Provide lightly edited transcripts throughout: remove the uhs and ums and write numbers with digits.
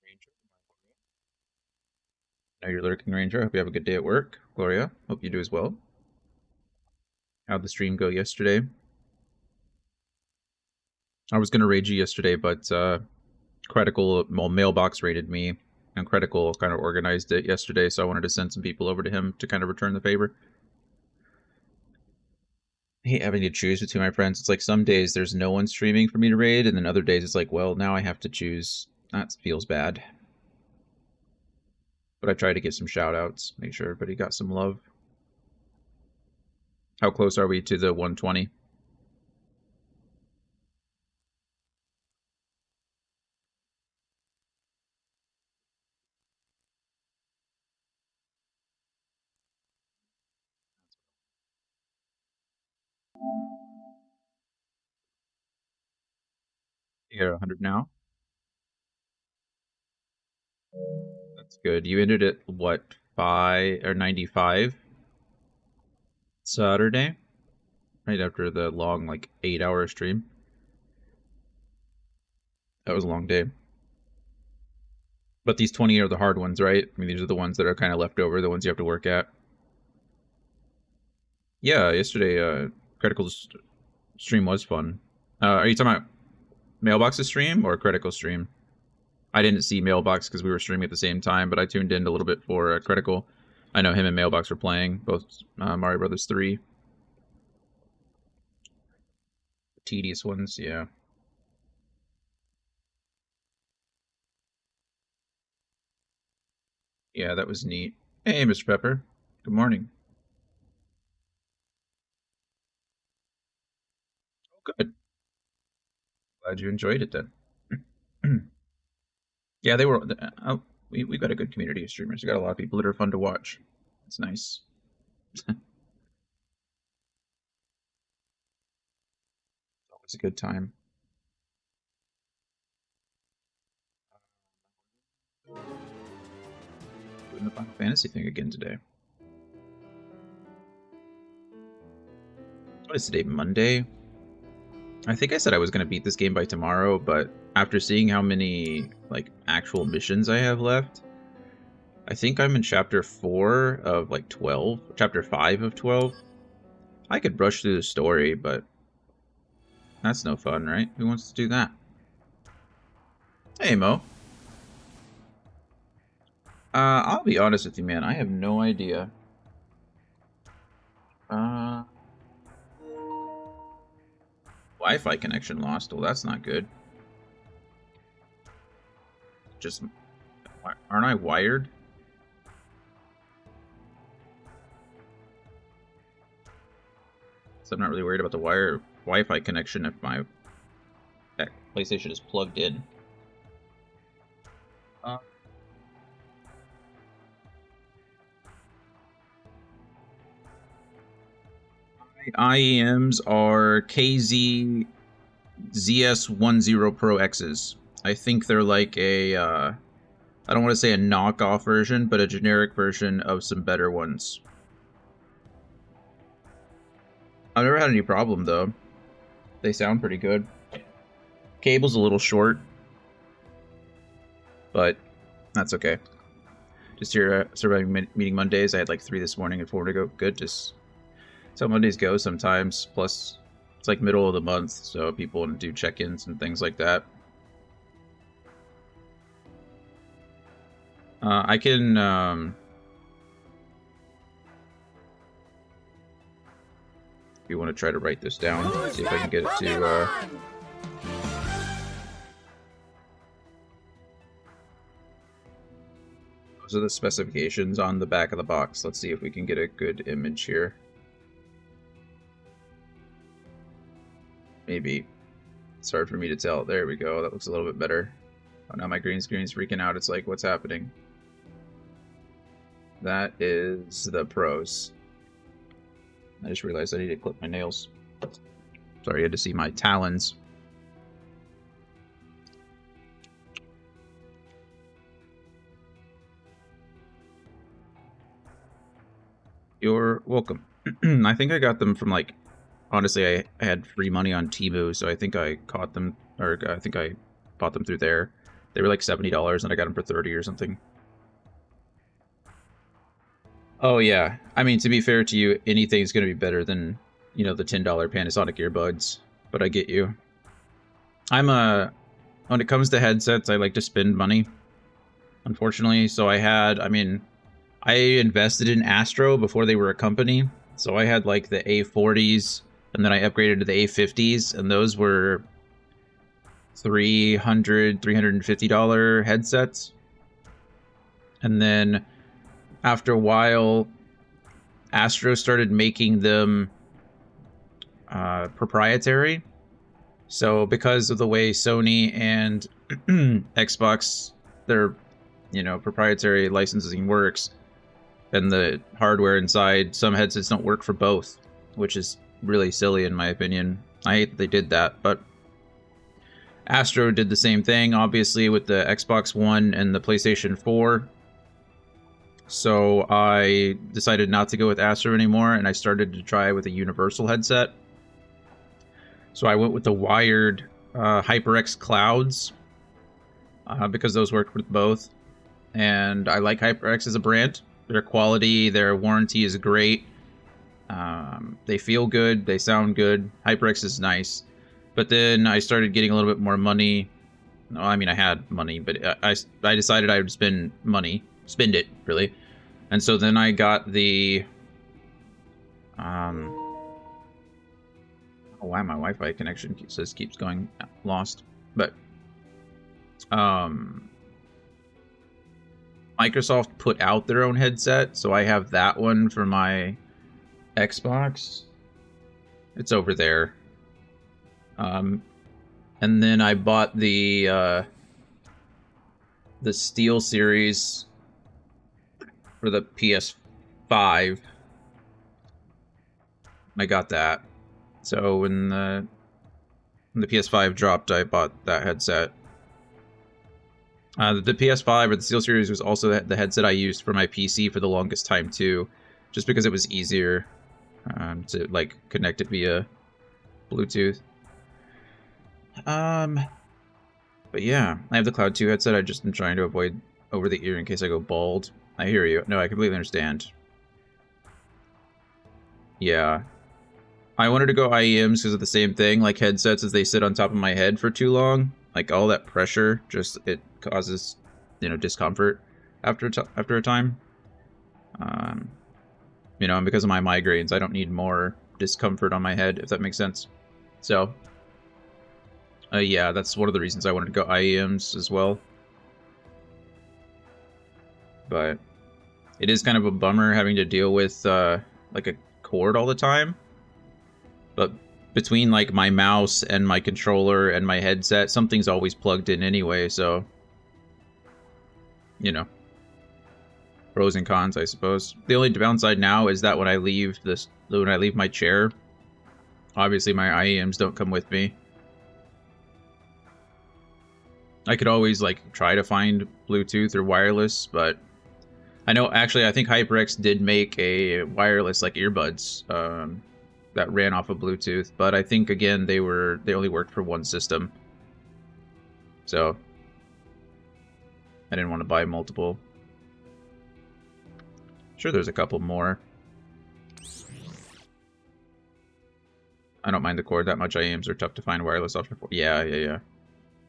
Ranger. Now you're lurking, Ranger. I hope you have a good day at work. Gloria, hope you do as well. How'd the stream go yesterday? I was gonna raid you yesterday, but Critical, well, Mailbox raided me, and Critical kind of organized it yesterday, so I wanted to send some people over to him to kind of return the favor. I hate having to choose between my friends. It's like some days there's no one streaming for me to raid, and then other days it's like, well, now I have to choose. That feels bad. But I tried to get some shout outs, make sure everybody got some love. How close are we to the 120? You're 100 now? That's good. You ended at what, 5 or 95 Saturday? Right after the long, like, 8-hour stream. That was a long day. But these 20 are the hard ones, right? I mean, these are the ones that are kind of left over, the ones you have to work at. Yeah, yesterday, Critical's stream was fun. Are you talking about Mailbox's stream or Critical stream? I didn't see Mailbox because we were streaming at the same time, but I tuned in a little bit for Critical. I know him and Mailbox were playing, both Mario Brothers 3. Tedious ones, yeah. Yeah, that was neat. Hey, Mr. Pepper. Good morning. Oh, good. Glad you enjoyed it then. Yeah, they were. We've got a good community of streamers. We got a lot of people that are fun to watch. It's nice. Always a good time. Doing the Final Fantasy thing again today. What is today? Monday? I think I said I was going to beat this game by tomorrow, but after seeing how many, like, actual missions I have left, I think I'm in chapter 4 of, like, 12. Chapter 5 of 12. I could brush through the story, but that's no fun, right? Who wants to do that? Hey, Mo. I'll be honest with you, man. I have no idea. Wi-Fi connection lost. Well, that's not good. Just, aren't I wired? So I'm not really worried about the Wi-Fi connection if my PlayStation is plugged in. IEMs are KZ ZS10 Pro X's. I think they're like a, I don't want to say a knockoff version, but a generic version of some better ones. I've never had any problem, though. They sound pretty good. Cable's a little short, but that's okay. Just here, surviving meeting Mondays. I had like 3 this morning and 4 to go. Good, just... That's how Mondays go sometimes. Plus, it's like middle of the month, so people want to do check-ins and things like that. I can... if you want to try to write this down, see if I can get it to... Those are the specifications on the back of the box. Let's see if we can get a good image here. Maybe. It's hard for me to tell. There we go. That looks a little bit better. Oh, now my green screen's freaking out. It's like, what's happening? That is the pros. I just realized I need to clip my nails. Sorry, I had to see my talons. You're welcome. I think I got them from, like, honestly, I had free money on Temu, so I think I caught them, or I think I bought them through there. They were like $70 and I got them for 30 or something. Oh yeah, I mean, to be fair to you, anything's gonna be better than, you know, the $10 Panasonic earbuds. But I get you. I'm a when it comes to headsets, I like to spend money, unfortunately. So I mean, I invested in Astro before they were a company. So I had like the A40s, and then I upgraded to the A50s, and those were $350 headsets. And then after a while, Astro started making them proprietary. So because of the way Sony and Xbox, their, you know, proprietary licensing works, and the hardware inside, some headsets don't work for both, which is really silly in my opinion. I hate that they did that, but Astro did the same thing, obviously, with the Xbox One and the PlayStation 4. So I decided not to go with Astro anymore, and I started to try with a universal headset. So I went with the wired HyperX Clouds because those worked with both. And I like HyperX as a brand. Their quality, their warranty is great. They feel good. They sound good. HyperX is nice. But then I started getting a little bit more money. No, I mean, I had money, but I decided I would spend money. Spend it, really. And so then I got the... oh, wow, my Wi-Fi connection keeps going lost. But... Microsoft put out their own headset, so I have that one for my Xbox. It's over there. And then I bought the Steel Series for the PS5. I got that. So when the PS5 dropped, I bought that headset. The PS5 or the Steel Series was also the headset I used for my PC for the longest time too, just because it was easier to like connect it via Bluetooth. But yeah, I have the Cloud 2 headset. I just am trying to avoid over the ear in case I go bald. I hear you. No, I completely understand. Yeah. I wanted to go IEMs because of the same thing, like headsets as they sit on top of my head for too long. Like all that pressure, just it causes, you know, discomfort after a time. You know, and because of my migraines, I don't need more discomfort on my head, if that makes sense. So, yeah, that's one of the reasons I wanted to go IEMs as well. But it is kind of a bummer having to deal with like a cord all the time. But between like my mouse and my controller and my headset, something's always plugged in anyway, so you know, pros and cons, I suppose. The only downside now is that when I leave my chair, obviously my IEMs don't come with me. I could always like try to find Bluetooth or wireless, but I know actually I think HyperX did make a wireless like earbuds that ran off of Bluetooth, but I think again they only worked for one system. So I didn't want to buy multiple. Sure, there's a couple more. I don't mind the cord that much. IEMs are tough to find wireless option for. Yeah.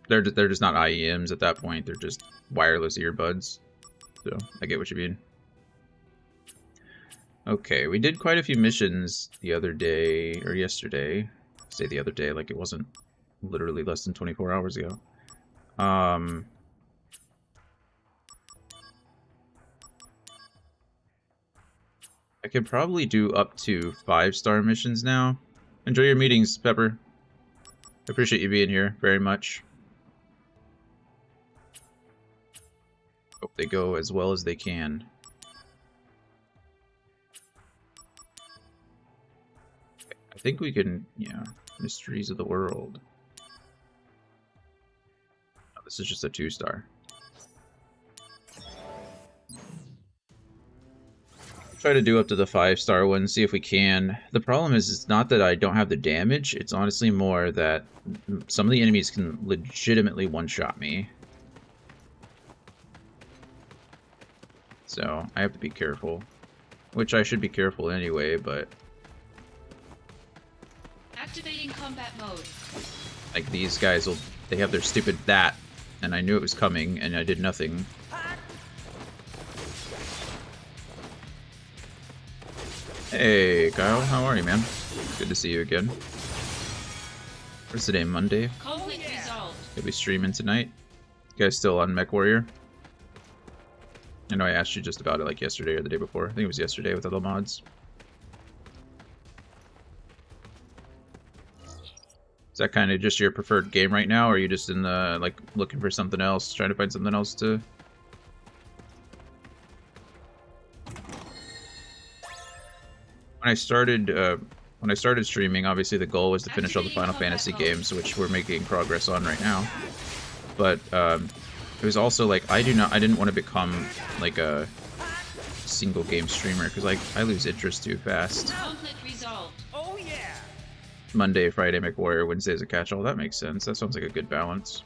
They're just not IEMs at that point. They're just wireless earbuds. So I get what you mean. Okay, we did quite a few missions the other day, or yesterday. I say the other day like it wasn't literally less than 24 hours ago. I could probably do up to 5-star missions now. Enjoy your meetings, Pepper. I appreciate you being here very much. Hope they go as well as they can. I think we can, yeah, Mysteries of the World. Oh, this is just a 2-star. Try to do up to the 5-star one, see if we can. The problem is, it's not that I don't have the damage, it's honestly more that some of the enemies can legitimately one-shot me. so I have to be careful. Which I should be careful anyway, but... Activating combat mode. Like, these guys they have their stupid that, and I knew it was coming, and I did nothing. Hey, Kyle, how are you, man? Good to see you again. What's today, Monday? Conflict resolved. You'll be streaming tonight? You guys still on Mech Warrior? I know I asked you just about it like yesterday or the day before. I think it was yesterday with other mods. Is that kind of just your preferred game right now, or are you just in the, like, looking for something else, trying to find something else to... When I started streaming, obviously the goal was to finish all the Final Fantasy games, which we're making progress on right now. But it was also like I didn't want to become like a single game streamer because like I lose interest too fast. Conflict resolved. Oh yeah. Monday, Friday, MechWarrior, Wednesday's a catch-all. That makes sense. That sounds like a good balance.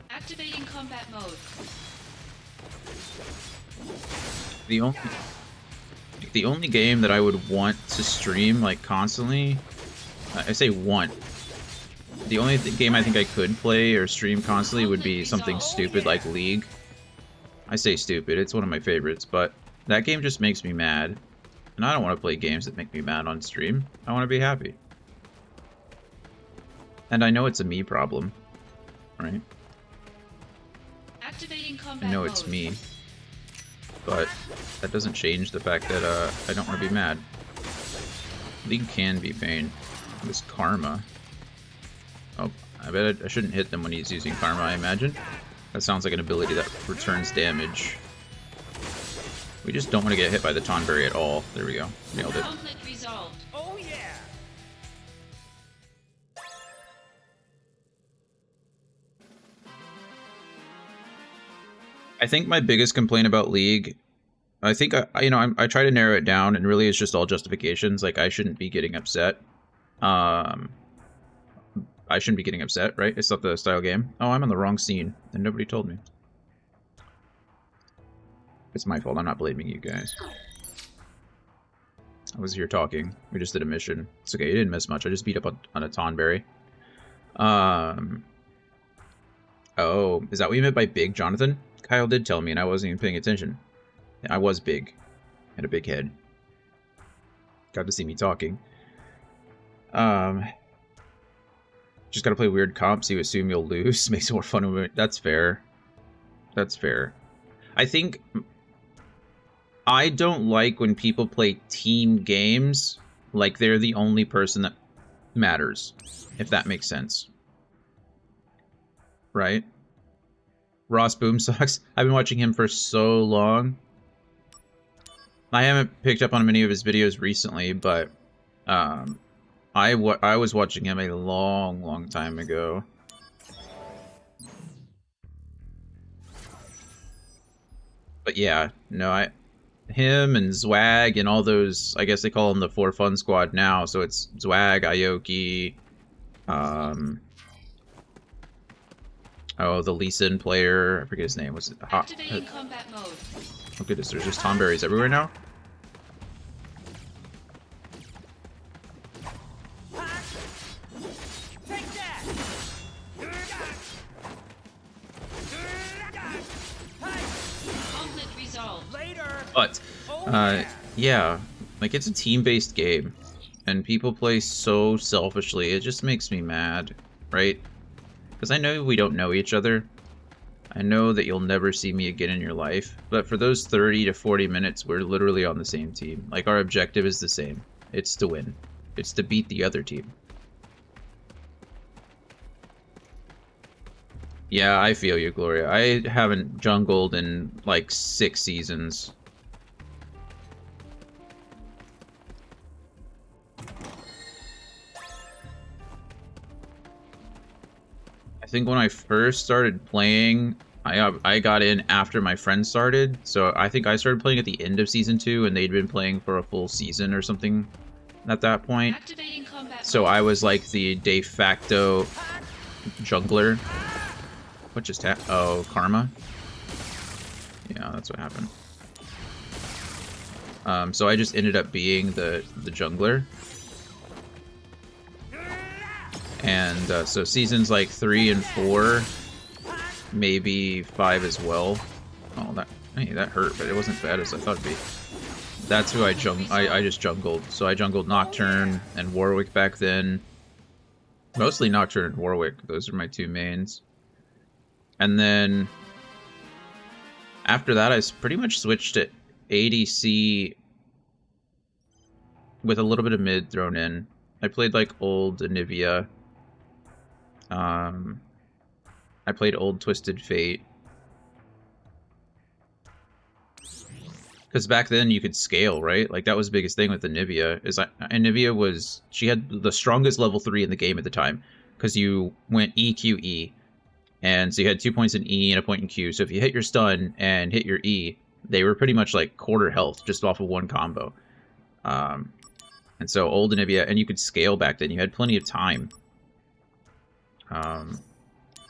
Activating combat mode. The only game that I would want to stream like constantly, I say want. The only game I think I could play or stream constantly would be something stupid like League. I say stupid, it's one of my favorites, but that game just makes me mad. And I don't want to play games that make me mad on stream. I want to be happy. And I know it's a me problem, right? Activating combat I know it's mode. me. But that doesn't change the fact that I don't want to be mad. League can be pain. This Karma. Oh, I bet I shouldn't hit them when he's using Karma, I imagine. That sounds like an ability that returns damage. We just don't want to get hit by the Tonberry at all. There we go. Nailed it. Conflict resolved. Oh yeah. I think my biggest complaint about League, I think I try to narrow it down, and really it's just all justifications. Like I shouldn't be getting upset. I shouldn't be getting upset, right? It's not the style game. Oh, I'm on the wrong scene, and nobody told me. It's my fault. I'm not blaming you guys. I was here talking. We just did a mission. It's okay. You didn't miss much. I just beat up on a Tonberry. Oh, is that what you meant by big, Jonathan? Kyle did tell me, and I wasn't even paying attention. Yeah, I was big. Had a big head. Got to see me talking. Just gotta play weird comps. You assume you'll lose. Makes it more fun of it. That's fair. That's fair. I think... I don't like when people play team games like they're the only person that matters. If that makes sense. Right? Ross Boomsocks. I've been watching him for so long. I haven't picked up on many of his videos recently, but I was watching him a long time ago. But yeah, no, him and Zwag and all those, I guess they call them the 4 Fun Squad now, so it's Zwag, Aoki, oh, the Lee Sin player, I forget his name, was it? Activating combat mode. Oh goodness, there's just Tonberries everywhere now? Conflict resolved. But, yeah, like it's a team-based game, and people play so selfishly, it just makes me mad, right? Because I know we don't know each other. I know that you'll never see me again in your life, but for those 30 to 40 minutes, we're literally on the same team. Like, our objective is the same. It's to win. It's to beat the other team. Yeah, I feel you, Gloria. I haven't jungled in, like, 6 seasons. I think when I first started playing, I got in after my friends started, so I think I started playing at the end of Season 2, and they'd been playing for a full season or something at that point. Activating combat So mode. I was like the de facto jungler. What just happened? Oh, karma. Yeah, that's what happened. So I just ended up being the jungler. And so seasons like 3 and 4, maybe 5 as well. Oh, that hurt, but it wasn't bad as I thought it'd be. That's who I just jungled. So I jungled Nocturne and Warwick back then. Mostly Nocturne and Warwick. Those are my two mains. And then after that, I pretty much switched to ADC with a little bit of mid thrown in. I played like old Anivia. I played old Twisted Fate. Because back then you could scale, right? Like that was the biggest thing with Anivia. Anivia she had the strongest level 3 in the game at the time. Because you went EQE. And so you had 2 points in E and a point in Q. So if you hit your stun and hit your E, they were pretty much like quarter health just off of one combo. And so old Anivia, and you could scale back then. You had plenty of time.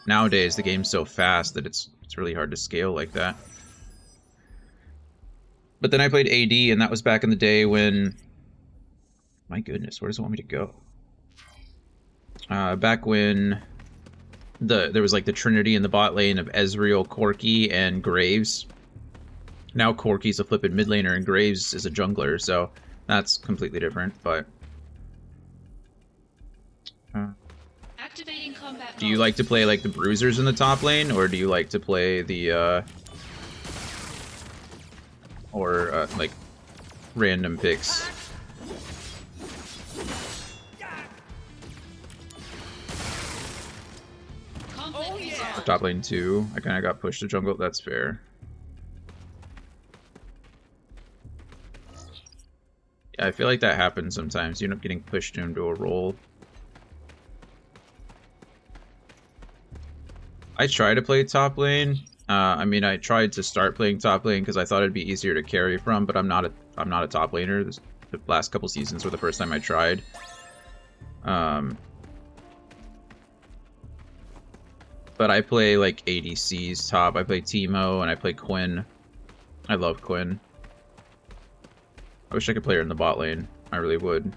Nowadays the game's so fast that it's really hard to scale like that. But then I played AD, and that was back in the day when... My goodness, where does it want me to go? Back when there was like the Trinity in the bot lane of Ezreal, Corki, and Graves. Now Corki's a flippin' mid laner and Graves is a jungler, so that's completely different, but... Activating combat mode. Do you like to play like the bruisers in the top lane, or do you like to play the like random picks? Top lane 2. I kind of got pushed to jungle. That's fair. Yeah, I feel like that happens sometimes. You end up getting pushed into a role. I try to play top lane. I mean, I tried to start playing top lane because I thought it'd be easier to carry from, but I'm not a top laner. The last couple seasons were the first time I tried. But I play like ADCs top. I play Teemo and I play Quinn. I love Quinn. I wish I could play her in the bot lane. I really would.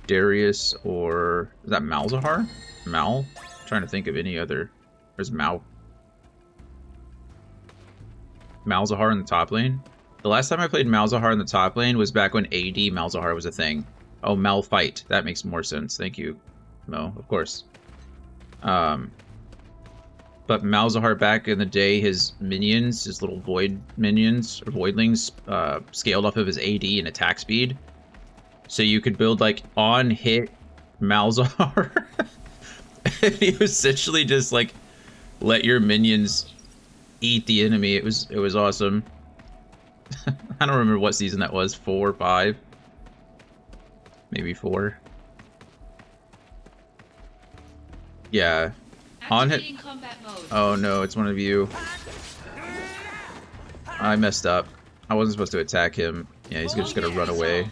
Darius or... Is that Malzahar? Mal? I'm trying to think of any other... There's Malzahar in the top lane? The last time I played Malzahar in the top lane was back when AD Malzahar was a thing. Oh, Malphite. That makes more sense. Thank you, Mo. Of course. But Malzahar back in the day, his minions, his little void minions, or voidlings, scaled off of his AD and attack speed. So you could build, like, on-hit Malzahar. And you essentially just, like, let your minions eat the enemy. It was awesome. I don't remember what season that was, 4 or 5? Maybe 4. Yeah. On hit. Oh no, it's one of you. I messed up. I wasn't supposed to attack him. Yeah, he's just gonna run away.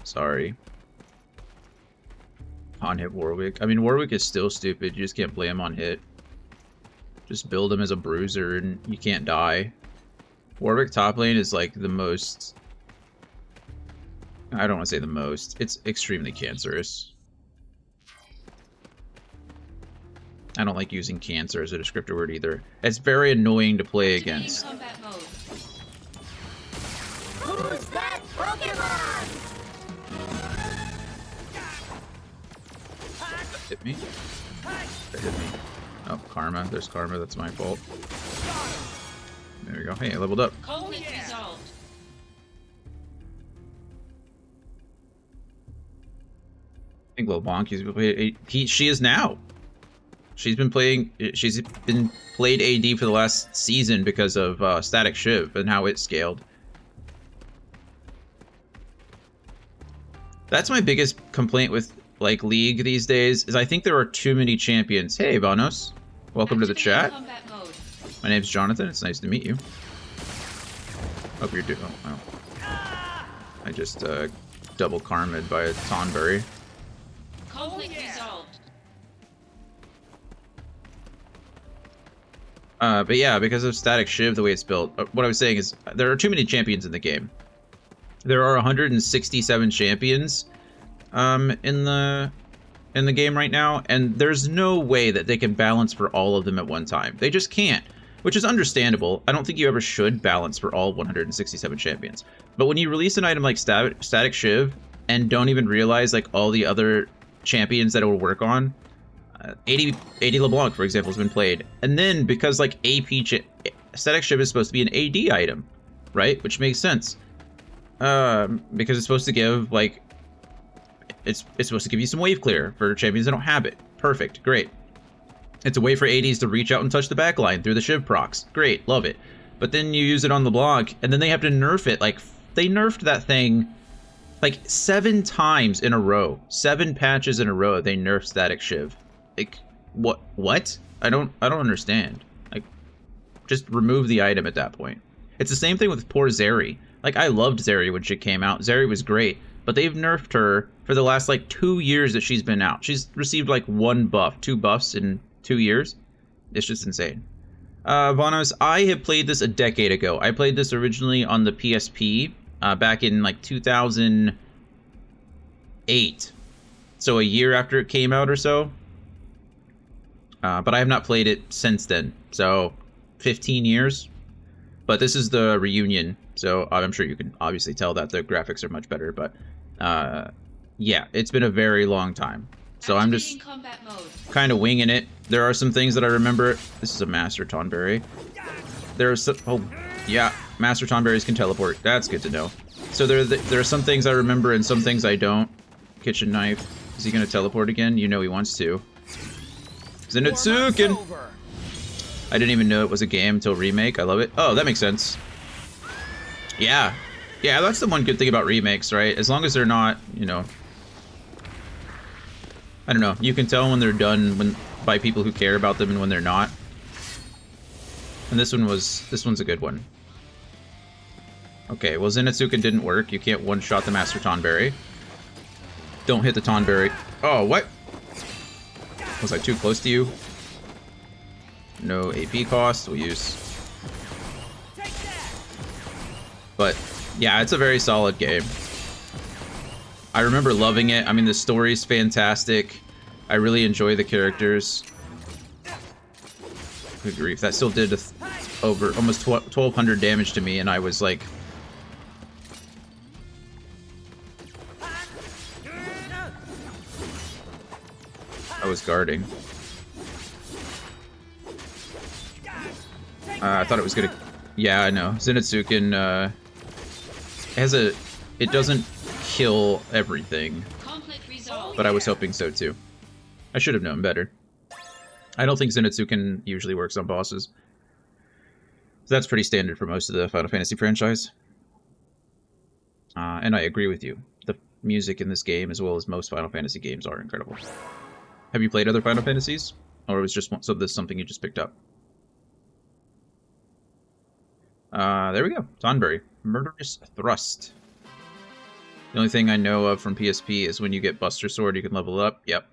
Sorry. On hit Warwick. I mean, Warwick is still stupid. You just can't play him on hit. Just build him as a bruiser and you can't die. Warwick top lane is like the most... I don't want to say the most. It's extremely cancerous. I don't like using cancer as a descriptor word either. It's very annoying to play against. Who's that Pokemon? That hit me? That hit me. Oh, karma. There's karma. That's my fault. There we go. Hey, I leveled up. Conflict resolved. I think Lil Bonk, she is now. She's been played AD for the last season because of Static Shiv and how it scaled. That's my biggest complaint with like League these days, is I think there are too many champions. Hey, Vanos. Welcome to the chat. My name's Jonathan. It's nice to meet you. Hope you're doing well. I just double karma'd by a Tonberry. Conflict resolved. But yeah, because of Static Shiv, the way it's built, what I was saying is there are too many champions in the game. There are 167 champions in the game right now, and there's no way that they can balance for all of them at one time. They just can't, which is understandable. I don't think you ever should balance for all 167 champions. But when you release an item like Static Shiv and don't even realize like all the other champions that it will work on, 80 LeBlanc, for example, has been played. And then because like Static Shiv is supposed to be an AD item, right? Which makes sense. Because it's supposed to give like it's supposed to give you some wave clear for champions that don't have it. Perfect, great. It's a way for ADs to reach out and touch the backline through the Shiv procs. Great, love it. But then you use it on LeBlanc, and then they have to nerf it. Like, they nerfed that thing like 7 times in a row. 7 patches in a row, they nerfed Static Shiv. Like, what? I don't understand. Like, just remove the item at that point. It's the same thing with poor Zeri. Like, I loved Zeri when she came out. Zeri was great, but they've nerfed her for the last, like, 2 years that she's been out. She's received, like, 1 buff, 2 buffs in 2 years. It's just insane. Vanos, I have played this a decade ago. I played this originally on the PSP back in, like, 2008. So a year after it came out or so. But I have not played it since then. So 15 years. But this is the reunion. So I'm sure you can obviously tell that the graphics are much better. But yeah, it's been a very long time. So I'm just kind of winging it. There are some things that I remember. This is a Master Tonberry. There's some, oh yeah, Master Tonberries can teleport. That's good to know. So there are some things I remember and some things I don't. Kitchen knife. Is he gonna teleport again? You know he wants to. Zenitsuken! I didn't even know it was a game until remake. I love it. Oh, that makes sense. Yeah. Yeah, that's the one good thing about remakes, right? As long as they're not, you know... I don't know. You can tell when they're done by people who care about them and when they're not. And this one's a good one. Okay, well Zenitsuken didn't work. You can't one-shot the Master Tonberry. Don't hit the Tonberry. Oh, what? Was I too close to you? No AP cost. We'll use. But yeah, it's a very solid game. I remember loving it. I mean, the story's fantastic. I really enjoy the characters. Good grief, that still did over almost 1,200 damage to me, and I was like... I was guarding. I thought it was gonna... Yeah, I know. Zenitsuken, has a... It doesn't kill everything. But I was hoping so, too. I should have known better. I don't think Zenitsuken usually works on bosses. So that's pretty standard for most of the Final Fantasy franchise. And I agree with you. The music in this game, as well as most Final Fantasy games, are incredible. Have you played other Final Fantasies? Or was just this something you just picked up? There we go. Tonberry. Murderous Thrust. The only thing I know of from PSP is when you get Buster Sword, you can level up. Yep.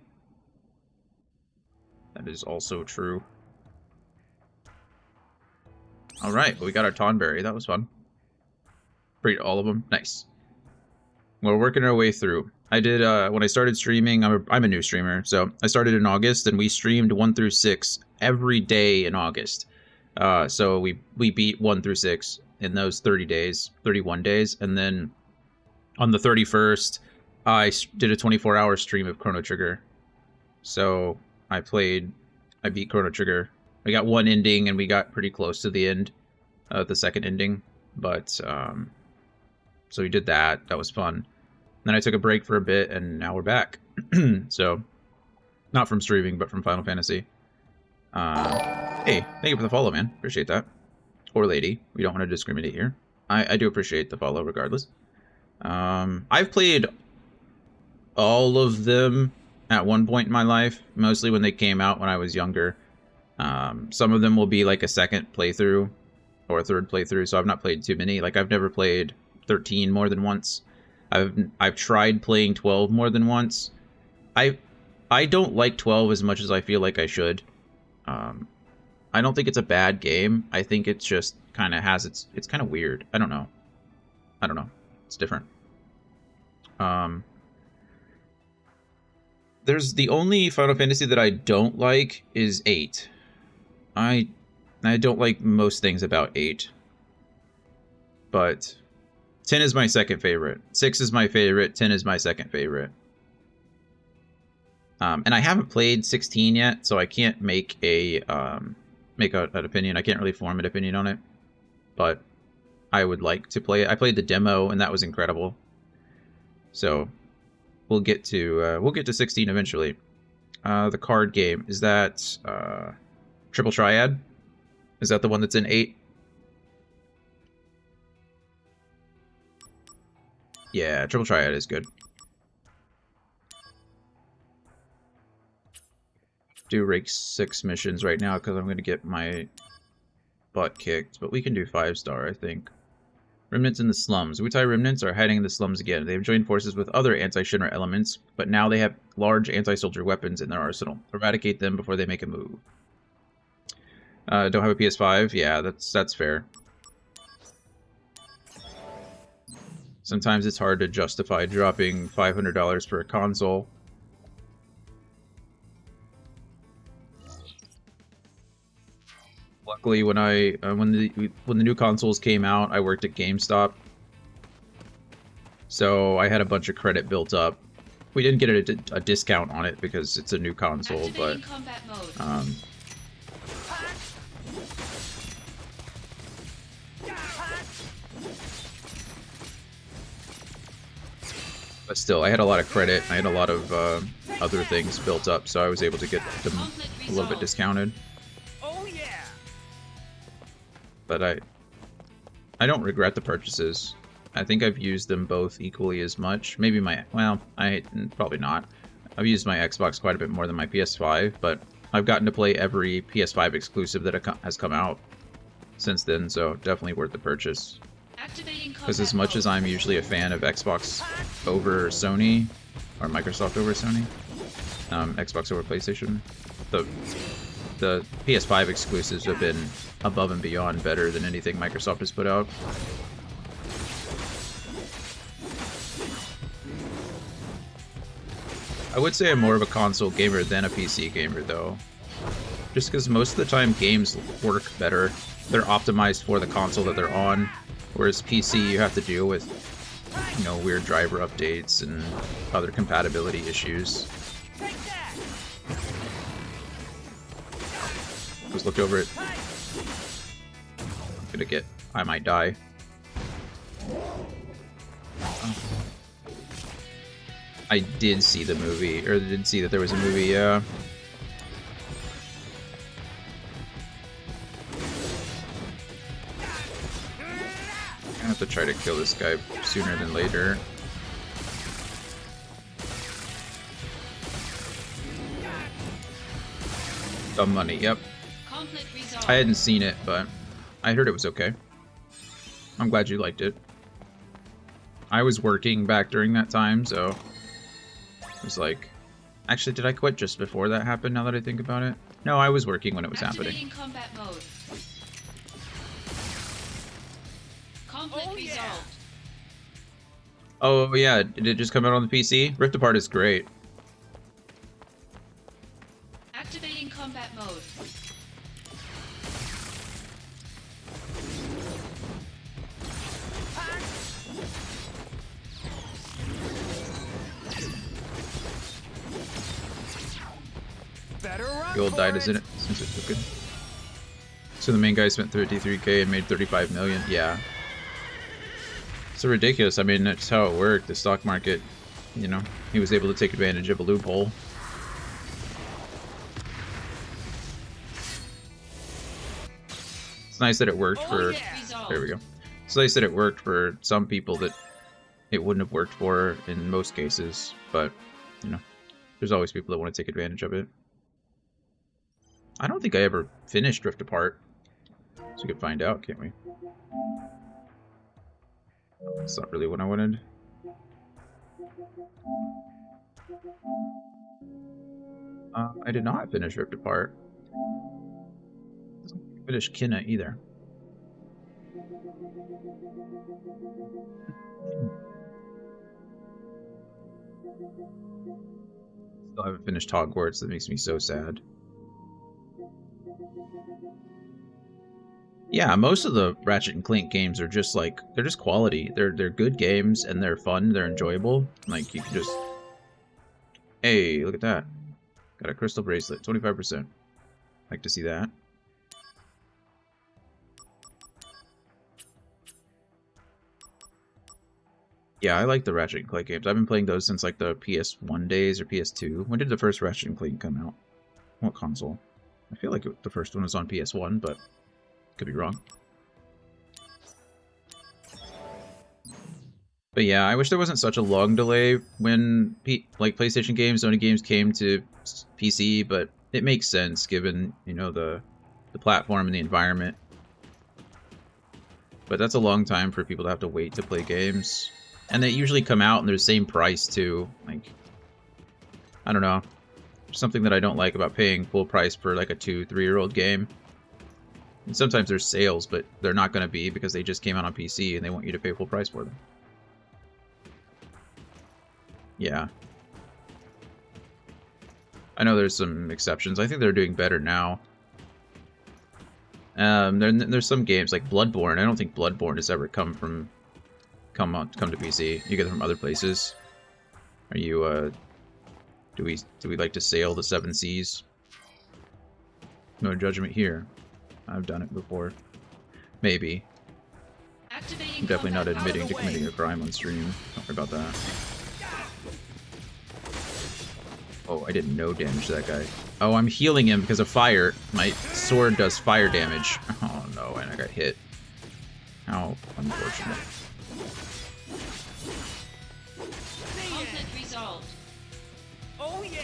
That is also true. Alright, well, we got our Tonberry. That was fun. Beat all of them. Nice. We're working our way through. I did, when I started streaming, I'm a new streamer, so I started in August, and we streamed 1 through 6 every day in August. So we beat 1 through 6 in those 30 days, 31 days, and then on the 31st, I did a 24-hour stream of Chrono Trigger. So I beat Chrono Trigger. I got one ending, and we got pretty close to the end of the second ending. But, so we did that. That was fun. Then I took a break for a bit, and now we're back. So, not from streaming, but from Final Fantasy. Hey, thank you for the follow, man. Appreciate that. Or lady. We don't want to discriminate here. I do appreciate the follow, regardless. I've played all of them at one point in my life, mostly when they came out when I was younger. Some of them will be like a second playthrough or a third playthrough, so I've not played too many. Like, I've never played 13 more than once. I've tried playing 12 more than once. I don't like 12 as much as I feel like I should. I don't think it's a bad game. I think it's just kind of has it's kind of weird. I don't know. It's different. There's the only Final Fantasy that I don't like is 8. I don't like most things about 8. But 10 is my second favorite. 6 is my favorite. 10 is my second favorite. And I haven't played 16 yet, so I can't make an opinion. I can't really form an opinion on it. But I would like to play it. I played the demo, and that was incredible. So we'll get to 16 eventually. The card game, is that Triple Triad? Is that the one that's in 8? Yeah, Triple Triad is good. Do rank 6 missions right now because I'm going to get my butt kicked, but we can do 5-star, I think. Remnants in the slums. Wutai remnants are hiding in the slums again. They have joined forces with other anti-Shinra elements, but now they have large anti-soldier weapons in their arsenal. Eradicate them before they make a move. Don't have a PS5? Yeah, that's fair. Sometimes it's hard to justify dropping $500 for a console. Luckily, when the new consoles came out, I worked at GameStop, so I had a bunch of credit built up. We didn't get a discount on it because it's a new console, but but still, I had a lot of credit. I had a lot of other things built up, so I was able to get them a little bit discounted. But I don't regret the purchases. I think I've used them both equally as much. Maybe probably not. I've used my Xbox quite a bit more than my PS5, but I've gotten to play every PS5 exclusive that has come out since then, so definitely worth the purchase. Because as much as I'm usually a fan of Xbox over Sony, or Microsoft over Sony, Xbox over PlayStation, the PS5 exclusives have been above and beyond better than anything Microsoft has put out. I would say I'm more of a console gamer than a PC gamer, though. Just because most of the time games work better. They're optimized for the console that they're on, whereas PC you have to deal with, you know, weird driver updates and other compatibility issues. Just looked over it. I might die. Oh. I did see the movie, or did see that there was a movie, yeah. I have to try to kill this guy sooner than later. Dumb money, yep. I hadn't seen it, but I heard it was okay. I'm glad you liked it. I was working back during that time, so it was like... Actually, did I quit just before that happened, now that I think about it? No, I was working when it was happening. Combat mode. Conflict resolved. Oh yeah, did it just come out on the PC? Rift Apart is great. Activating combat mode. The old died, isn't it? Since it took it. So the main guy spent 33k and made 35 million. Yeah. So ridiculous. I mean, that's how it worked. The stock market, you know, he was able to take advantage of a loophole. It's nice that it worked for... There we go. It's nice that it worked for some people that it wouldn't have worked for in most cases, but, you know, there's always people that want to take advantage of it. I don't think I ever finished Rift Apart. So we can find out, can't we? That's not really what I wanted. I did not finish Rift Apart. British Kinna either. Still haven't finished Hogwarts. That makes me so sad. Yeah, most of the Ratchet and Clank games are just like they're just quality. They're good games and they're fun. They're enjoyable. Like you can just, hey, look at that. Got a crystal bracelet, 25%. Like to see that. Yeah, I like the Ratchet and Clank games. I've been playing those since like the PS1 days or PS2. When did the first Ratchet and Clank come out? What console? I feel like the first one was on PS1, but could be wrong. But yeah, I wish there wasn't such a long delay when like PlayStation games, Sony games came to PC, but it makes sense given, you know, the platform and the environment. But that's a long time for people to have to wait to play games. And they usually come out and they're the same price too. Like, I don't know. There's something that I don't like about paying full price for like a 2-3-year-old game. And sometimes there's sales, but they're not going to be because they just came out on PC and they want you to pay full price for them. Yeah. I know there's some exceptions. I think they're doing better now. There's some games like Bloodborne. I don't think Bloodborne has ever come to PC. You get it from other places. Are you do we like to sail the 7 seas? No judgment here. I've done it before. Maybe. Activating I'm definitely not combat mode. admitting to committing a crime on stream. Don't worry about that. Oh, I did no damage to that guy. Oh, I'm healing him because of fire. My sword does fire damage. Oh no, and I got hit. How unfortunate. Conflict resolved. Oh yeah!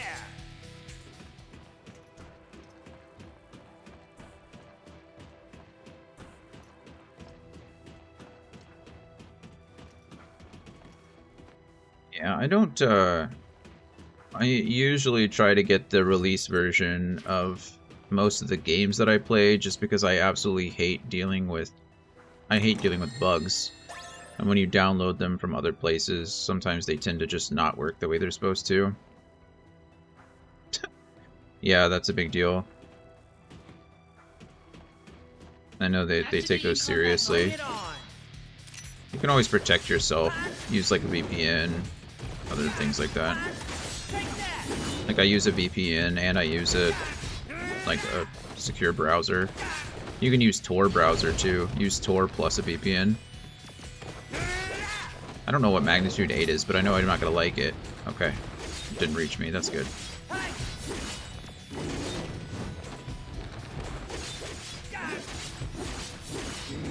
Yeah, I usually try to get the release version of most of the games that I play just because I absolutely hate dealing with bugs. And when you download them from other places, sometimes they tend to just not work the way they're supposed to. Yeah, that's a big deal. I know they take those seriously. You can always protect yourself. Use like a VPN, other things like that. Like I use a VPN and I use a secure browser. You can use Tor browser too. Use Tor plus a VPN. I don't know what magnitude 8 is, but I know I'm not gonna like it. Okay. It didn't reach me, that's good.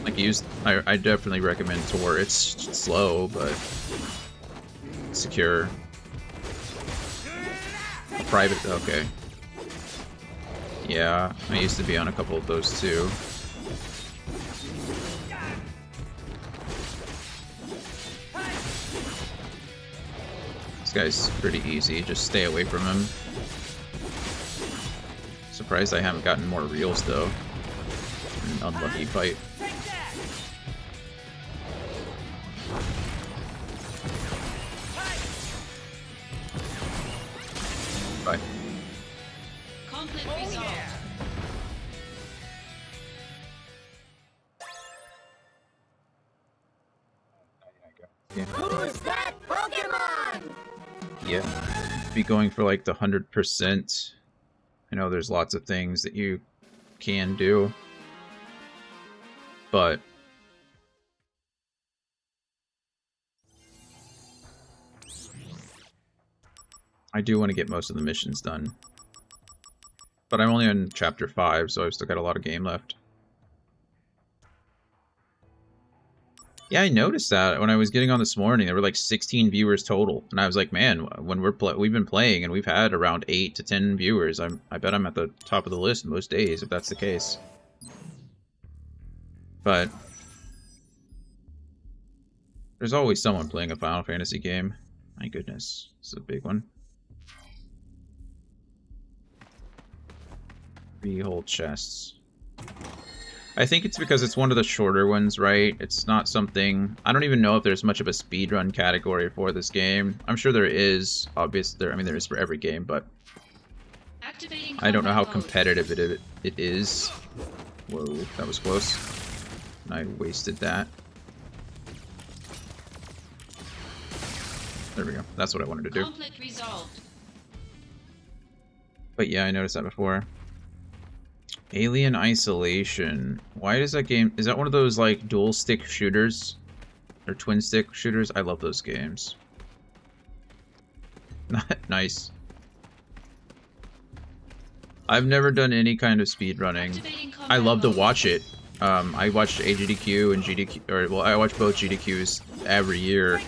Like I definitely recommend Tor. It's slow, but secure. Private, okay. Yeah, I used to be on a couple of those too. This guy's pretty easy, just stay away from him. Surprised I haven't gotten more reels though. An unlucky fight. Bye. Conflict resolved. Yeah. Who's that Pokemon? Yeah. Be going for like the 100%. I know there's lots of things that you can do, but I do want to get most of the missions done. But I'm only on chapter 5, so I've still got a lot of game left. Yeah, I noticed that when I was getting on this morning, there were like 16 viewers total, and I was like, man, when we've been playing and we've had around 8 to 10 viewers, I bet I'm at the top of the list most days if that's the case. But there's always someone playing a Final Fantasy game. My goodness, it's a big one. 3 whole chests. I think it's because it's one of the shorter ones, right? It's not something... I don't even know if there's much of a speedrun category for this game. I'm sure there is, obviously. I mean, there is for every game, but Activating I don't know how combat mode. competitive it is. Whoa, that was close. I wasted that. There we go. That's what I wanted to do. Conflict resolved. But yeah, I noticed that before. Alien Isolation. Why does that game... Is that one of those, like, dual-stick shooters? Or twin-stick shooters? I love those games. Nice. I've never done any kind of speedrunning. Activating combat I love to mode. watch it. I watched AGDQ and GDQ... Or, well, I watch both GDQs every year.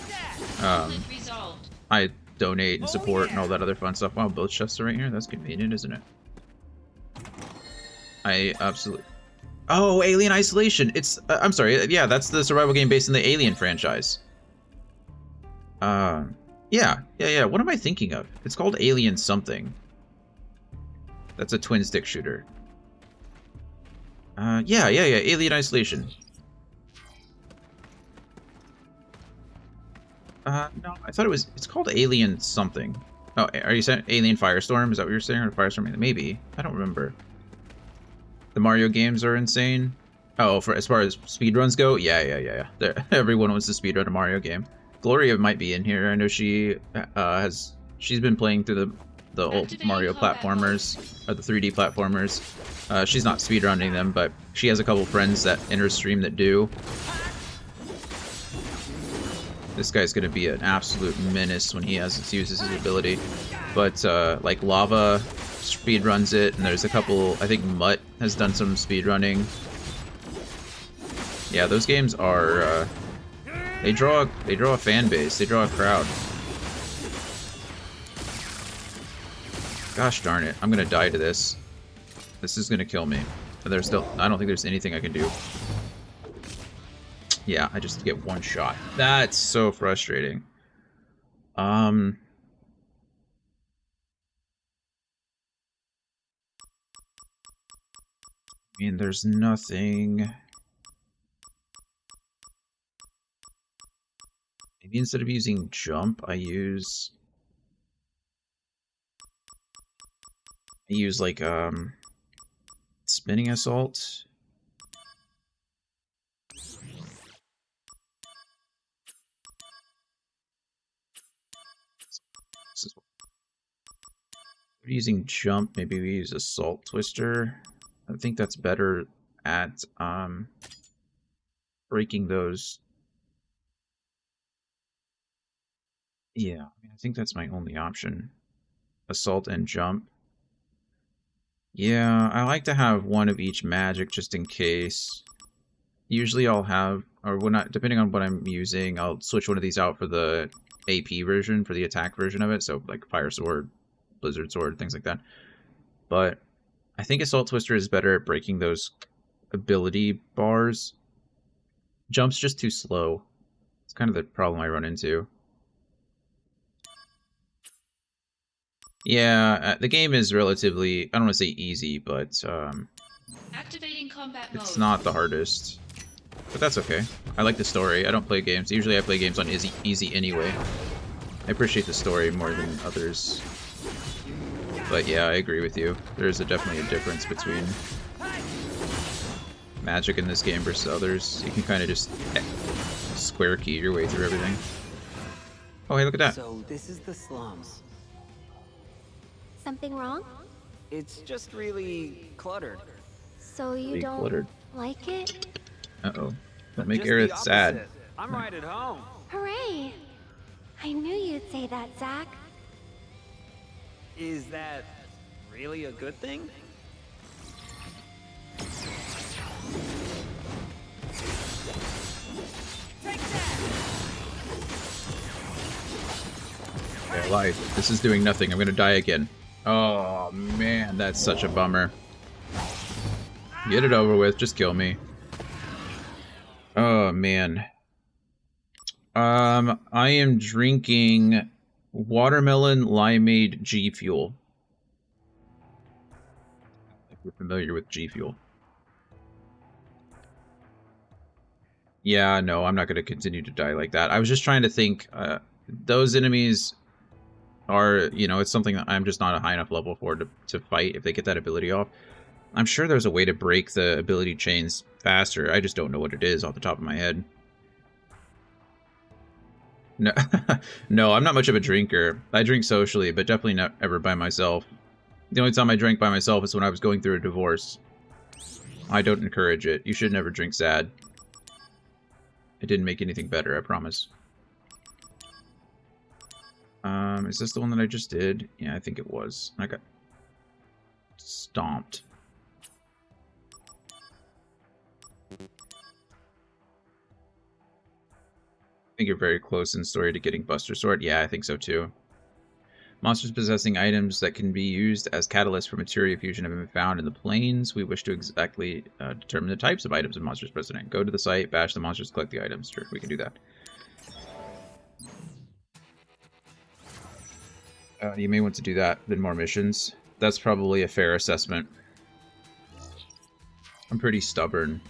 Conflict resolved. I donate and support and all that other fun stuff. Wow, both chests are right here? That's convenient, isn't it? I absolutely... Oh, Alien Isolation! It's... I'm sorry, yeah, that's the survival game based in the Alien franchise. Yeah. What am I thinking of? It's called Alien something. That's a twin-stick shooter. Yeah, Alien Isolation. No, I thought it was... It's called Alien something. Oh, are you saying Alien Firestorm? Is that what you're saying? Or Firestorm? Maybe. I don't remember. The Mario games are insane. Oh, for as far as speedruns go, yeah. Everyone wants to speedrun a Mario game. Gloria might be in here. I know she she's been playing through the old Activating Mario combat platformers, or the 3D platformers. She's not speedrunning them, but she has a couple friends that in her stream that do. This guy's gonna be an absolute menace when he uses his ability. But like Lava speedruns it, and there's a couple. I think Mutt has done some speedrunning. Yeah, those games are they draw a fan base. They draw a crowd. Gosh darn it! I'm gonna die to this. This is gonna kill me. And there's still. I don't think there's anything I can do. Yeah, I just get one shot. That's so frustrating. I mean, there's nothing. Maybe instead of using jump, I use like spinning assault. We're using jump, maybe we use assault twister. I think that's better at breaking those. Yeah, I think that's my only option. Assault and jump. Yeah, I like to have one of each magic just in case. Usually I'll have, or when I, depending on what I'm using, I'll switch one of these out for the AP version, for the attack version of it. So like Fire Sword, Blizzard Sword, things like that. But I think Assault Twister is better at breaking those ability bars. Jump's just too slow. It's kind of the problem I run into. Yeah, the game is relatively, I don't want to say easy, but Activating combat it's mode. not the hardest. But that's okay. I like the story. I don't play games. Usually I play games on easy anyway. I appreciate the story more than others. But yeah, I agree with you. There's definitely a difference between magic in this game versus others. You can kind of just square key your way through everything. Oh, hey, look at that. So this is the slums. Something wrong? It's just really cluttered. So you Pretty don't cluttered. like it? Uh-oh. Don't make Just the Aerith sad. opposite. I'm right at home. Hooray! I knew you'd say that, Zach. Is that really a good thing? Okay, life. This is doing nothing. I'm gonna die again. Oh, man, that's such a bummer. Get it over with. Just kill me. Oh, man. I am drinking watermelon limeade G Fuel. If you're familiar with G Fuel. Yeah, no, I'm not going to continue to die like that. I was just trying to think, those enemies are, you know, it's something that I'm just not a high enough level for to fight if they get that ability off. I'm sure there's a way to break the ability chains faster. I just don't know what it is off the top of my head. No, no, I'm not much of a drinker. I drink socially, but definitely not ever by myself. The only time I drank by myself is when I was going through a divorce. I don't encourage it. You should never drink sad. It didn't make anything better, I promise. Is this the one that I just did? Yeah, I think it was. I got stomped. I think you're very close in story to getting Buster Sword. Yeah, I think so too. Monsters possessing items that can be used as catalysts for materia fusion have been found in the plains. We wish to exactly determine the types of items and monsters present. Go to the site, bash the monsters, collect the items. Sure, we can do that. You may want to do that, then more missions. That's probably a fair assessment. I'm pretty stubborn.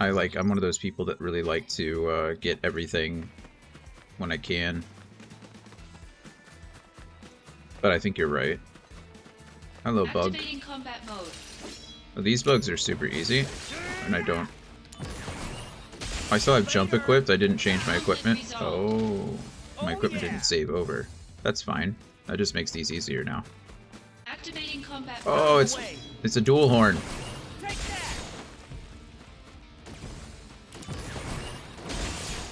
I'm one of those people that really like to get everything when I can. But I think you're right. Hello, bug. Activating combat mode. Well, these bugs are super easy, and I don't... I still have jump equipped. I didn't change my equipment. Oh, my equipment didn't save over. That's fine. That just makes these easier now. Activating combat Oh, mode. it's a dual horn.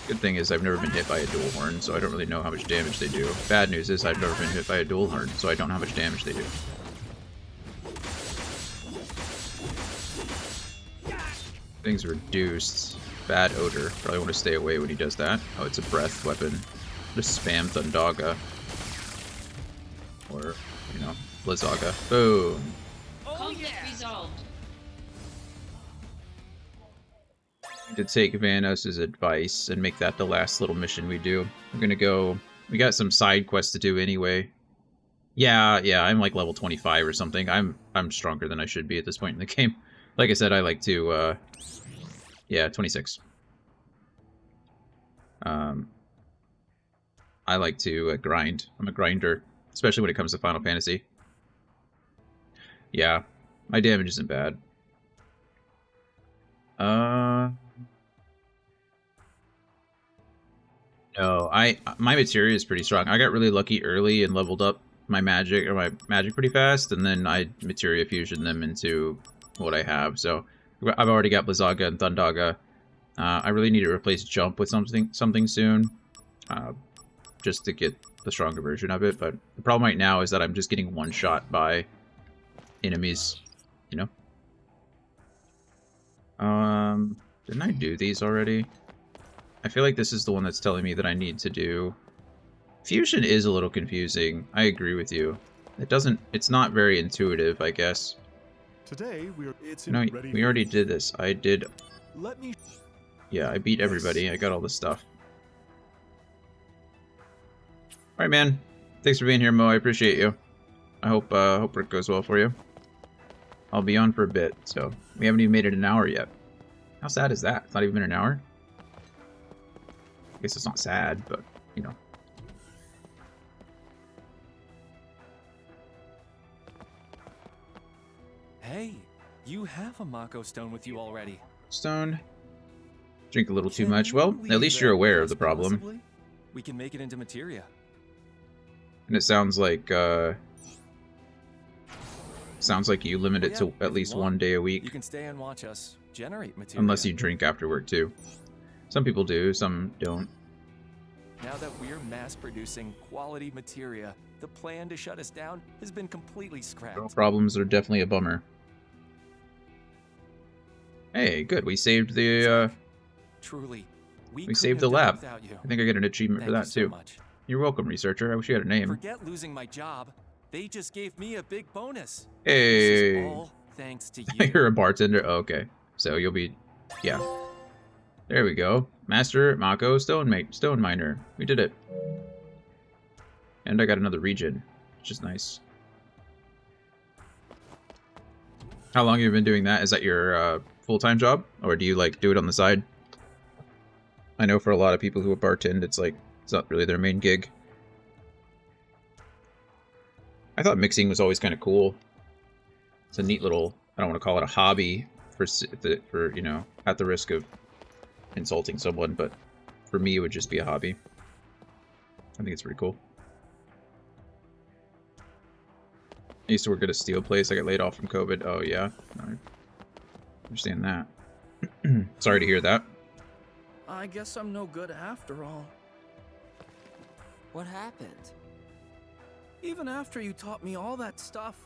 Good thing is I've never been hit by a dual horn, so I don't really know how much damage they do. Bad news is I've never been hit by a dual horn, so I don't know how much damage they do. Things reduced. Bad odor. Probably want to stay away when he does that. Oh, it's a breath weapon. Just spam Thundaga. Or, you know, Blizzaga. Boom. Conflict resolved. To take Vanos' advice and make that the last little mission we do. We're gonna go... We got some side quests to do anyway. Yeah, I'm like level 25 or something. I'm stronger than I should be at this point in the game. Like I said, I like to, yeah, 26. I like to grind. I'm a grinder, especially when it comes to Final Fantasy. Yeah, my damage isn't bad. No, my materia is pretty strong. I got really lucky early and leveled up my magic pretty fast, and then I materia fusion them into what I have. So I've already got Blizzaga and Thundaga. I really need to replace jump with something soon, just to get the stronger version of it. But the problem right now is that I'm just getting one shot by enemies, you know. Didn't I do these already? I feel like this is the one that's telling me that I need to do... Fusion is a little confusing. I agree with you. It's not very intuitive, I guess. Today No, we already did this. I did... Let me... Yeah, I beat everybody. I got all this stuff. Alright, man. Thanks for being here, Mo. I appreciate you. I hope it goes well for you. I'll be on for a bit, so... We haven't even made it an hour yet. How sad is that? It's not even been an hour? I guess it's not sad, but, you know. Hey, you have a Mako stone with you already. Stone. Drink a little too Can much. you Well, believe at least that you're aware of the problem. possibly we can make it into materia. And it sounds like you limit it to at if least you want, one day a You week. can stay and watch us generate materia. Unless you drink after work, too. Some people do, some don't. Now that we're mass producing quality materia, the plan to shut us down has been completely scrapped. Problems are definitely a bummer. Hey, good. We saved the, Truly, we couldn't saved have the done it lab. without you. I think I get an achievement for Thank that, you so too. much. You're welcome, researcher. I wish you had a name. Forget losing my job. They just gave me a big bonus. Hey. This is all thanks to you. You're a bartender? Oh, okay. So you'll be... Yeah. There we go. Master Mako Stone Miner. We did it. And I got another region, which is nice. How long have you been doing that? Is that your full-time job? Or do you, like, do it on the side? I know for a lot of people who bartend, it's like, it's not really their main gig. I thought mixing was always kind of cool. It's a neat little, I don't want to call it a hobby for you know, at the risk of insulting someone, but for me it would just be a hobby. I think it's pretty cool. I used to work at a steel place. I got laid off from COVID. Oh yeah, I understand that. Sorry to hear that. I guess I'm no good after all. What happened? Even after you taught me all that stuff,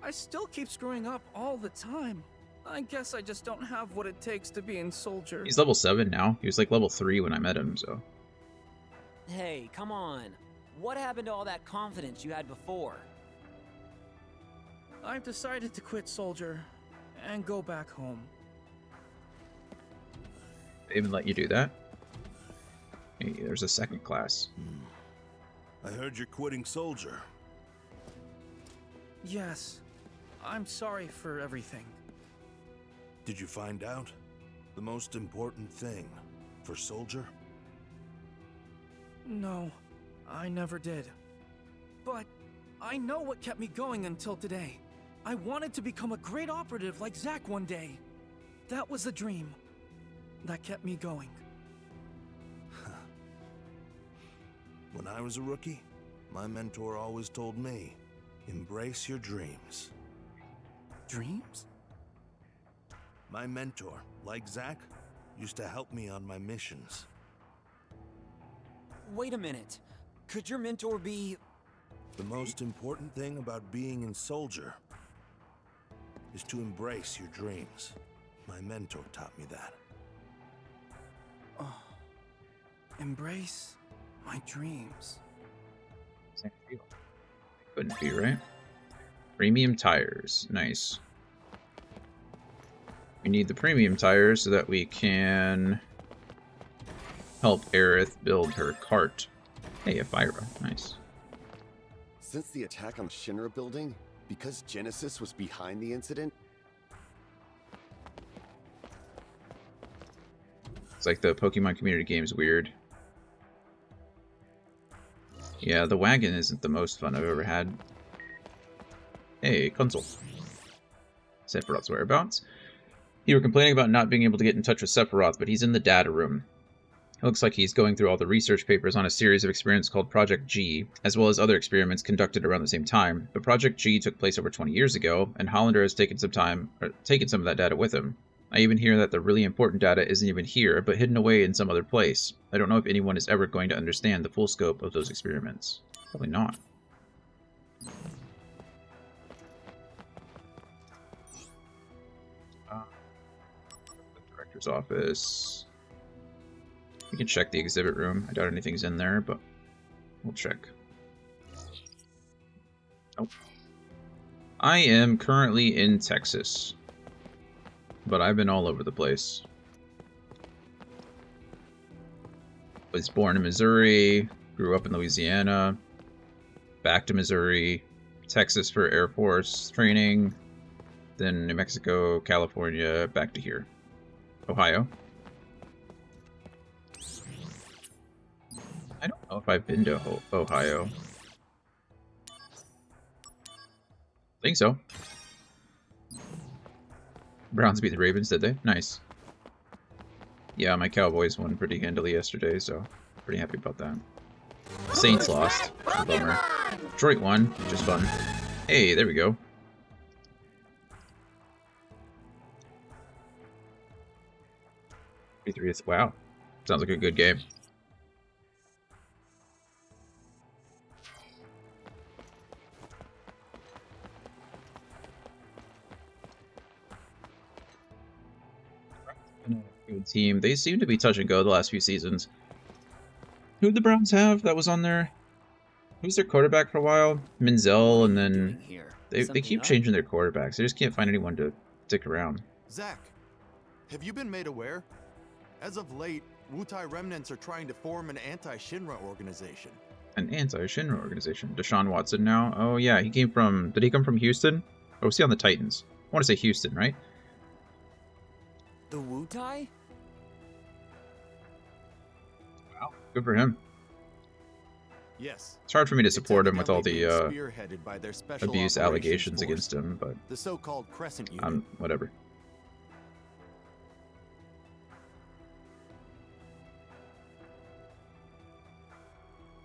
I still keep screwing up all the time. I guess I just don't have what it takes to be in soldier. He's level 7 now. He was like level 3 when I met him, so. Hey, come on. What happened to all that confidence you had before? I've decided to quit soldier and go back home. They even let you do that? Hey, there's a second class. I heard you're quitting soldier. Yes, I'm sorry for everything. Did you find out the most important thing for soldier? No, I never did. But I know what kept me going until today. I wanted to become a great operative like Zack one day. That was the dream that kept me going. When I was a rookie, my mentor always told me, embrace your dreams. Dreams? My mentor, like Zack, used to help me on my missions. Wait a minute. Could your mentor be... The most important thing about being in soldier is to embrace your dreams. My mentor taught me that. Oh, embrace my dreams. Couldn't be, right? Premium tires. Nice. We need the premium tires so that we can help Aerith build her cart. Hey, a Fyra. Nice. Since the attack on the Shinra building, because Genesis was behind the incident, It's like the Pokemon community game is weird. Yeah, the wagon isn't the most fun I've ever had. Hey, console. Sephiroth's whereabouts. You were complaining about not being able to get in touch with Sephiroth, but he's in the data room. It looks like he's going through all the research papers on a series of experiments called Project G, as well as other experiments conducted around the same time. But Project G took place over 20 years ago, and Hollander has taken some of that data with him. I even hear that the really important data isn't even here, but hidden away in some other place. I don't know if anyone is ever going to understand the full scope of those experiments. Probably not. The director's office. We can check the exhibit room. I doubt anything's in there, but we'll check. Nope. I am currently in Texas, but I've been all over the place. Was born in Missouri, grew up in Louisiana, back to Missouri, Texas for Air Force training, then New Mexico, California, back to here. Ohio. I don't know if I've been to Ohio. Think so. Browns beat the Ravens, did they? Nice. Yeah, my Cowboys won pretty handily yesterday, so pretty happy about that. Saints lost. A bummer. Detroit won, which is fun. Hey, there we go. Wow. Sounds like a good game. Good team. They seem to be touch and go the last few seasons. Who'd the Browns have that was on there? Who's their quarterback for a while? Menzel, and then they keep changing their quarterbacks. They just can't find anyone to stick around. Zack, have you been made aware? As of late, Wutai remnants are trying to form an anti-Shinra organization. An anti-Shinra organization. Deshaun Watson now? Oh yeah, he came from... Did he come from Houston? Or was he on the Titans? I want to say Houston, right? The Wutai? Good for him. Yes. It's hard for me to It's support him with all evidently the being spearheaded by their special abuse operations allegations force, against him, but the so-called Crescent Unit. whatever.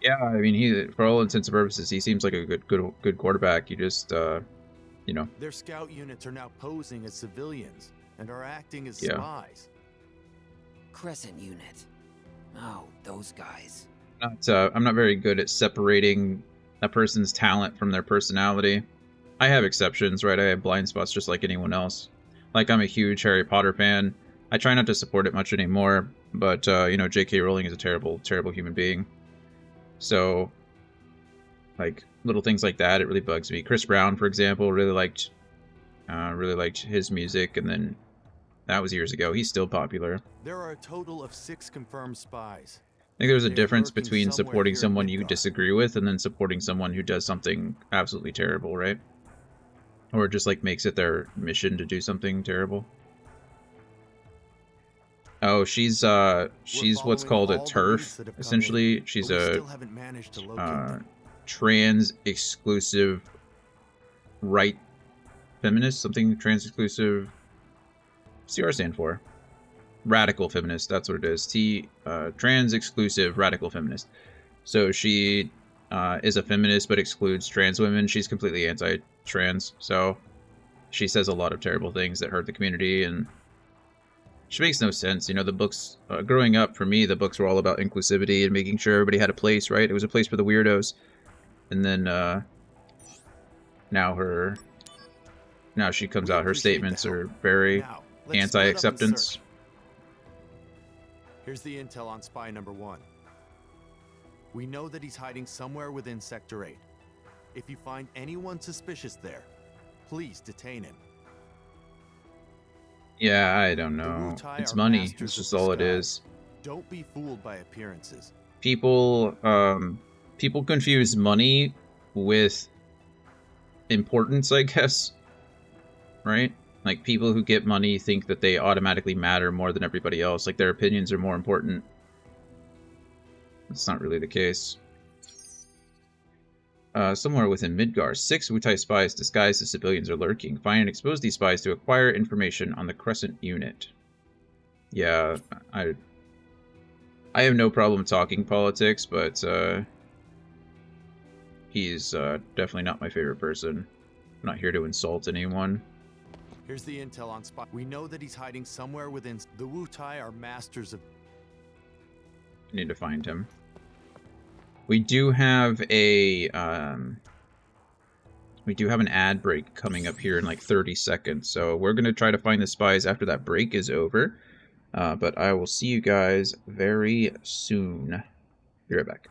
Yeah, I mean, he, for all intents and purposes, he seems like a good quarterback. He just, you know. Their scout units are now posing as civilians and are acting as Yeah. spies. Crescent Unit. Oh, those guys. I'm not very good at separating a person's talent from their personality. I have exceptions, right? I have blind spots just like anyone else. Like, I'm a huge Harry Potter fan. I try not to support it much anymore, but, you know, J.K. Rowling is a terrible, terrible human being. So, like, little things like that, it really bugs me. Chris Brown, for example, really liked his music, and then that was years ago. He's still popular. There are a total of 6 confirmed spies. I think there's a They're difference lurking between somewhere supporting here in someone you Midgard. disagree with and then supporting someone who does something absolutely terrible, right? Or just like makes it their mission to do something terrible. Oh, she's what's following called a all the leads TERF. that have come Essentially, in, she's but we a still haven't managed to locate them. trans exclusive right feminist, something trans exclusive. What's the R stand for? Radical feminist, that's what it is. Trans exclusive radical feminist. So she is a feminist but excludes trans women. She's completely anti-trans, so she says a lot of terrible things that hurt the community, and she makes no sense. You know, the books, growing up, for me, the books were all about inclusivity and making sure everybody had a place, right? It was a place for the weirdos. And then now she comes out, her statements are very Now, let's split up and anti-acceptance. search. Here's the intel on spy number 1. We know that he's hiding somewhere within Sector 8. If you find anyone suspicious there, please detain him. Yeah, I don't The know. Wu-Tai It's are money. masters It's of just all it disguise. is. Don't be fooled by appearances. People confuse money with importance, I guess. Right? Like, people who get money think that they automatically matter more than everybody else. Like, their opinions are more important. That's not really the case. Somewhere within Midgar, 6 Wu-Tai spies disguised as civilians are lurking. Find and expose these spies to acquire information on the Crescent Unit. Yeah, I have no problem talking politics, but he's definitely not my favorite person. I'm not here to insult anyone. Here's the intel on spy. We know that he's hiding somewhere within. The Wu-Tai are masters of. I need to find him. We do have a an ad break coming up here in like 30 seconds, so we're gonna try to find the spies after that break is over. But I will see you guys very soon. Be right back.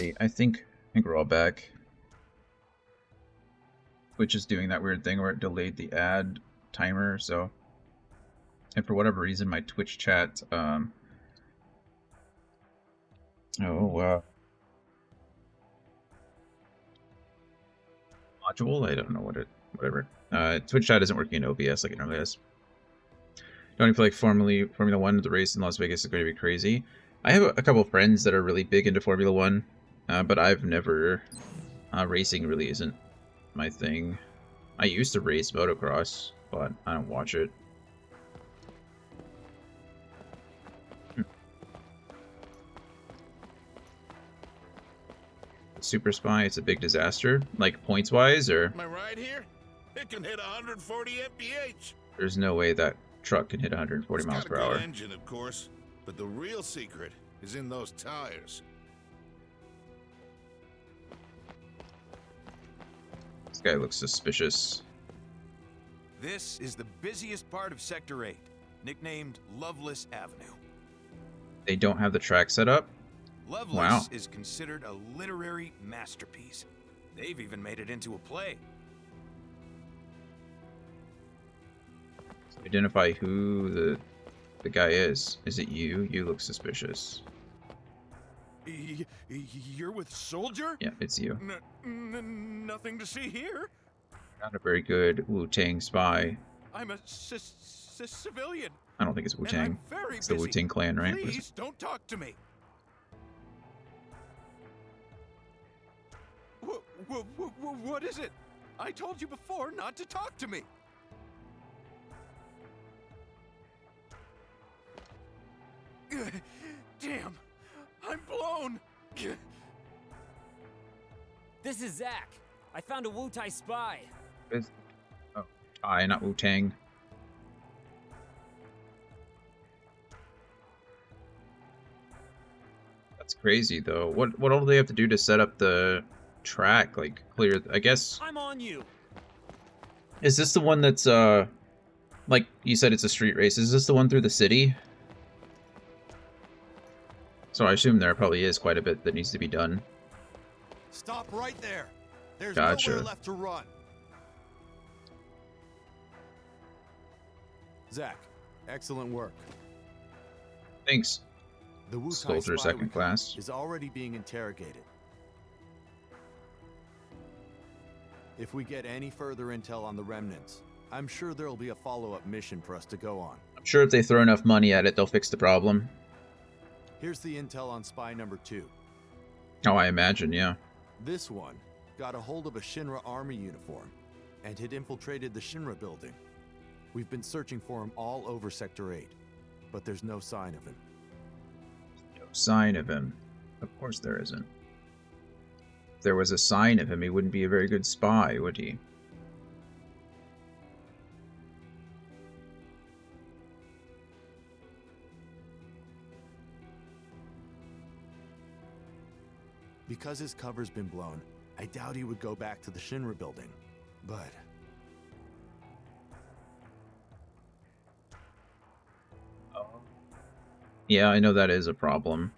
see. I think we're all back. Twitch is doing that weird thing where it delayed the ad timer, so... And for whatever reason, my Twitch chat, module? I don't know what it... Whatever. Twitch chat isn't working in OBS like it normally is. Don't even feel like Formula 1, the race in Las Vegas is going to be crazy. I have a couple of friends that are really big into Formula 1, but I've never... racing really isn't my thing. I used to race motocross, but I don't watch it. Super Spy, it's a big disaster? Like, points-wise, or...? Am I right here? It can hit 140 mph. There's no way that truck can hit 140 miles It's per got a hour. good engine, of course, but the real secret is in those tires. This guy looks suspicious. This is the busiest part of Sector 8, nicknamed Loveless Avenue. They don't have the track set up? Loveless Wow. is considered a literary masterpiece. They've even made it into a play. So identify who the guy is. Is it you? You look suspicious. You're with Soldier? Yeah, it's you. Nothing to see here. Not a very good Wu-Tang spy. I'm a civilian. I don't think it's Wu-Tang. It's the Wu-Tang Clan, right? Please don't talk to me. What is it? I told you before not to talk to me. Damn, I'm blown. This is Zach. I found a Wu-Tai spy. Oh, Tai, not Wu-Tang. That's crazy, though. What all do they have to do to set up the track? Like, clear... I guess... I'm on you. Is this the one that's, like you said, it's a street race. Is this the one through the city? So I assume there probably is quite a bit that needs to be done. Stop right there. There's Gotcha. nowhere left to run. Zach, excellent work. Thanks. The Wu-Tai Soldier spy second class. is already being interrogated. If we get any further intel on the remnants, I'm sure there'll be a follow-up mission for us to go on. I'm sure if they throw enough money at it, they'll fix the problem. Here's the intel on spy number 2. Oh, I imagine, yeah. This one got a hold of a Shinra army uniform and had infiltrated the Shinra building. We've been searching for him all over Sector 8, but there's no sign of him. No sign of him. Of course there isn't. If there was a sign of him, he wouldn't be a very good spy, would he? Because his cover's been blown, I doubt he would go back to the Shinra building. But Yeah, I know that is a problem.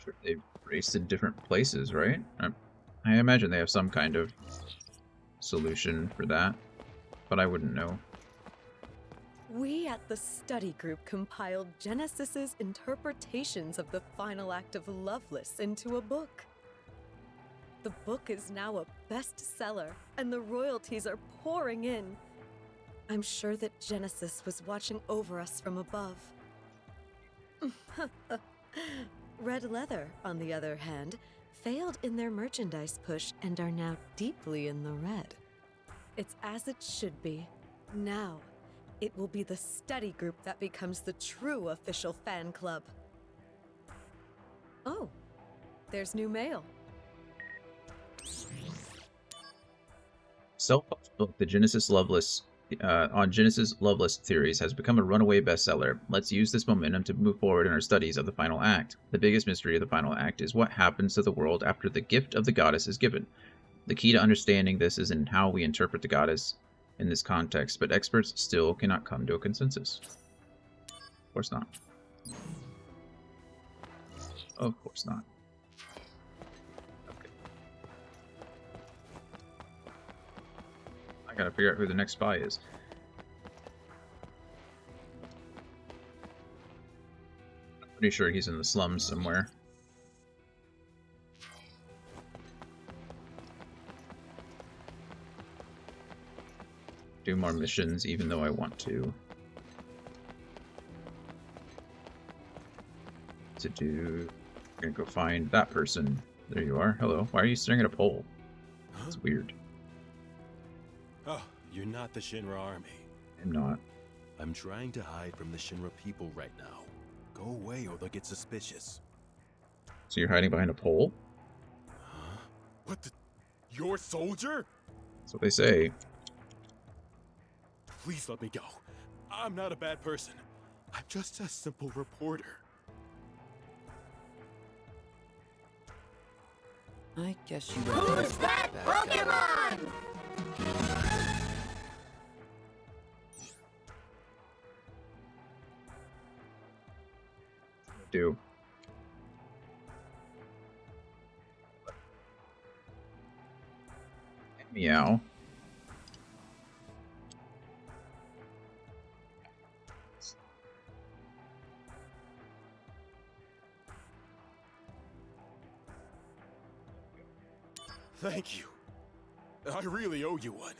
Sure, they've raced in different places, right? I imagine they have some kind of solution for that, but I wouldn't know. We at the study group compiled Genesis's interpretations of the final act of Loveless into a book. The book is now a bestseller, and the royalties are pouring in. I'm sure that Genesis was watching over us from above. Red Leather, on the other hand, failed in their merchandise push and are now deeply in the red. It's as it should be. Now, it will be the study group that becomes the true official fan club. Oh, there's new mail. Self-published book, The Genesis Loveless, on Genesis Loveless Theories has become a runaway bestseller. Let's use this momentum to move forward in our studies of the final act. The biggest mystery of the final act is what happens to the world after the gift of the goddess is given. The key to understanding this is in how we interpret the goddess in this context, but experts still cannot come to a consensus. Of course not. Of course not. Okay. I gotta figure out who the next spy is. I'm pretty sure he's in the slums somewhere. Do more missions even though I want to do. I'm gonna go find that person. There you are. Hello. Why are you staring at a pole? That's weird. Oh, you're not the Shinra army. I'm not. I'm trying to hide from the Shinra people right now. Go away or they'll get suspicious. So you're hiding behind a pole? Huh? What the? Your soldier? That's what they say. Please let me go. I'm not a bad person. I'm just a simple reporter. I guess you Who's that Pokemon? Do. Meow. Thank you. I really owe you one.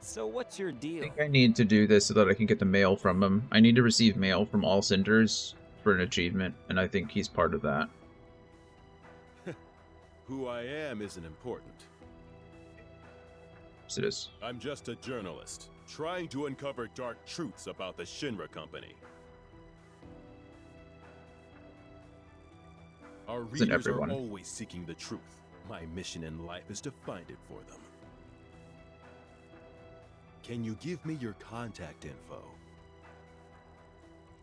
So what's your deal? I think I need to do this so that I can get the mail from him. I need to receive mail from all senders for an achievement, and I think he's part of that. Who I am isn't important. Yes, it is. I'm just a journalist, trying to uncover dark truths about the Shinra Company. Our Isn't readers are everyone? always seeking the truth. My mission in life is to find it for them. Can you give me your contact info?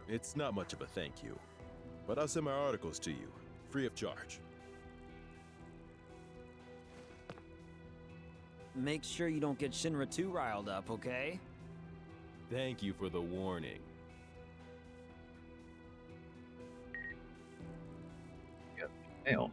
It's not much of a thank you, but I'll send my articles to you, free of charge. Make sure you don't get Shinra too riled up, okay? Thank you for the warning. Mail.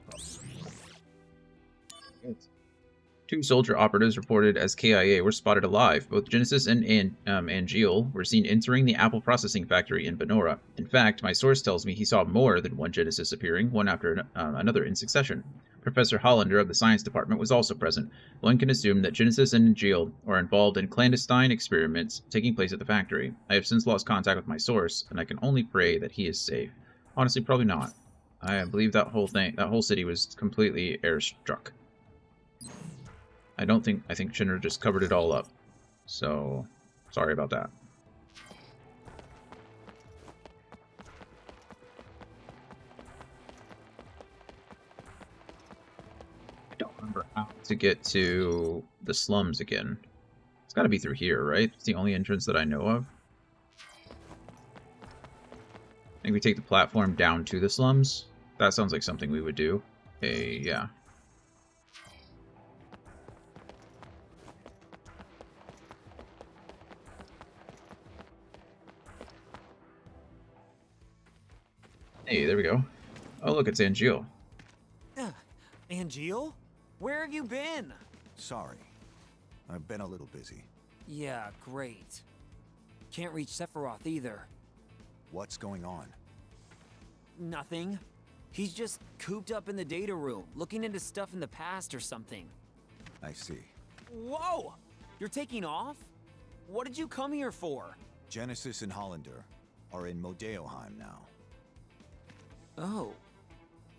Two soldier operatives reported as KIA were spotted alive. Both Genesis and Angeal were seen entering the apple processing factory in Benora. In fact, my source tells me he saw more than one Genesis appearing, one after another in succession. Professor Hollander of the science department was also present. One can assume that Genesis and Angeal are involved in clandestine experiments taking place at the factory. I have since lost contact with my source, and I can only pray that he is safe. Honestly, probably not. I believe that whole city was completely airstruck. I think Shinra just covered it all up. So, sorry about that. I don't remember how to get to the slums again. It's gotta be through here, right? It's the only entrance that I know of. I think we take the platform down to the slums. That sounds like something we would do. Hey, yeah. Hey, there we go. Oh, look, it's Angeal. Angeal? Where have you been? Sorry. I've been a little busy. Yeah, great. Can't reach Sephiroth either. What's going on? Nothing. He's just cooped up in the data room, looking into stuff in the past or something. I see. Whoa! You're taking off? What did you come here for? Genesis and Hollander are in Modeoheim now. Oh,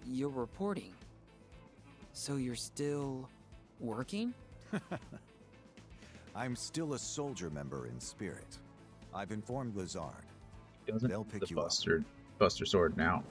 you're reporting. So you're still working? I'm still a soldier member in spirit. I've informed Lazard. They'll pick you up. Buster Sword now.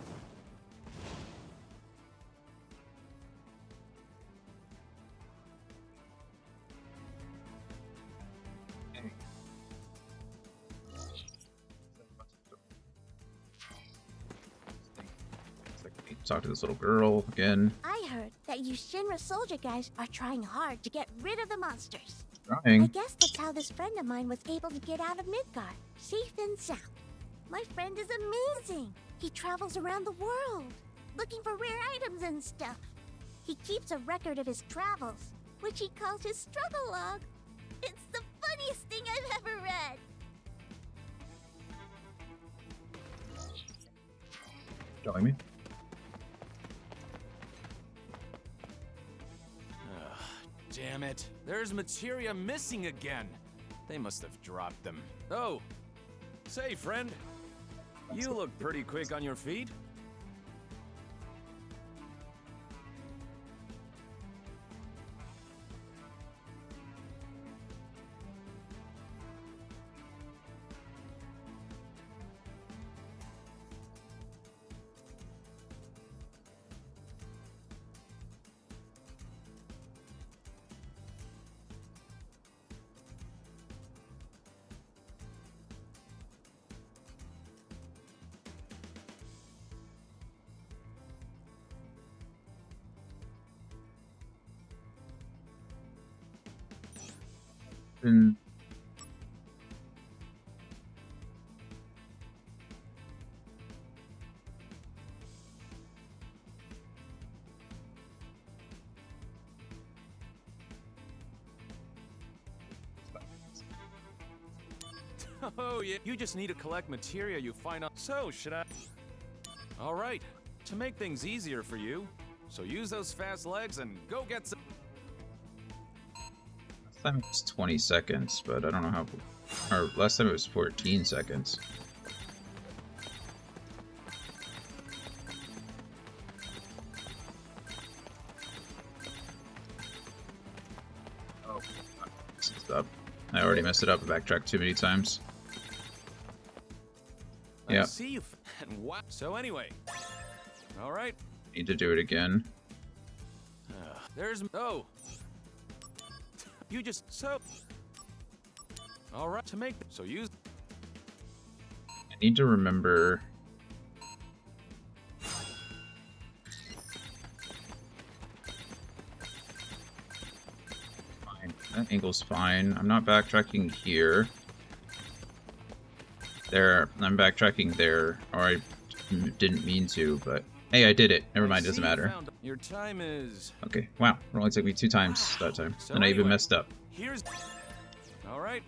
Talk to this little girl again. I heard that that you Shinra soldier guys are trying hard to get rid of the monsters. Trying. I guess that's how this friend of mine was able to get out of Midgard, safe and sound. My friend is amazing. He travels around the world, looking for rare items and stuff. He keeps a record of his travels, which he calls his struggle log. It's the funniest thing I've ever read. Telling me? Damn it. There's materia missing again. They must have dropped them. Oh. Say, friend. You look pretty quick on your feet. And Oh, yeah. You just need to collect materia you find on. So, should I? All right. To make things easier for you, so use those fast legs and go get some. last time it was 20 seconds, but I don't know how. Or last time it was 14 seconds. Oh, I messed it up. I already messed it up. I backtracked too many times. Yeah. See you. And what? So anyway. All right. Need to do it again. There's. Oh. You just so. All right. To make. So use. I need to remember. Fine. That angle's fine. I'm not backtracking here. There. I'm backtracking there. Or I didn't mean to, but hey, I did it. Never mind. Doesn't matter. Your time is. Okay. Wow. It only took me 2 times that time. So And I even anyway, messed up. Here's. All right.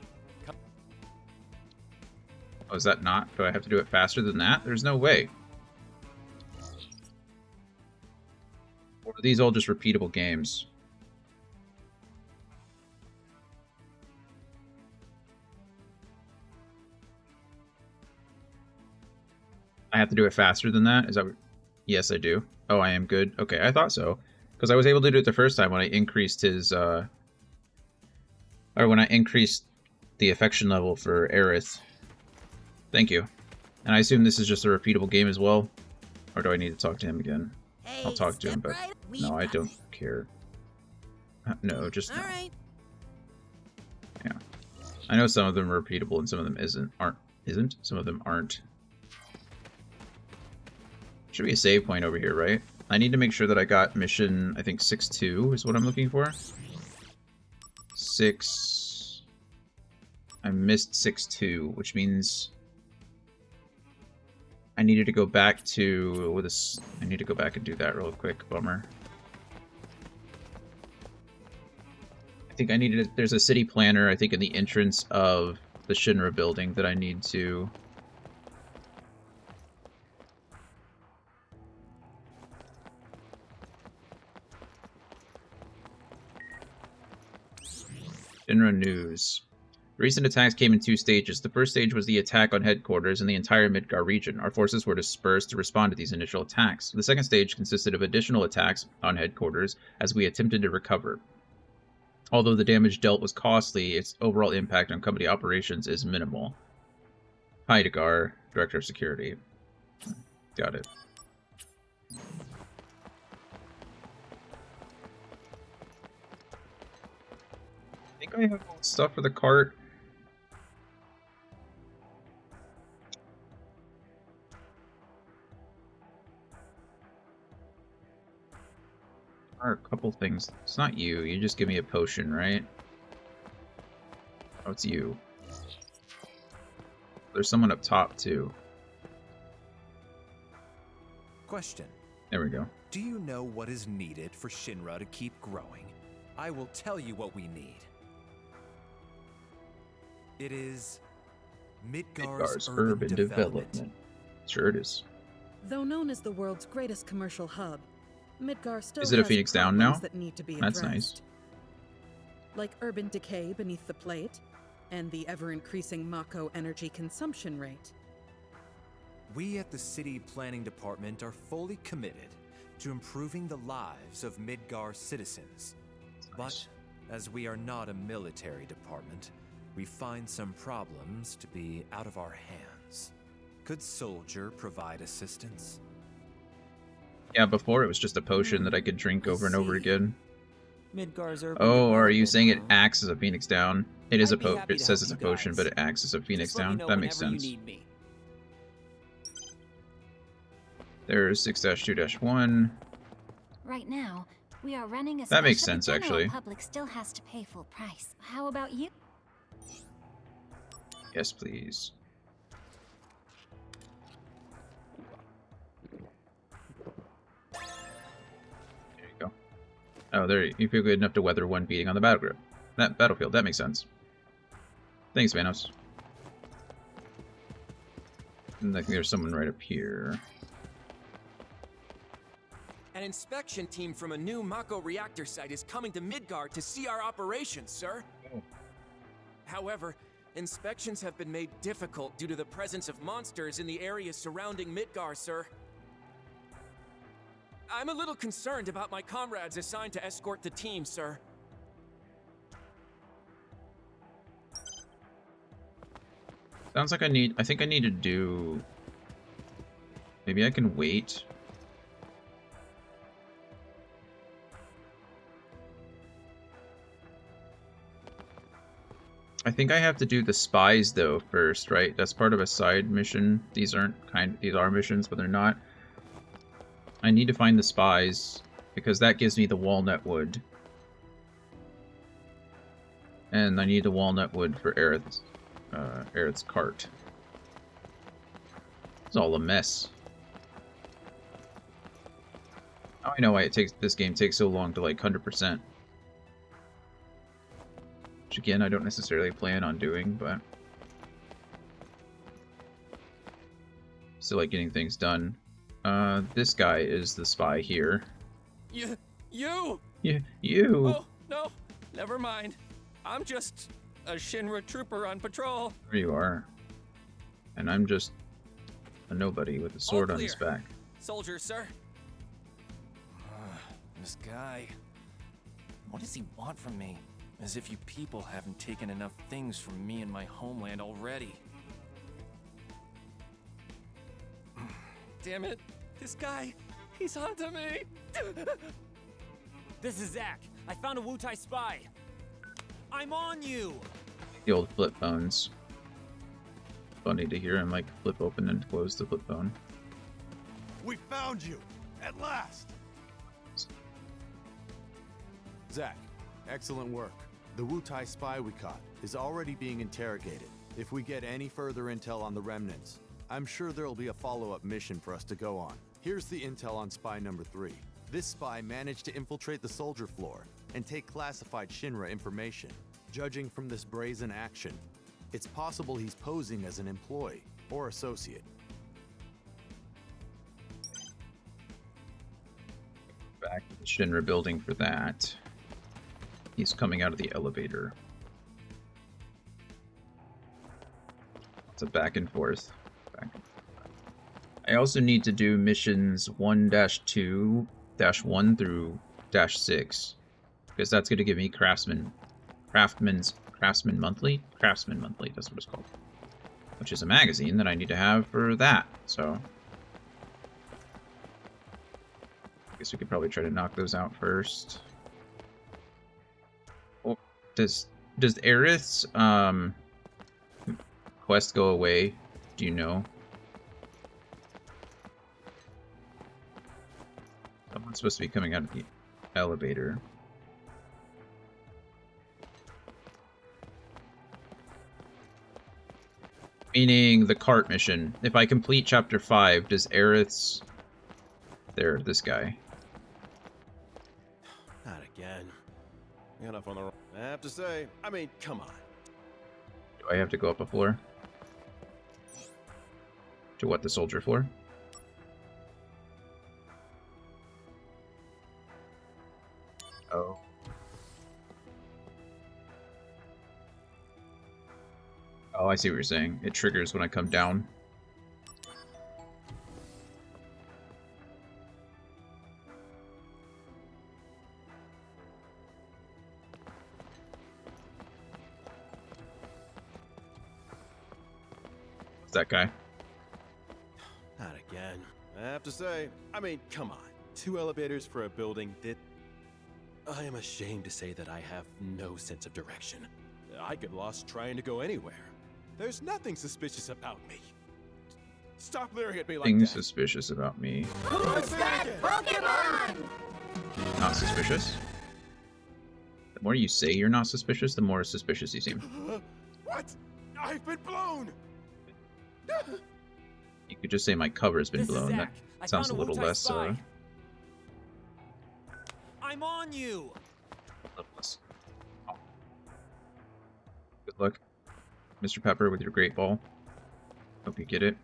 Oh, is that not? Do I have to do it faster than that? There's no way. Or are these all just repeatable games? I have to do it faster than that? Is that what... Yes, I do. Oh, I am good. Okay, I thought so. Because I was able to do it the first time when I increased his, Or when I increased the affection level for Aerith. Thank you. And I assume this is just a repeatable game as well? Or do I need to talk to him again? Hey, I'll talk to him, but... right, No, I don't care. No, just no. Alright. Yeah. I know some of them are repeatable and some of them isn't. Some of them aren't. Should be a save point over here, right? I need to make sure that I got mission, I think 6-2 is what I'm looking for. 6... I missed 6-2, which means... I needed to go back to... with a... I need to go back and do that real quick, bummer. I think I needed... There's a city planner, I think, in the entrance of the Shinra building that I need to... Shinra News. Recent attacks came in 2 stages. The first stage was the attack on headquarters in the entire Midgar region. Our forces were dispersed to respond to these initial attacks. The second stage consisted of additional attacks on headquarters as we attempted to recover. Although the damage dealt was costly, its overall impact on company operations is minimal. Heidegger, Director of Security. Got it. I think I have all the stuff for the cart. Our couple things. It's not you. You just give me a potion, right? Oh, it's you. There's someone up top, too. Question. There we go. Do you know what is needed for Shinra to keep growing? I will tell you what we need. It is Midgar's urban development. Sure it is. Though known as the world's greatest commercial hub, Midgar still Is it a has Phoenix Down problems now? that need to be That's addressed. Like urban decay beneath the plate, and the ever-increasing Mako energy consumption rate. We at the City Planning Department are fully committed to improving the lives of Midgar citizens. But as we are not a military department, we find some problems to be out of our hands. Could Soldier provide assistance? Yeah, before it was just a potion that I could drink over and over again. Midgar's urban Oh, are you development, saying it huh? acts as a Phoenix Down? It is a I'd be potion. happy It to says help it's a you potion, guys. but it acts as a Phoenix Just let me Down. know That makes whenever sense. you need me. There's 6-2-1. Right now, we are running a That makes special, sense, but general actually. public still has to pay full price. How about you? Yes, please. There you go. Oh, there you feel good enough to weather one beating on the battlefield. That makes sense. Thanks, Vanos. And I think there's someone right up here. An inspection team from a new Mako reactor site is coming to Midgar to see our operations, sir. However, inspections have been made difficult due to the presence of monsters in the areas surrounding Midgar, sir. I'm a little concerned about my comrades assigned to escort the team, sir. Sounds like I think I need to do... Maybe I can wait. I think I have to do the spies though first, right? That's part of a side mission. These are missions, but they're not. I need to find the spies because that gives me the walnut wood. And I need the walnut wood for Aerith's cart. It's all a mess. Now I know why this game takes so long to like 100%. Which again, I don't necessarily plan on doing, but still like getting things done. This guy is the spy here. You! Yeah, you! Oh, no, never mind. I'm just a Shinra trooper on patrol. There you are. And I'm just a nobody with a sword on his back. Soldier, sir. This guy. What does he want from me? As if you people haven't taken enough things from me and my homeland already. Damn it. This guy, he's onto me. This is Zack. I found a Wutai spy. I'm on you. The old flip phones. Funny to hear him like flip open and close the flip phone. We found you! At last! Zack, excellent work. The Wutai spy we caught is already being interrogated. If we get any further intel on the remnants, I'm sure there'll be a follow-up mission for us to go on. Here's the intel on spy number 3. This spy managed to infiltrate the soldier floor and take classified Shinra information. Judging from this brazen action, it's possible he's posing as an employee or associate. Back to the Shinra building for that. He's coming out of the elevator. It's a back and forth. I also need to do missions 1-2-1 through -6 because that's going to give me Craftsman Monthly. Craftsman Monthly, that's what it's called. Which is a magazine that I need to have for that. So I guess we could probably try to knock those out first. Oh, does Aerith's quest go away? Do you know? Someone's supposed to be coming out elevator. Meaning the cart mission. If I complete chapter 5, does Aerith's... There, this guy. Not again. Got enough on the... I have to say, I mean, come on. Do I have to go up a floor? To what, the soldier floor? Oh. Oh, I see what you're saying. It triggers when I come down. What's that guy? Not again. I have to say, I mean, come on. 2 elevators for a building that... I am ashamed to say that I have no sense of direction. I get lost trying to go anywhere. There's nothing suspicious about me. Stop leering at me like Nothing that. suspicious about me. Who's that Pokemon? Not suspicious? The more you say you're not suspicious, the more suspicious you seem. What? I've been blown! You could just say my cover's been This is blown. Zack. I That sounds a found a little Wu-Tai less, spy. I'm on you. little less. Oh. Good luck, Mr. Pepper, with your great ball. Hope you get it.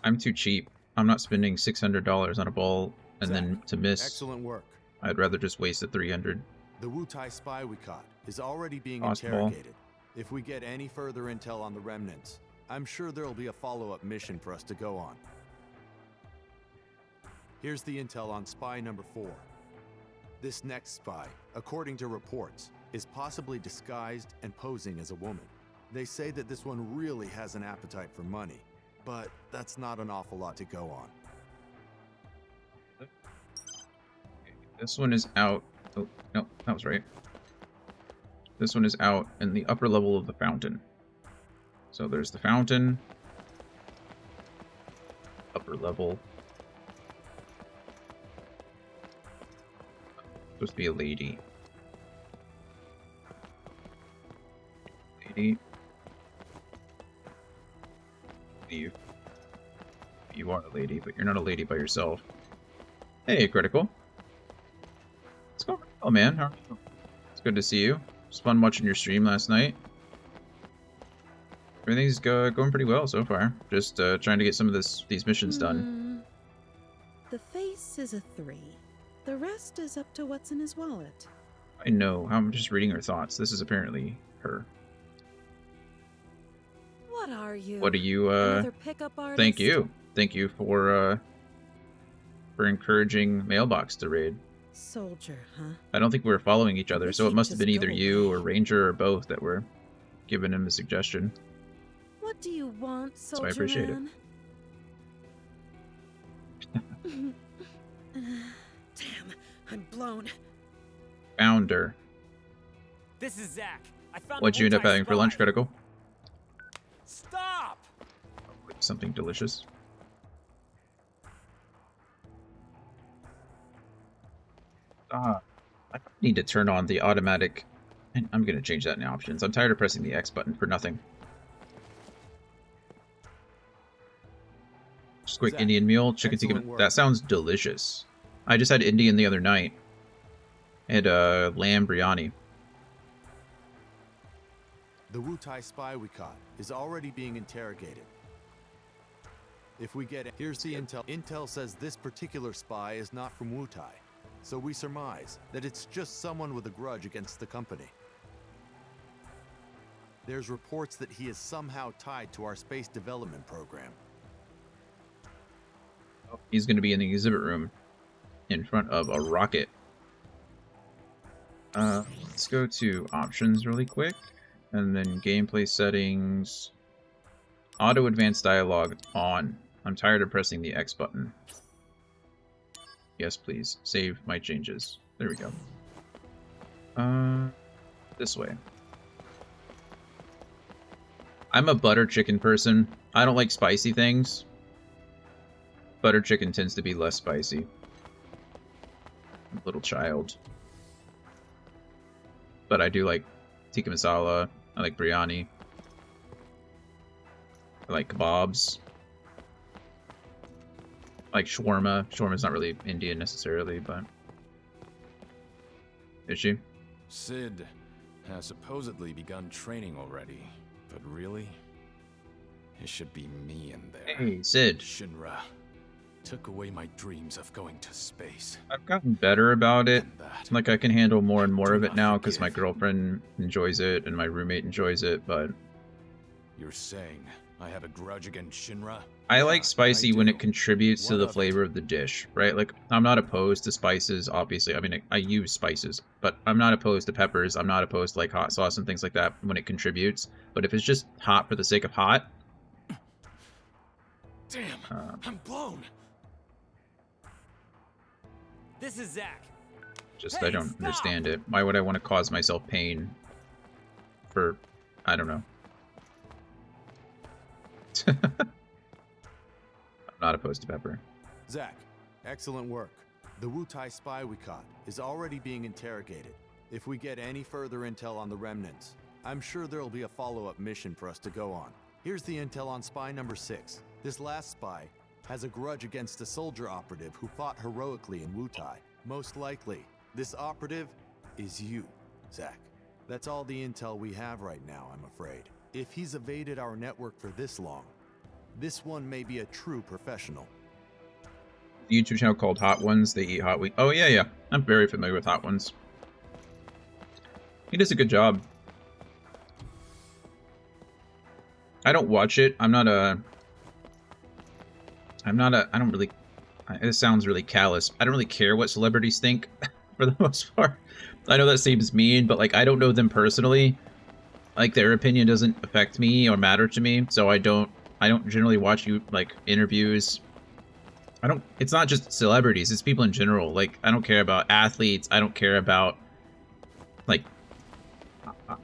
I'm too cheap. I'm not spending $600 on a ball and Zack, then to miss. Excellent work. I'd rather just waste the 300. The Wu-Tai spy we caught is already being Possible. interrogated. If we get any further intel on the remnants, I'm sure there'll be a follow-up mission for us to go on. Here's the intel on spy number 4. This next spy, according to reports, is possibly disguised and posing as a woman. They say that this one really has an appetite for money, but that's not an awful lot to go on. This one is out. Oh, no, that was right. This one is out in the upper level of the fountain. So there's the fountain. Upper level. Supposed to be a lady. Lady. You are a lady, but you're not a lady by yourself. Hey, Critical. What's going on? Oh, man. How are you? It's good to see you. It was fun watching your stream last night. Everything's going pretty well so far. Just trying to get some of these missions done. The face is a 3. The rest is up to what's in his wallet. I know. I'm just reading her thoughts. This is apparently her. What are you? What are you? Another pickup artist? Thank you. Thank you for encouraging Mailbox to raid. Soldier, huh? I don't think we were following each other, Wish so it he'd must have been just either go you or Ranger or both that were giving him the suggestion. What do you want, So Soldier I appreciate it. Man? Damn, I'm blown. Founder. This is Zack. I found What'd a you end up Wu-Tai having for spy. lunch, Critical? Stop! Something delicious. I need to turn on the automatic... I'm going to change that in options. I'm tired of pressing the X button for nothing. Just quick Zack, Indian meal, chicken tikka. excellent work. That sounds delicious. I just had Indian the other night. I had lamb biryani. The Wu-Tai spy we caught is already being interrogated. If we get it, here's the intel. Intel says this particular spy is not from Wu-Tai, so we surmise that it's just someone with a grudge against the company. There's reports that he is somehow tied to our space development program. He's going to be in the exhibit room in front of a rocket. Let's go to options really quick. And then gameplay settings. Auto advanced dialogue on. I'm tired of pressing the X button. Yes, please. Save my changes. There we go. This way. I'm a butter chicken person. I don't like spicy things. Butter chicken tends to be less spicy. little child. But I do like tikka masala. I like biryani. I like kebabs. I like shawarma. Shawarma's not really Indian necessarily, but... Is she? Sid has supposedly begun training already, but really? It should be me in there. Hey, Sid. Shinra took away my dreams of going to space. I've gotten better about it. Like, I can handle more and more of it now because my girlfriend enjoys it and my roommate enjoys it, but... You're saying I have a grudge against Shinra? I like spicy when it contributes to the flavor of the dish, right? Like, I'm not opposed to spices, obviously. I mean, I use spices, but I'm not opposed to peppers. I'm not opposed to, like, hot sauce and things like that when it contributes. But if it's just hot for the sake of hot... Damn, I'm blown. This is Zach. Just, I don't understand it. Why would I want to cause myself pain for... I don't know. I'm not opposed to pepper. Zach, excellent work. The Wutai spy we caught is already being interrogated. If we get any further intel on the remnants, I'm sure there'll be a follow-up mission for us to go on. Here's the intel on spy number 6. This last spy has a grudge against a soldier operative who fought heroically in Wutai. Most likely, this operative is you, Zach. That's all the intel we have right now, I'm afraid. If he's evaded our network for this long, this one may be a true professional. The YouTube channel called Hot Ones. They eat hot wheat. Oh, yeah, yeah. I'm very familiar with Hot Ones. He does a good job. I don't watch it. I don't really... This sounds really callous. I don't really care what celebrities think, for the most part. I know that seems mean, but, like, I don't know them personally. Like, their opinion doesn't affect me or matter to me, so I don't generally watch interviews. It's not just celebrities, it's people in general. Like, I don't care about athletes, I don't care about, like,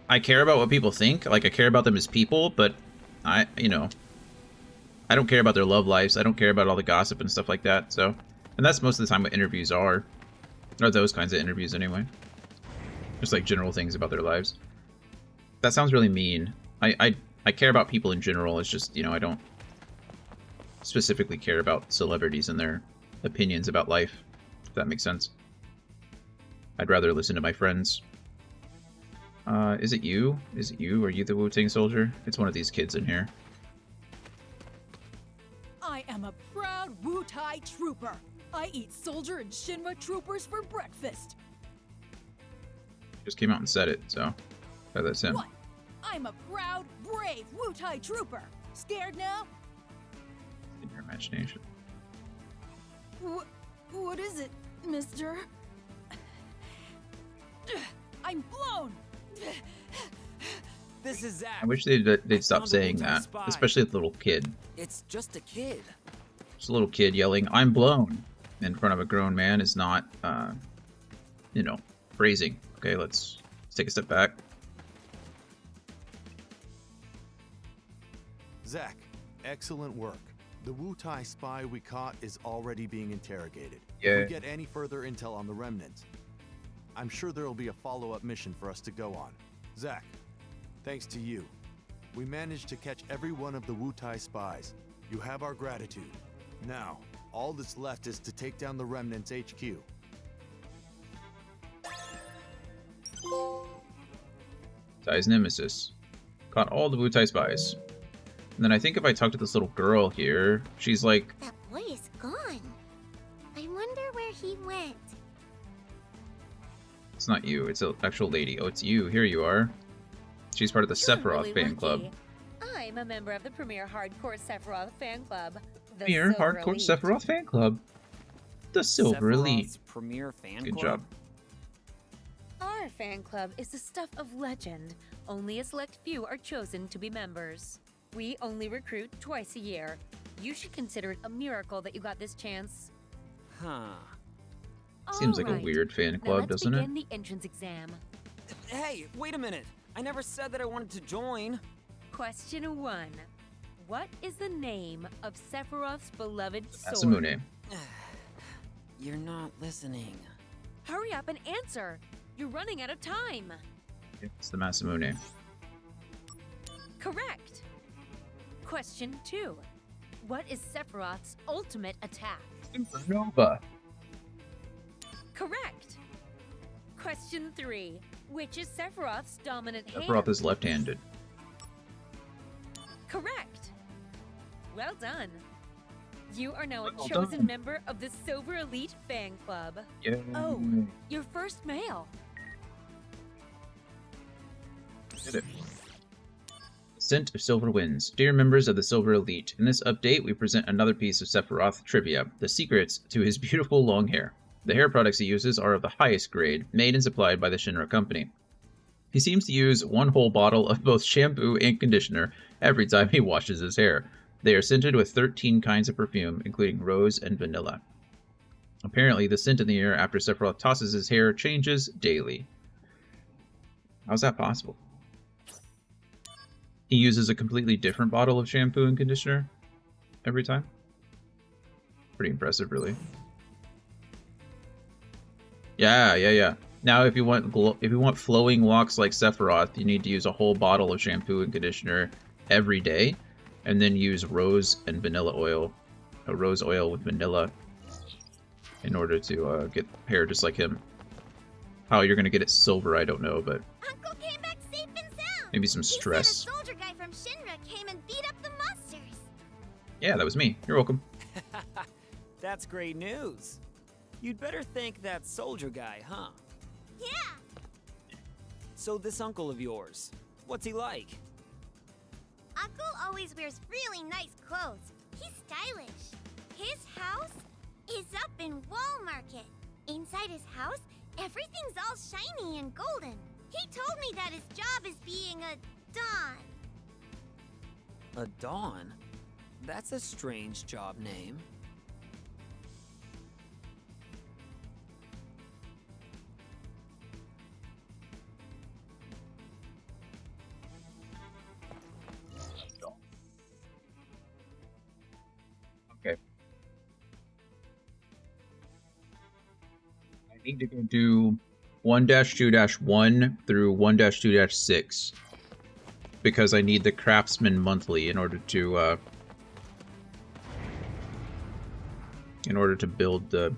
I care about what people think, like, I care about them as people, but I don't care about their love lives, I don't care about all the gossip and stuff like that, so, and that's most of the time what interviews are, or those kinds of interviews anyway. Just, like, general things about their lives. That sounds really mean. I care about people in general, it's just, I don't specifically care about celebrities and their opinions about life, if that makes sense. I'd rather listen to my friends. Is it you? Is it you? Are you the Wu-Tang soldier? It's one of these kids in here. I am a proud Wutai trooper. I eat soldier and Shinra troopers for breakfast. Just came out and said it, so that's him. What? I'm a proud, brave Wutai trooper. Scared now? In your imagination. What is it, mister? I'm blown! This is Zach. I wish they'd stop saying that, especially the little kid. It's just a kid. Just a little kid yelling, "I'm blown," in front of a grown man is not, phrasing. Okay, let's take a step back. Zach, excellent work. The Wutai spy we caught is already being interrogated. Yeah. If we get any further intel on the remnants, I'm sure there'll be a follow-up mission for us to go on. Zach, thanks to you, we managed to catch every one of the Wutai spies. You have our gratitude. Now, all that's left is to take down the remnants HQ. Tai's nemesis. Caught all the Wutai spies. And then I think if I talk to this little girl here, she's like... That boy is gone. I wonder where he went. It's not you, it's an actual lady. Oh, it's you. Here you are. She's part of the Sephiroth fan club. I'm a member of the Premier Hardcore Sephiroth fan club. The Premier Silver Hardcore Elite. Sephiroth fan club. The Silver Elite. Sephiroth's Premier fan Good club? job. Our fan club is the stuff of legend. Only a select few are chosen to be members. We only recruit twice a year. You should consider it a miracle that you got this chance. Huh. Seems like a Alright. weird fan Now club, let's doesn't it? begin the entrance exam. Hey, wait a minute. I never said that I wanted to join. Question 1. What is the name of Sephiroth's beloved sword? Masamune. You're not listening. up and answer. You're running out of time. It's the Masamune. Correct. Question 2. What is Sephiroth's ultimate attack? Supernova. Correct. Question 3. Which is Sephiroth's dominant hand? Sephiroth is left-handed. Correct. Well done. You are now a Well chosen done. member of the Silver Elite Fan Club. Yay. Oh, your first mail. Did it. Ascent of Silver Winds. Dear members of the Silver Elite, in this update we present another piece of Sephiroth trivia, the secrets to his beautiful long hair. The hair products he uses are of the highest grade, made and supplied by the Shinra company. He seems to use one whole bottle of both shampoo and conditioner every time he washes his hair. They are scented with 13 kinds of perfume, including rose and vanilla. Apparently, the scent in the air after Sephiroth tosses his hair changes daily. How's that possible? He uses a completely different bottle of shampoo and conditioner every time? Pretty impressive, really. Yeah. Now, if you want flowing locks like Sephiroth, you need to use a whole bottle of shampoo and conditioner every day, and then use rose and vanilla oil, a rose oil with vanilla, in order to get hair just like him. How you're gonna get it silver, I don't know, but Uncle came back safe and sound. maybe some stress. He said a soldier guy from Shinra came and beat up the monsters. Yeah, that was me. You're welcome. That's great news. You'd better thank that soldier guy, huh? Yeah. So this uncle of yours, what's he like? Uncle always wears really nice clothes. He's stylish. His house is up in Wall Market. Inside his house, everything's all shiny and golden. He told me that his job is being a Don. A Dawn? That's a strange job name. Okay. I need to go do 1-2-1 through 1-2-6 because I need the Craftsman Monthly in order to build the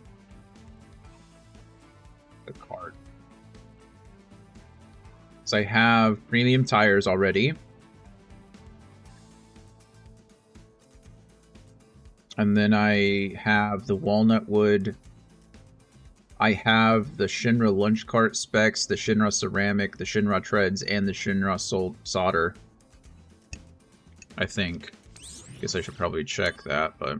card. So I have premium tires already. And then I have the walnut wood. I have the Shinra lunch cart specs, the Shinra ceramic, the Shinra treads, and the Shinra solder. I think. Guess I should probably check that, but...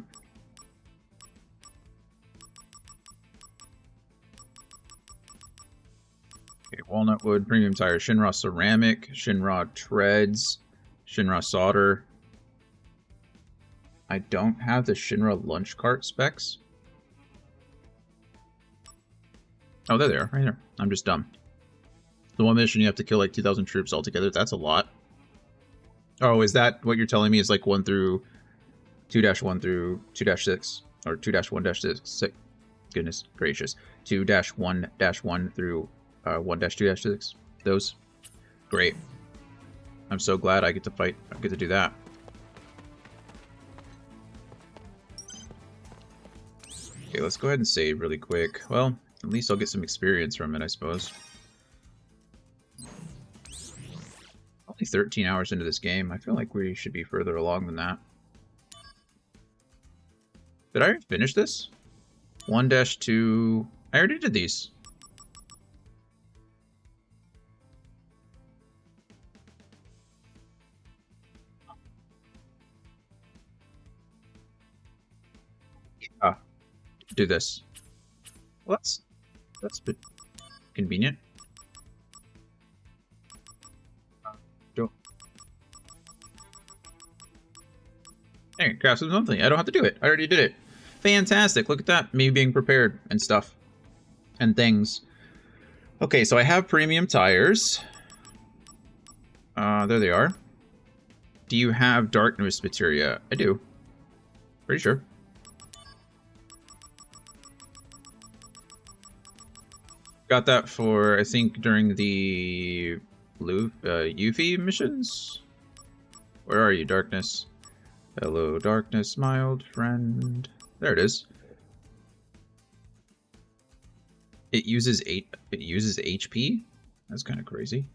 Okay, walnut wood, premium tire, Shinra ceramic, Shinra treads, Shinra solder. I don't have the Shinra lunch cart specs. Oh, there they are, right there. I'm just dumb. The one mission you have to kill like 2,000 troops altogether. That's a lot. Oh, is that what you're telling me? Is like 1 through 2-1 through 2-6 or 2-1-6? Goodness gracious, 2-1-1 through 1-2-6. Those, great. I'm so glad I get to fight. I get to do that. Okay, let's go ahead and save really quick. Well, at least I'll get some experience from it, I suppose. Only 13 hours into this game. I feel like we should be further along than that. Did I already finish this? 1-2... I already did these. Do this. Well, that's a bit convenient. Don't. Hey, craft something. I don't have to do it. I already did it. Fantastic. Look at that. Me being prepared and stuff. And things. Okay, so I have premium tires. There they are. Do you have darkness materia? I do. Pretty sure. Got that for, I think, during the Yuffie missions? Where are you, Darkness? Hello, Darkness, my old friend. There it is. It uses HP? That's kind of crazy.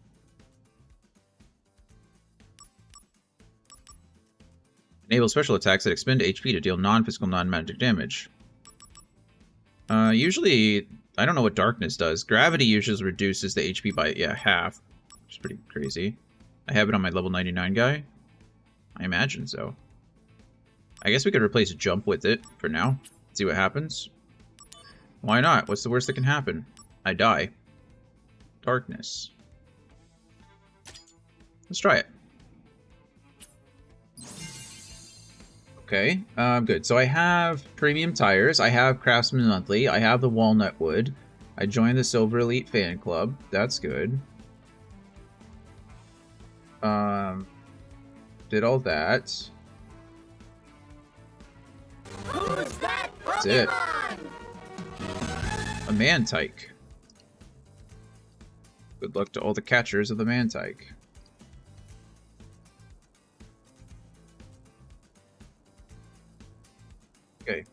Enable special attacks that expend HP to deal non-physical, non-magic damage. Usually, I don't know what Darkness does. Gravity usually reduces the HP by, yeah, half. Which is pretty crazy. I have it on my level 99 guy. I imagine so. I guess we could replace Jump with it for now. See what happens. Why not? What's the worst that can happen? I die. Darkness. Let's try it. Okay, good. So I have premium tires, I have Craftsman Monthly, I have the Walnut Wood, I joined the Silver Elite Fan Club. That's good. Did all that. Who's that That's it. A Mantike. Good luck to all the catchers of the Mantike. Okay.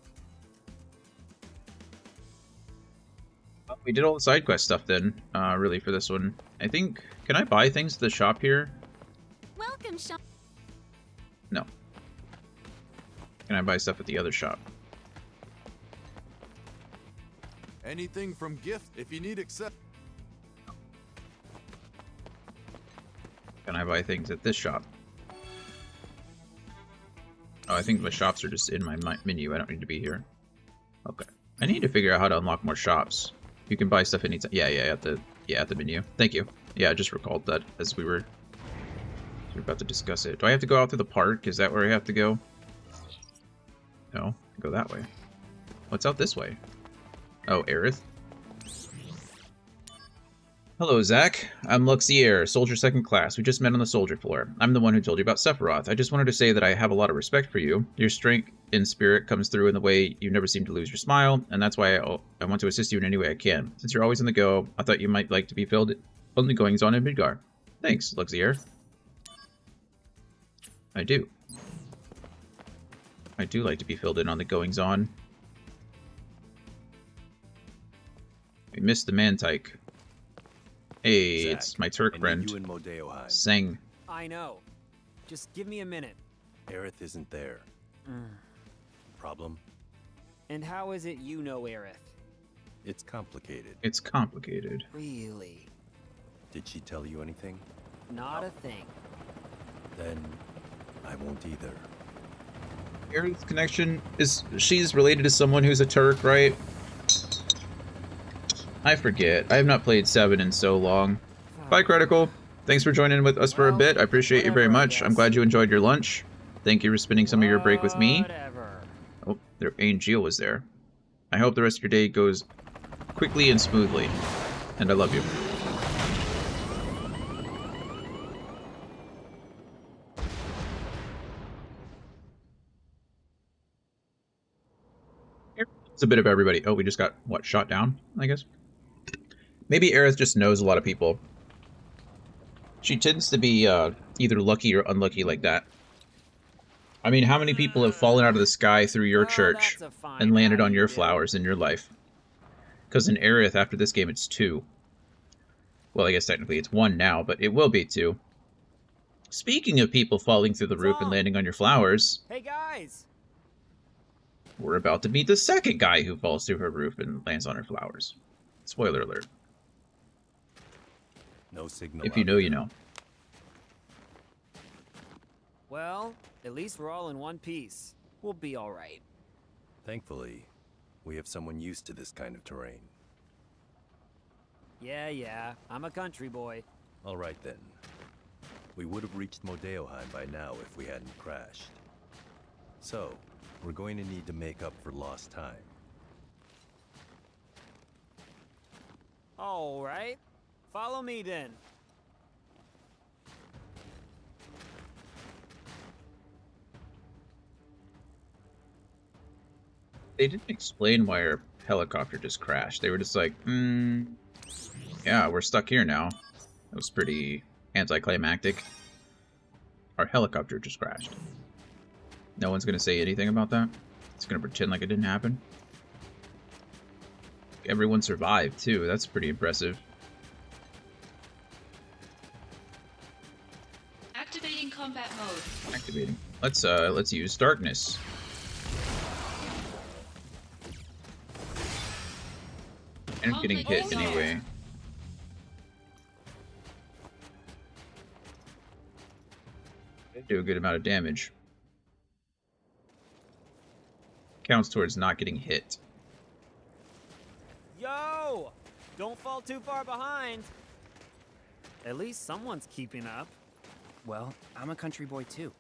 Well, we did all the side quest stuff then, really, for this one. I think... Can I buy things at the shop here? Welcome, shop. No. Can I buy stuff at the other shop? Anything from gift if you need accept. Can I buy things at this shop? Oh, I think the shops are just in my menu. I don't need to be here. Okay. I need to figure out how to unlock more shops. You can buy stuff anytime. Yeah, at the menu. Thank you. Yeah, I just recalled that as we were about to discuss it. Do I have to go out to the park? Is that where I have to go? No, I go that way. What's out this way? Oh, Aerith. Hello, Zach. I'm Luxier, Soldier 2nd Class. We just met on the soldier floor. I'm the one who told you about Sephiroth. I just wanted to say that I have a lot of respect for you. Your strength in spirit comes through in the way you never seem to lose your smile, and that's why I want to assist you in any way I can. Since you're always on the go, I thought you might like to be filled on the goings-on in Midgar. Thanks, Luxier. I do. I do like to be filled in on the goings-on. We missed the Mantike. Hey, Zach, it's my Turk I need friend. you in Modeoheim. Sang. I know. Just give me a minute. Aerith isn't there. Problem? And how is it you know Aerith? It's complicated. It's complicated. Really? Did she tell you anything? Not a thing. Then I won't either. Aerith's connection is... She's related to someone who's a Turk, right? I forget. I have not played 7 in so long. Bye, Critical. Thanks for joining with us for a bit. I appreciate you very much. I'm glad you enjoyed your lunch. Thank you for spending some of your break with me. Oh, there, Angel was there. I hope the rest of your day goes quickly and smoothly. And I love you. It's a bit of everybody. Oh, we just got, what, shot down, I guess? Maybe Aerith just knows a lot of people. She tends to be either lucky or unlucky like that. I mean, how many people have fallen out of the sky through your church and landed on your flowers in your life? Because in Aerith, after this game, it's 2. Well, I guess technically it's 1 now, but it will be 2. Speaking of people falling through the roof and landing on your flowers... Hey, guys! We're about to meet the second guy who falls through her roof and lands on her flowers. Spoiler alert. No signal. If you know, you know. Well, at least we're all in one piece. We'll be all right. Thankfully, we have someone used to this kind of terrain. Yeah, I'm a country boy. All right then. We would have reached Modeoheim by now if we hadn't crashed. So, we're going to need to make up for lost time. All right. Follow me then. They didn't explain why our helicopter just crashed. They were just like, Yeah, we're stuck here now. That was pretty anticlimactic. Our helicopter just crashed. No one's gonna say anything about that? It's gonna pretend like it didn't happen? Everyone survived, too. That's pretty impressive. Activating combat mode. Activating. Let's use darkness. And I'm getting hit anyway. Do a good amount of damage. Counts towards not getting hit. Yo! Don't fall too far behind. At least someone's keeping up. Well, I'm a country boy too.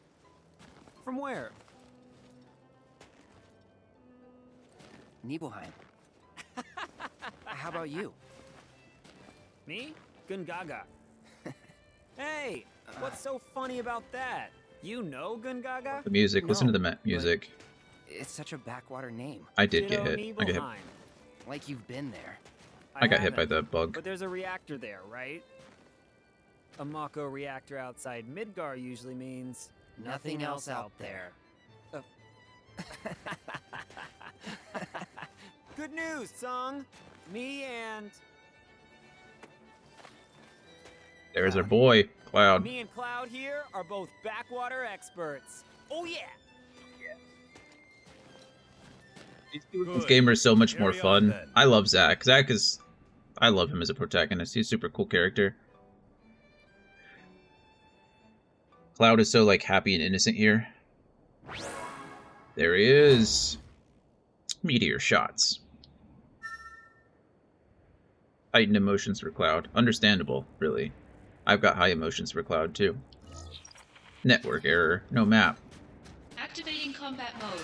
From where? Nibelheim. How about you? Me? Gungaga. Hey, what's so funny about that? You know Gungaga? The music. No, Listen to the music. It's such a backwater name. I did get hit. I got hit. Like you've been there. I got hit by the bug. But there's a reactor there, right? A Mako reactor outside Midgar usually means Nothing else out there. Good news, Sung. Me and There's our boy, Cloud. me and Cloud here are both backwater experts. Oh yeah. This gamer is so much more fun. I love Zack. I love him as a protagonist. He's a super cool character. Cloud is so, like, happy and innocent here. There he is. Meteor shots. Heightened emotions for Cloud. Understandable, really. I've got high emotions for Cloud, too. Network error. No map. Activating combat mode.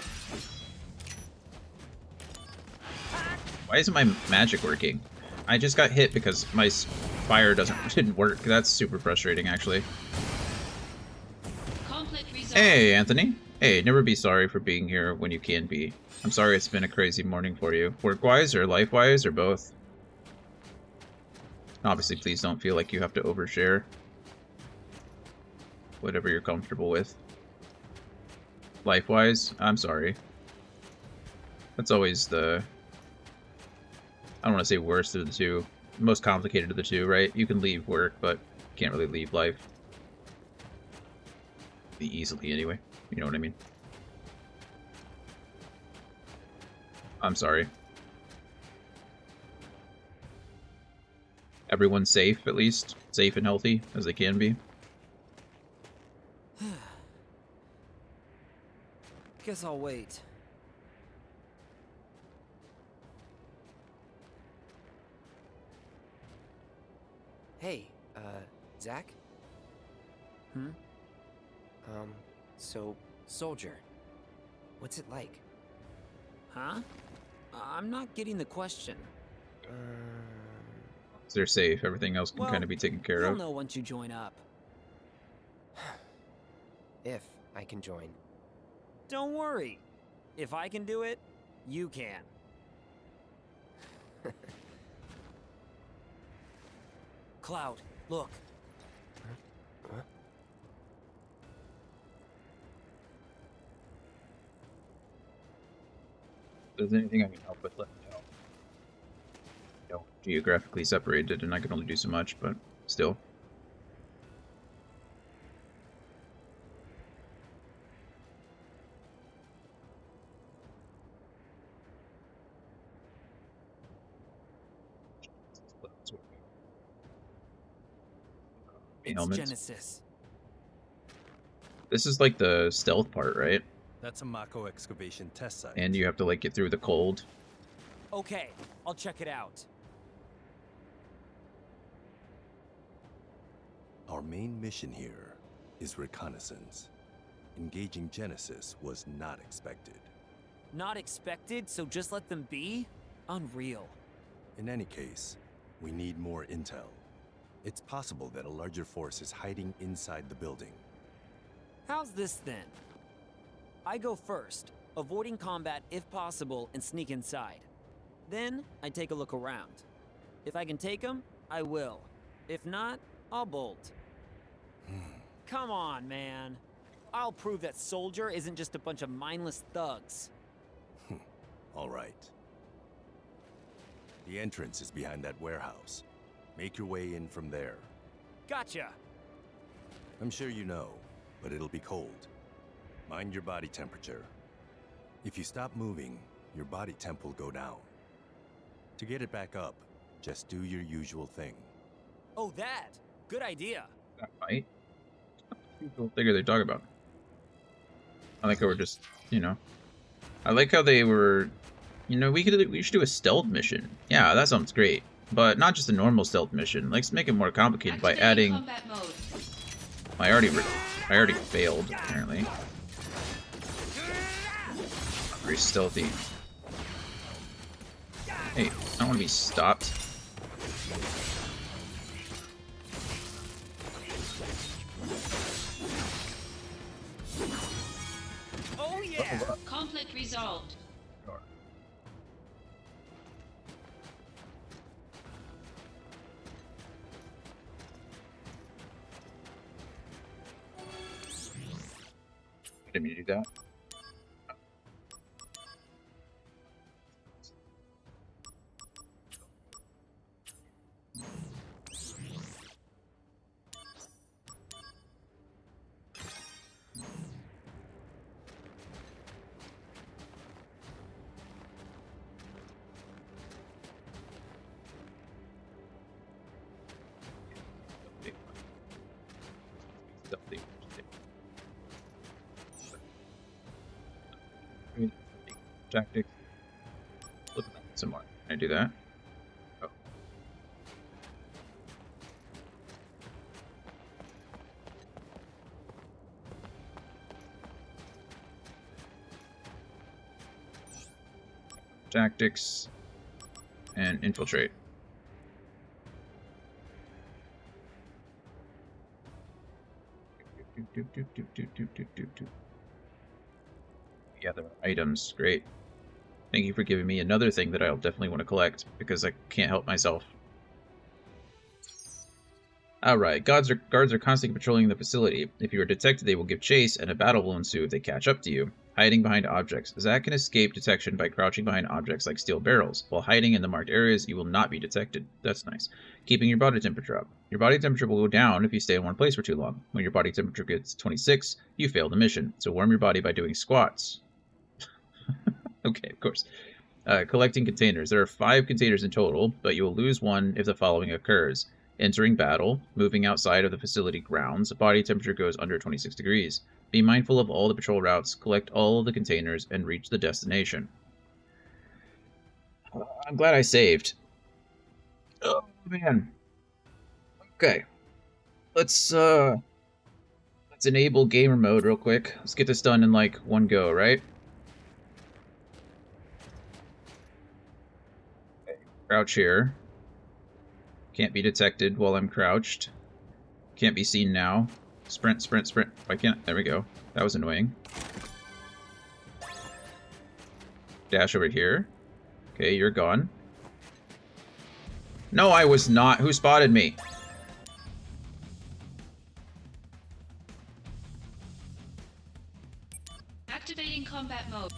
Why isn't my magic working? I just got hit because my fire didn't work. That's super frustrating, actually. Conflict resolved. Hey, Anthony. Hey, never be sorry for being here when you can be. I'm sorry it's been a crazy morning for you. Work-wise or life-wise or both? Obviously, please don't feel like you have to overshare. Whatever you're comfortable with. Life-wise, I'm sorry. That's always the... I don't want to say worst of the two. Most complicated of the two, right? You can leave work, but can't really leave life. Easily, anyway. You know what I mean? I'm sorry. Everyone's safe, at least. Safe and healthy, as they can be. Guess I'll wait. Hey, Zack? Hmm? So, Soldier. What's it like? Huh? I'm not getting the question. They're safe. Everything else can kind of be taken care You'll of. know once you join up. If I can join. Don't worry. If I can do it, you can. Cloud, look. Huh? If there's anything I can help with, let me know. You know, geographically separated, and I can only do so much, but still. It's Helmets. Genesis. This is like the stealth part, right? That's a Mako excavation test site. And you have to like get through the cold. Okay, I'll check it out. Our main mission here is reconnaissance. Engaging Genesis was not expected. Not expected, so just let them be? Unreal. In any case, we need more intel. It's possible that a larger force is hiding inside the building. How's this then? I go first, avoiding combat if possible and sneak inside. Then, I take a look around. If I can take them, I will. If not, I'll bolt. Come on, man. I'll prove that Soldier isn't just a bunch of mindless thugs. All right. The entrance is behind that warehouse. Make your way in from there. Gotcha! I'm sure you know, but it'll be cold. Mind your body temperature. If you stop moving, your body temp will go down. To get it back up, just do your usual thing. Oh, that! Good idea! That fight? Go figure they're talking about. I like how we're just, you know. I like how they were, you know, we should do a stealth mission. Yeah, that sounds great. But not just a normal stealth mission. Let's make it more complicated by adding. Combat mode. I already failed apparently. Very stealthy. Hey, I don't want to be stopped. Oh yeah! Conflict resolved. Didn't mean to do that. Tactics. Look at that some more. Can I do that? Oh. Tactics and infiltrate. Yeah, there are items. Great. Thank you for giving me another thing that I'll definitely want to collect, because I can't help myself. Alright, guards are constantly patrolling the facility. If you are detected, they will give chase, and a battle will ensue if they catch up to you. Hiding behind objects. Zack can escape detection by crouching behind objects like steel barrels. While hiding in the marked areas, you will not be detected. That's nice. Keeping your body temperature up. Your body temperature will go down if you stay in one place for too long. When your body temperature gets 26, you fail the mission. So warm your body by doing squats. Okay, of course. Collecting containers. There are 5 containers in total, but you will lose one if the following occurs. Entering battle, moving outside of the facility grounds, body temperature goes under 26 degrees. Be mindful of all the patrol routes, collect all of the containers, and reach the destination. I'm glad I saved. Oh, man. Okay. Let's enable gamer mode real quick. Let's get this done in, like, one go, right? Okay. Crouch here. Can't be detected while I'm crouched. Can't be seen now. Sprint, sprint, sprint. Why can't... There we go. That was annoying. Dash over here. Okay, you're gone. No, I was not. Who spotted me? Activating combat mode.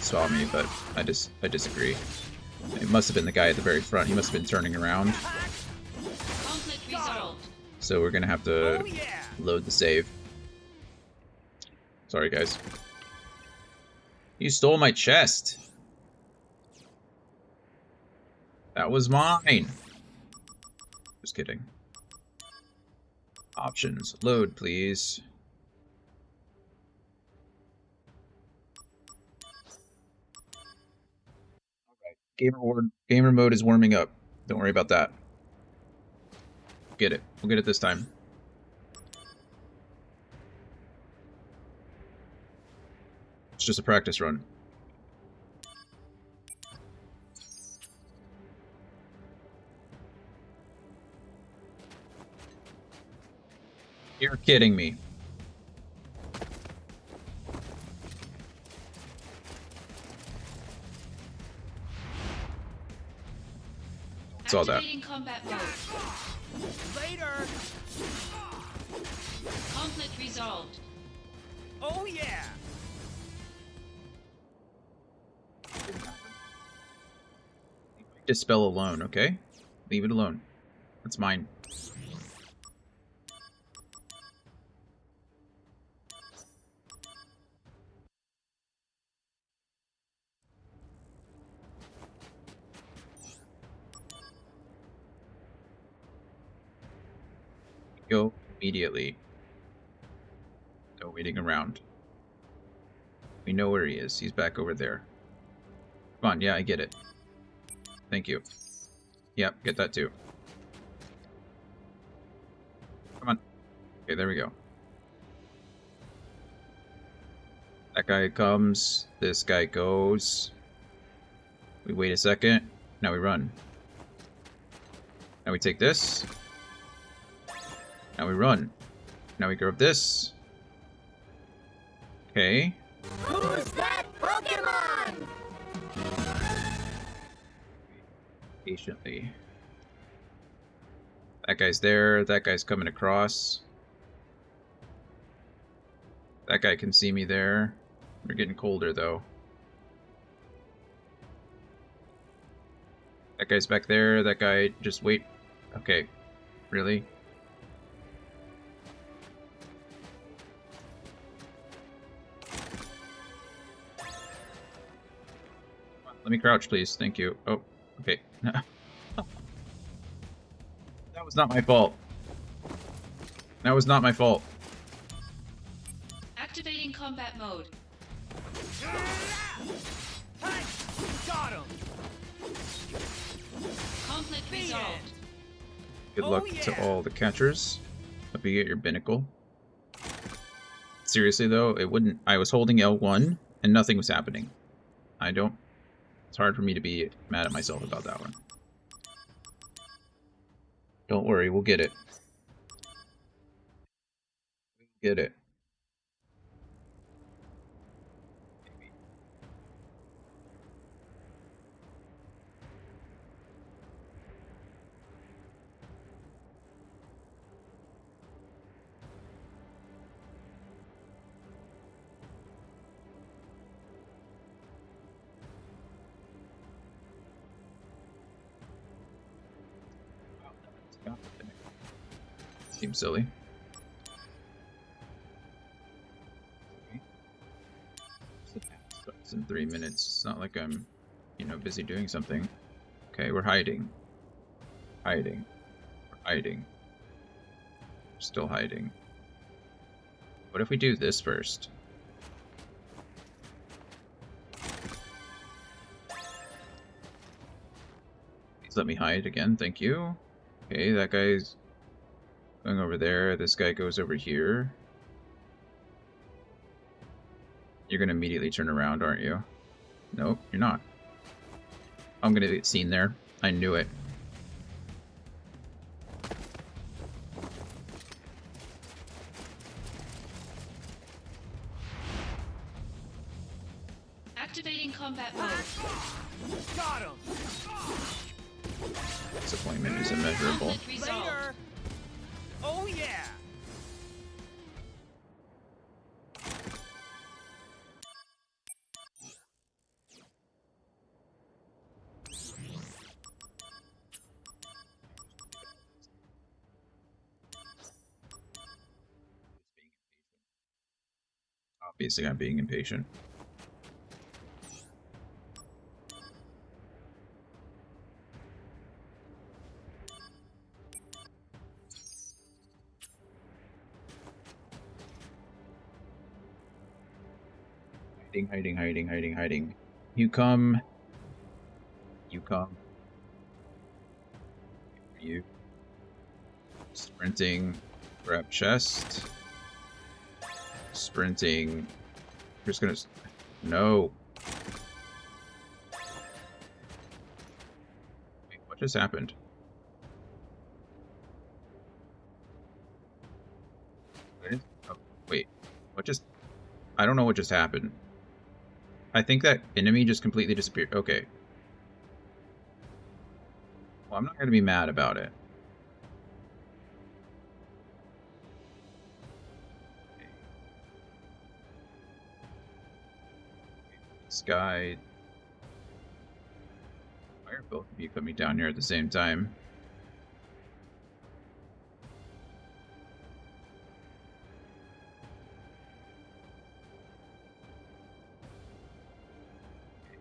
Saw me, but I disagree. It must have been the guy at the very front. He must have been turning around. Conflict resolved. So we're gonna have to load the save. Sorry, guys. You stole my chest. That was mine. Just kidding. Options. Load, please. Gamer mode is warming up. Don't worry about that. Get it. We'll get it this time. It's just a practice run. You're kidding me. Saw that. Activating combat mode. Later! Conflict resolved. Oh yeah! Dispel alone, okay? Leave it alone. That's mine. Go immediately. No waiting around. We know where he is. He's back over there. Come on, yeah, I get it. Thank you. Yep, get that too. Come on. Okay, there we go. That guy comes. This guy goes. We wait a second. Now we run. Now we take this. Now we run. Now we grab this. Okay. Who's that Pokemon? Patiently. That guy's there. That guy's coming across. That guy can see me there. We're getting colder, though. That guy's back there. That guy... Just wait. Okay. Really? Let me crouch, please. Thank you. Oh, okay. That was not my fault. That was not my fault. Activating combat mode. Got him! Conflict resolved. Good luck to all the catchers. Hope you get your binnacle. Seriously though, it wouldn't... I was holding L1 and nothing was happening. I don't... It's hard for me to be mad at myself about that one. Don't worry, we'll get it. We'll get it. Seems silly. It's in 3 minutes. It's not like I'm, you know, busy doing something. Okay, we're hiding. Hiding. We're hiding. We're still hiding. What if we do this first? Please let me hide again, thank you. Okay, that guy's going over there. This guy goes over here. You're gonna immediately turn around, aren't you? Nope, you're not. I'm gonna get seen there. I knew it. Activating combat mode. Got him! Disappointment is immeasurable. Conflict resolved. Oh yeah! Obviously, I'm being impatient. Hiding. You come. You come. You. Sprinting. Grab chest. Sprinting. Just gonna... No. Wait, what just happened? Oh, wait. What just... I don't know what just happened. I think that enemy just completely disappeared. Okay. Well, I'm not going to be mad about it. Sky. Why are both of you coming down here at the same time?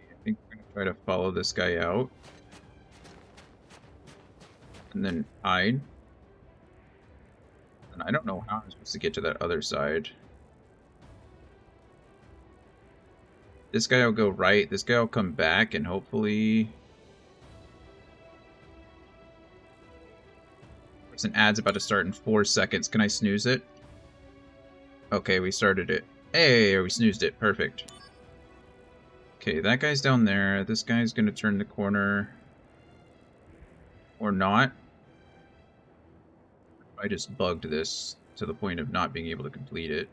I think we're going to try to follow this guy out. And then hide. And I don't know how I'm supposed to get to that other side. This guy will go right, this guy will come back, and hopefully... There's an ad's about to start in 4 seconds. Can I snooze it? Okay, we started it. Hey, we snoozed it. Perfect. Okay, that guy's down there. This guy's gonna turn the corner. Or not. I just bugged this to the point of not being able to complete it.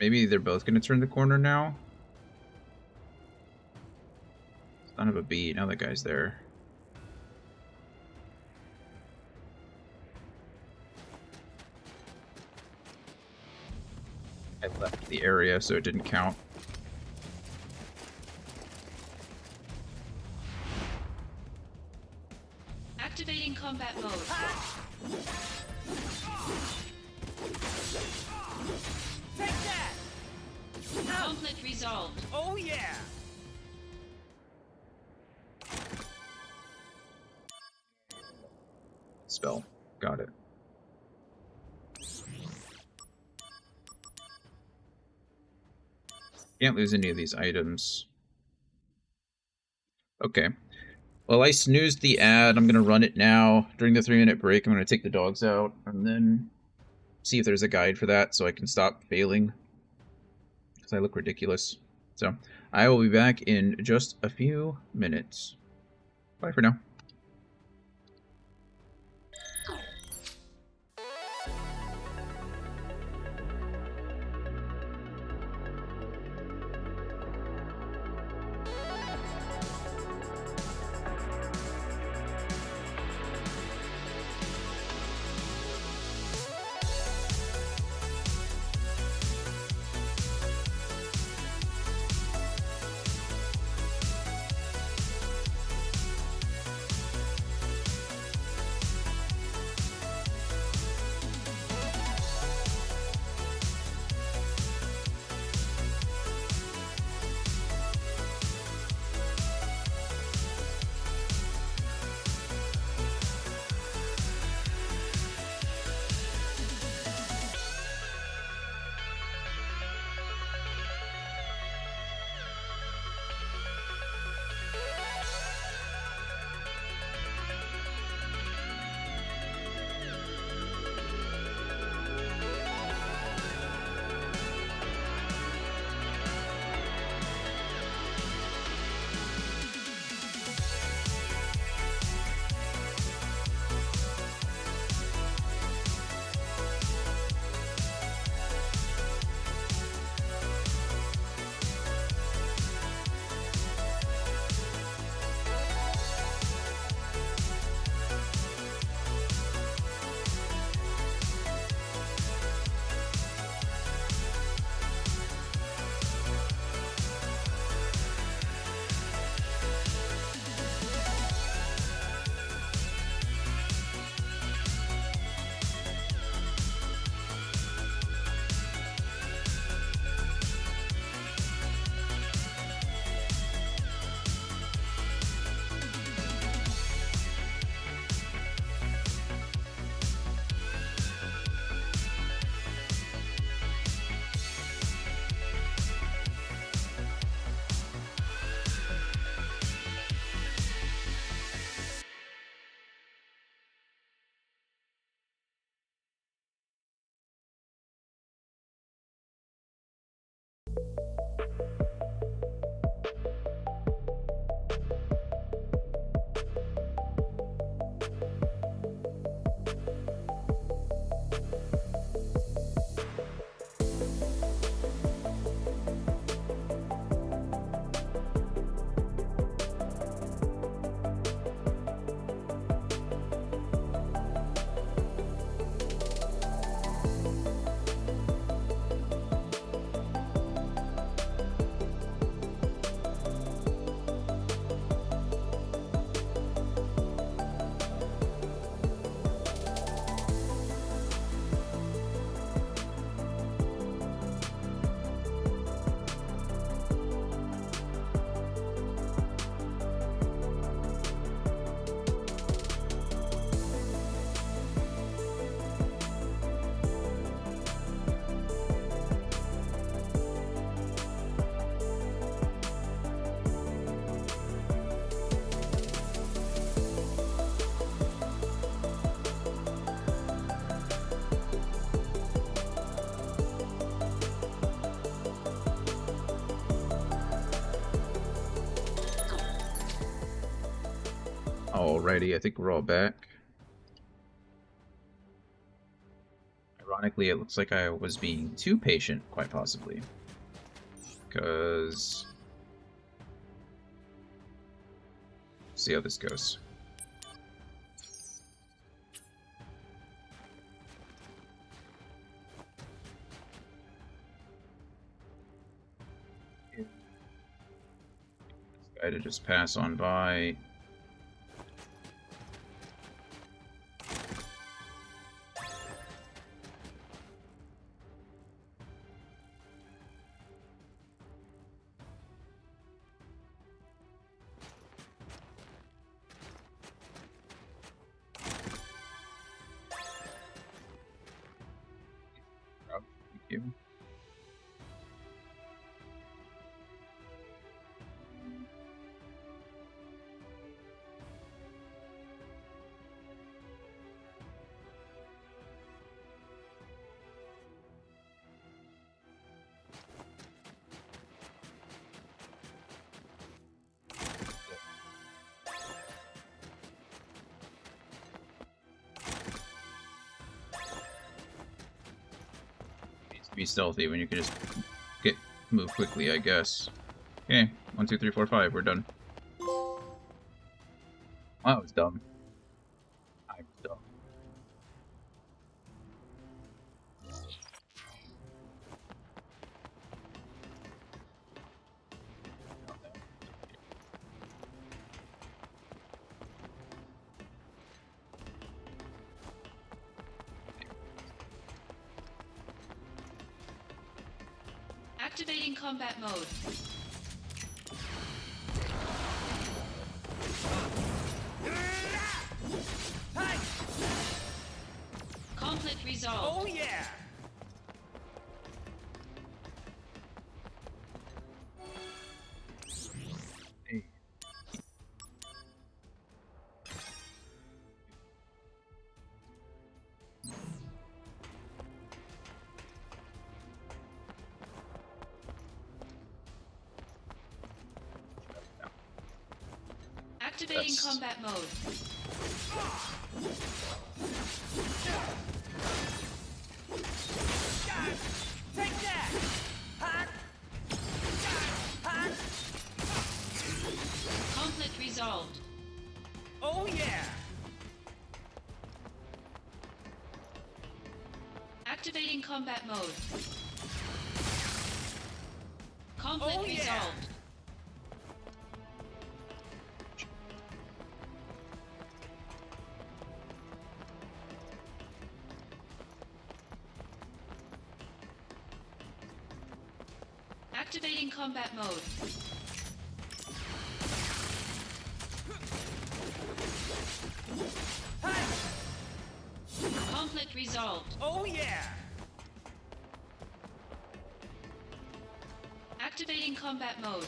Maybe they're both gonna turn the corner now? Son of a bee, now that guy's there. I left the area, so it didn't count. Activating combat mode. Take that! Conflict resolved. Oh yeah! Spell. Got it. Can't lose any of these items. Okay. Well, I snoozed the ad. I'm going to run it now. During the 3-minute break, I'm going to take the dogs out and then see if there's a guide for that so I can stop failing. Because I look ridiculous. So, I will be back in just a few minutes. Bye for now. Alrighty, I think we're all back. Ironically, it looks like I was being too patient, quite possibly. Because... see how this goes. This guy to just pass on by. Thank you. Be stealthy when you can just move quickly, I guess. Okay, 1, 2, 3, 4, 5. We're done. That was dumb. I'm dumb. Activating combat mode. Conflict resolved. Oh yeah! Activating combat mode. Take that! Conflict resolved. Oh yeah! Activating combat mode. Conflict resolved. Activating combat mode. Conflict resolved. Oh yeah! Activating combat mode.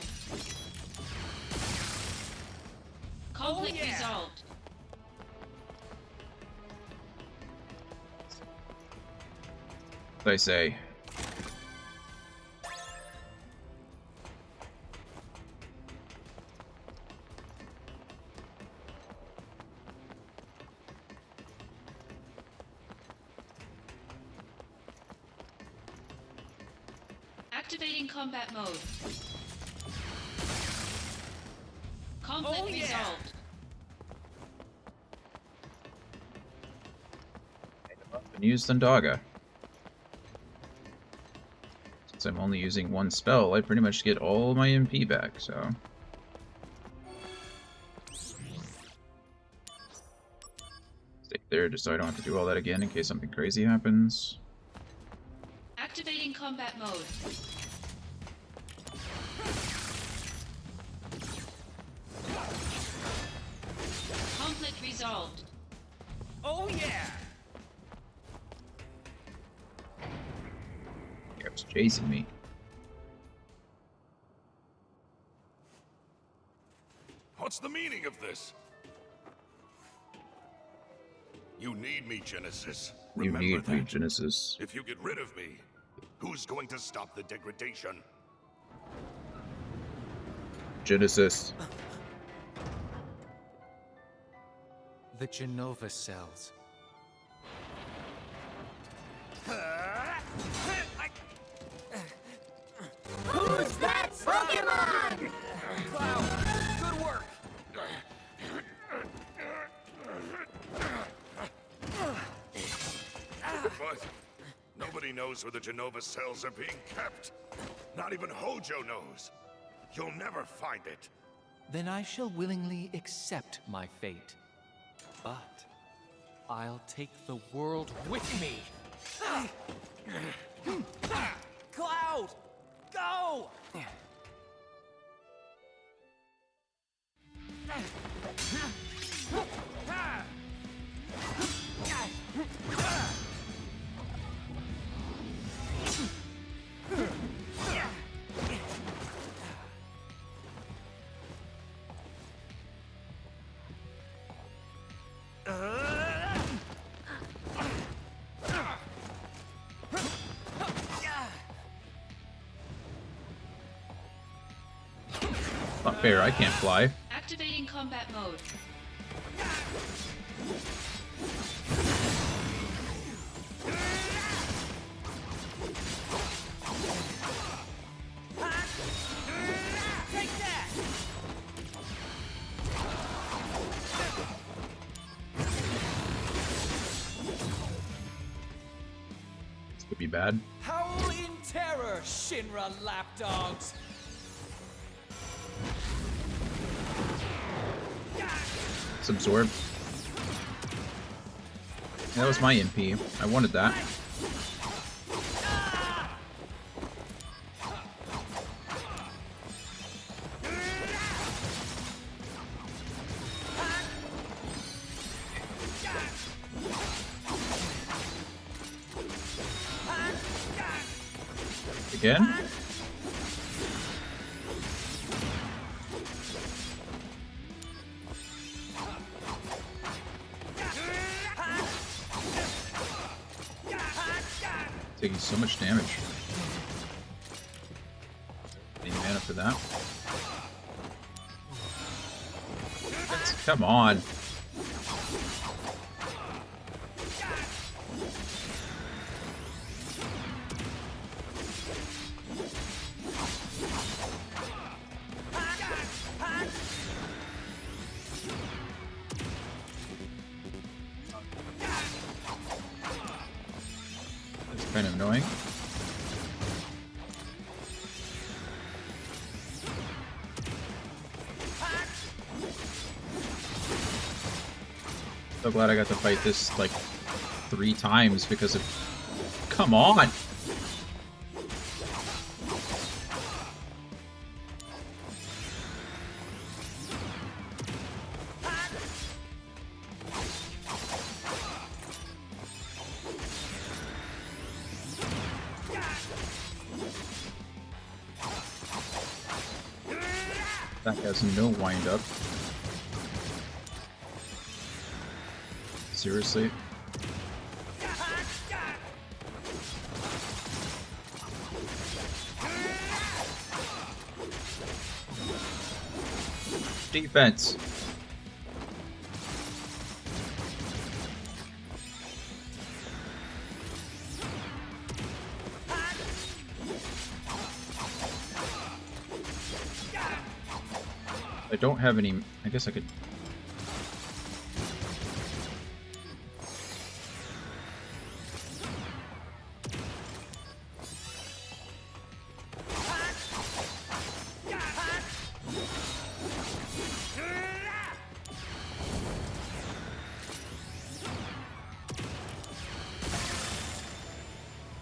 Conflict resolved. What did I say? Activating combat mode. Conflict resolved. And use Thundaga. Since I'm only using one spell, I pretty much get all my MP back, so... stay there just so I don't have to do all that again in case something crazy happens. Activating combat mode. Conflict resolved. Oh yeah! Kept chasing me. What's the meaning of this? You need me, Genesis. You Remember need me, that. Genesis. If you get rid of me, who's going to stop the degradation? Genesis. the Genova cells. Who's that Pokemon? Cloud, good work. But nobody knows where the Genova cells are being kept. Not even Hojo knows. You'll never find it. Then I shall willingly accept my fate. But I'll take the world with me. Cloud, go! Not fair, I can't fly. Activating combat mode. Take that! This could be bad. Howl in terror, Shinra lapdogs! It's absorbed. That was my MP. I wanted that. Again? Taking so much damage. Need mana for that. Come on. That's kind of annoying. So glad I got to fight this like 3 times because of... Come on! That has no wind up. Seriously? Defense. I don't have any... I guess I could...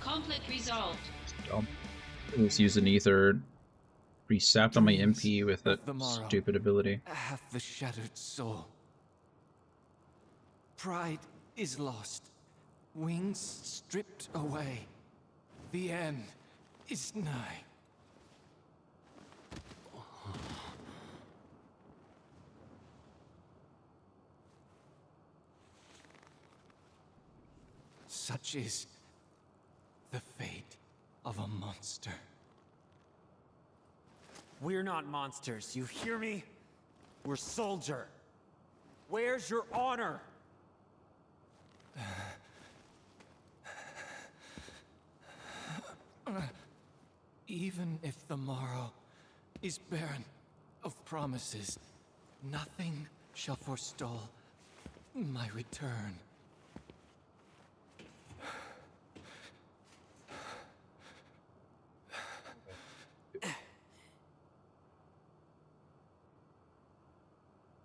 Conflict resolved. Let's use an ether. Resapped on my MP with that the morrow stupid ability. hath the shattered soul. Pride is lost. Wings stripped away. The end is nigh. Such is the fate of a monster. We're not monsters, you hear me? We're soldier. Where's your honor? Even if the morrow is barren of promises, nothing shall forestall my return.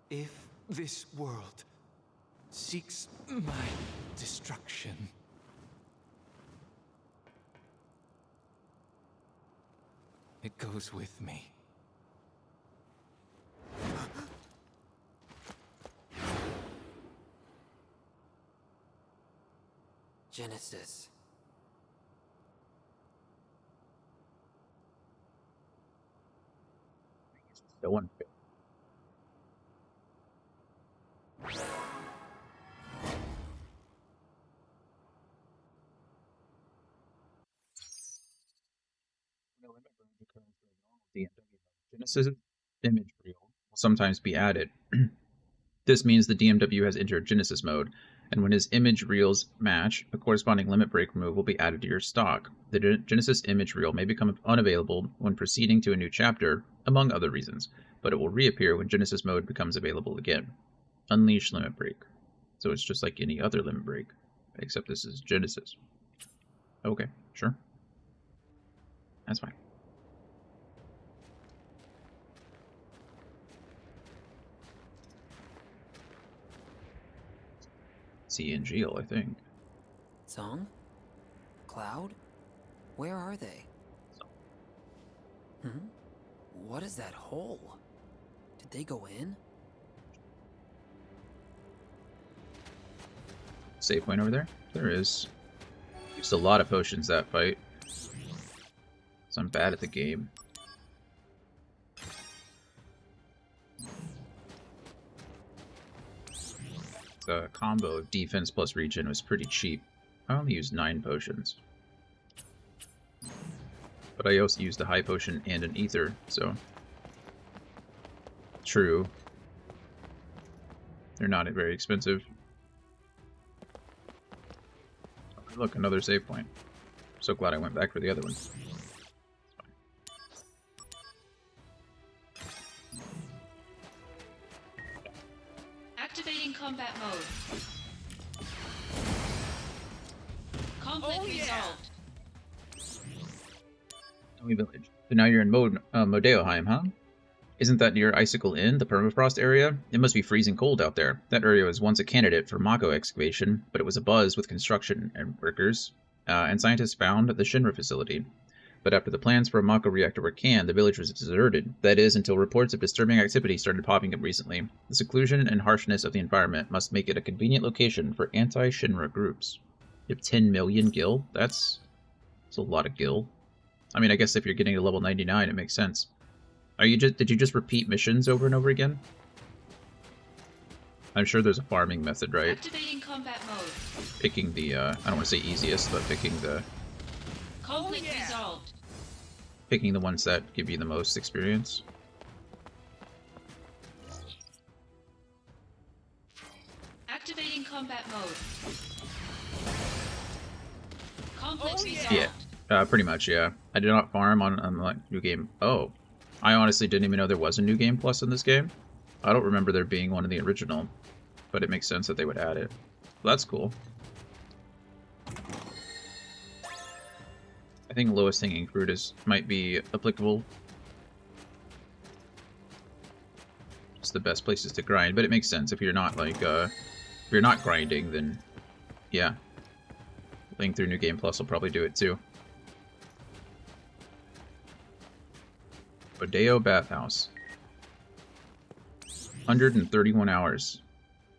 If this world seeks my destruction, it goes with me. Genesis. So unfair. Genesis image reel will sometimes be added. This means the DMW has entered Genesis mode, and when his image reels match, a corresponding limit break remove will be added to your stock. The Genesis image reel may become unavailable when proceeding to a new chapter, among other reasons, but it will reappear when Genesis mode becomes available again. Unleash limit break. So it's just like any other limit break, except this is Genesis. Okay, sure. That's fine. C and Geel, I think. Song? Cloud? Where are they? What is that hole? Did they go in? Save point over there? There is. Used a lot of potions that fight. So I'm bad at the game. The combo of defense plus regen was pretty cheap. I only used 9 potions. But I also used a high potion and an ether, so... True. They're not very expensive. Look, another save point. I'm so glad I went back for the other one. Activating combat mode. Conflict resolved. Snowy Village. So now you're in Modeoheim, huh? Isn't that near Icicle Inn, the permafrost area? It must be freezing cold out there. That area was once a candidate for Mako excavation, but it was abuzz with construction and workers, and scientists found the Shinra facility. But after the plans for a Mako reactor were canned, the village was deserted. That is, until reports of disturbing activity started popping up recently. The seclusion and harshness of the environment must make it a convenient location for anti-Shinra groups. You have 10 million gil? That's a lot of gil. I mean, I guess if you're getting to level 99, it makes sense. Did you just repeat missions over and over again? I'm sure there's a farming method, right? Activating combat mode. Picking the, I don't want to say easiest, but picking the... Conflict resolved. Picking the ones that give you the most experience. Activating combat mode. Conflict resolved. Yeah, pretty much, yeah. I did not farm on like new game. Oh. I honestly didn't even know there was a new game plus in this game. I don't remember there being one in the original, but it makes sense that they would add it. Well, that's cool. I think lowest hanging fruit might be applicable. It's the best places to grind, but it makes sense if you're not like if you're not grinding, then yeah, playing through New Game Plus will probably do it too. Bodeo Bathhouse. 131 hours.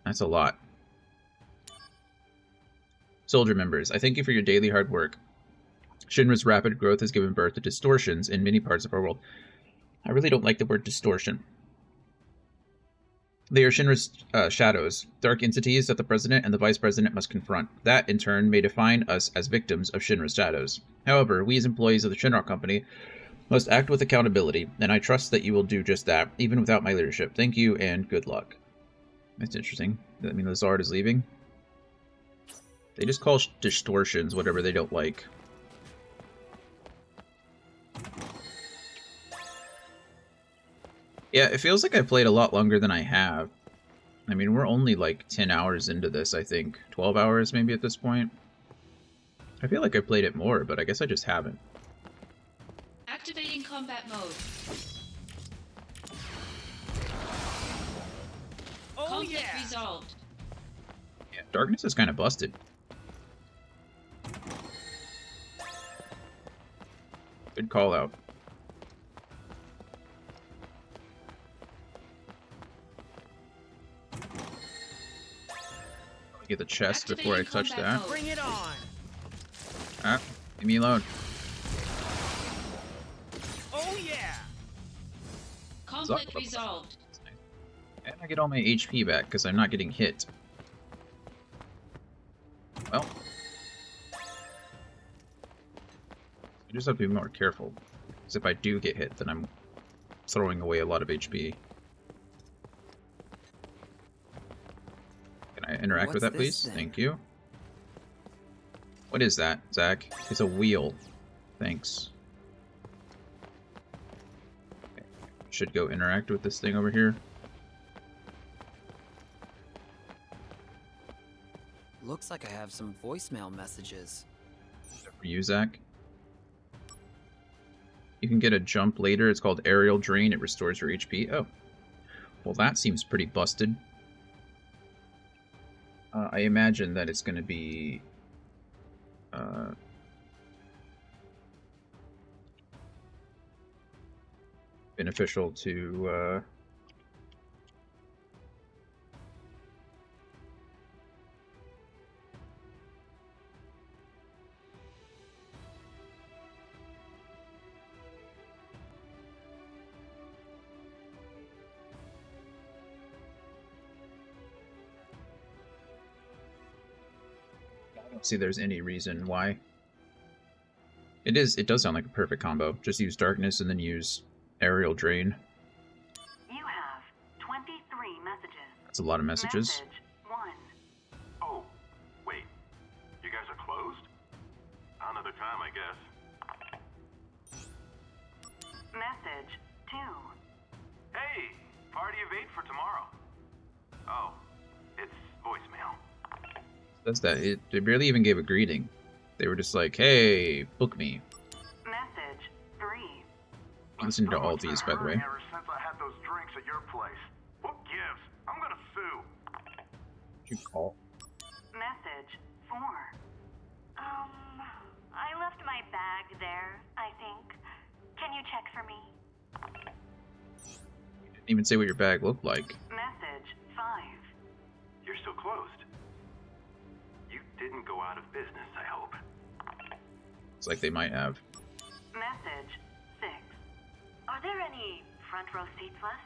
That's a lot. Soldier members, I thank you for your daily hard work. Shinra's rapid growth has given birth to distortions in many parts of our world. I really don't like the word distortion. They are Shinra's shadows, dark entities that the president and the vice president must confront. That, in turn, may define us as victims of Shinra's shadows. However, we as employees of the Shinra Company must act with accountability, and I trust that you will do just that, even without my leadership. Thank you, and good luck. That's interesting. I mean, Lazard is leaving. They just call distortions whatever they don't like. Yeah, it feels like I played a lot longer than I have. I mean, we're only like 10 hours into this, I think. 12 hours maybe at this point. I feel like I played it more, but I guess I just haven't. Activating combat mode. Conflict resolved. Yeah, darkness is kind of busted. Good call out. Get the chest before I touch that. Bring it on. Ah, leave me alone. Oh yeah. Conflict resolved. And I get all my HP back because I'm not getting hit. Well, I just have to be more careful. Because if I do get hit, then I'm throwing away a lot of HP. Can I interact with that, please? Thank you. What is that, Zach? It's a wheel. Thanks. Okay. Should go interact with this thing over here. Looks like I have some voicemail messages. For you, Zach. You can get a jump later. It's called Aerial Drain. It restores your HP. Oh. Well, that seems pretty busted. I imagine that it's going to be... beneficial to... I don't see there's any reason why. It does sound like a perfect combo. Just use Darkness and then use Aerial Drain. You have 23 messages. That's a lot of messages. Message 1. Oh, wait. You guys are closed? Another time, I guess. Message 2. Hey, party of 8 for tomorrow. Oh, it's voicemail. That's that. It barely even gave a greeting. They were just like, hey, book me. Message 3. Listen to all these, by the way. Ever since I had those drinks at your place. What gives? I'm gonna sue. You call. Message 4. I left my bag there, I think. Can you check for me? You didn't even say what your bag looked like. Message 5. You're still closed. You didn't go out of business, I hope. It's like they might have. Message 6. Are there any front row seats left?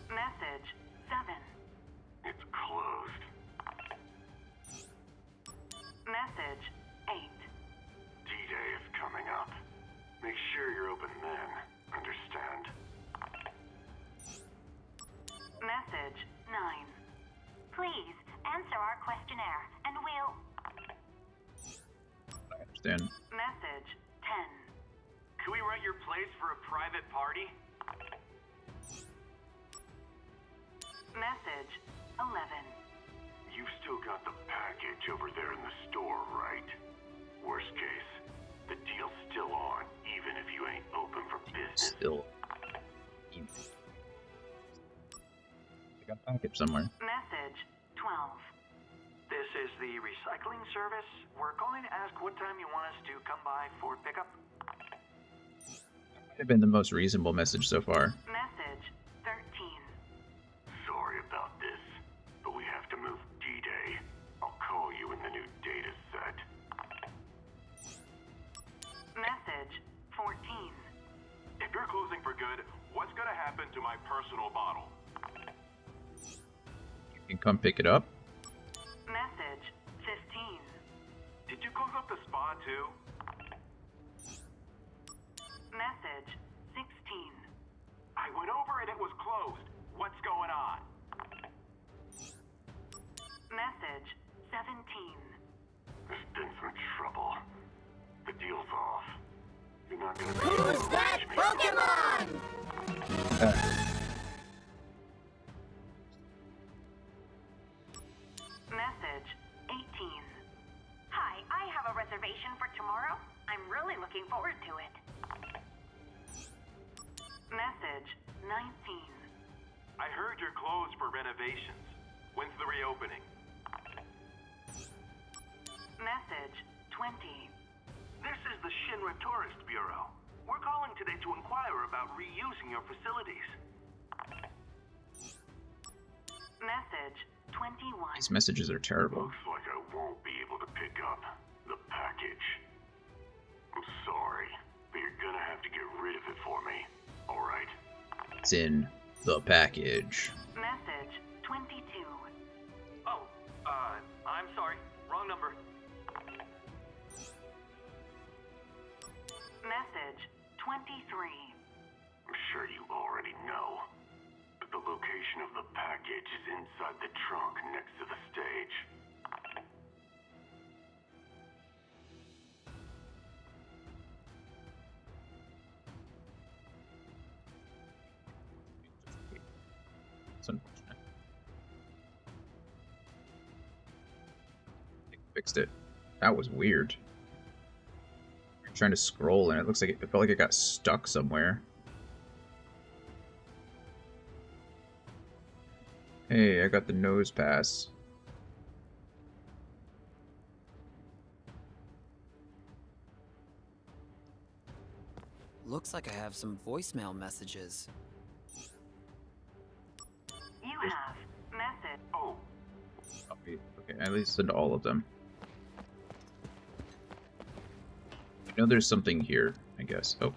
Message 7. It's closed. Message 8. D-Day is coming up. Make sure you're open then. Understand? Message 9. Please answer our questionnaire, and we'll... I understand. Message 10. Can we rent your place for a private party? Message 11. You've still got the package over there in the store, right? Worst case, the deal's still on, even if you ain't open for business. Still. I got a package somewhere. Message 12. This is the recycling service. We're calling to ask what time you want us to come by for pickup. Might have been the most reasonable message so far. Message 13. Sorry about this, but we have to move D-Day. I'll call you in the new data set. Message 14. If you're closing for good, what's gonna happen to my personal bottle? You can come pick it up. Message 15. Did you close up the spa too? Message 16. I went over and it was closed. What's going There's been some trouble. The deal's off. You're not gonna be Who's that Pokemon? Message 18. Hi, I have a reservation for tomorrow. I'm really looking forward to it. Message 19. I heard you're closed for renovations. When's the reopening? Message 20. This is the Shinra Tourist Bureau. We're calling today to inquire about reusing your facilities. Message 21. These messages are terrible. Looks like I won't be able to pick up the package. I'm sorry, but you're gonna have to get rid of it for me. Alright? It's in the package. Message 22. Oh, I'm sorry. Wrong number. Message 23. I'm sure you already know, but the location of the package is inside the trunk next to the stage. It's unfortunate. They fixed it. That was weird. I'm trying to scroll and it looks like it felt like it got stuck somewhere. Hey, I got the nose pass. Looks like I have some voicemail messages. You have message. Oh. Okay, I listened to all of them. I know there's something here, I guess. Oh.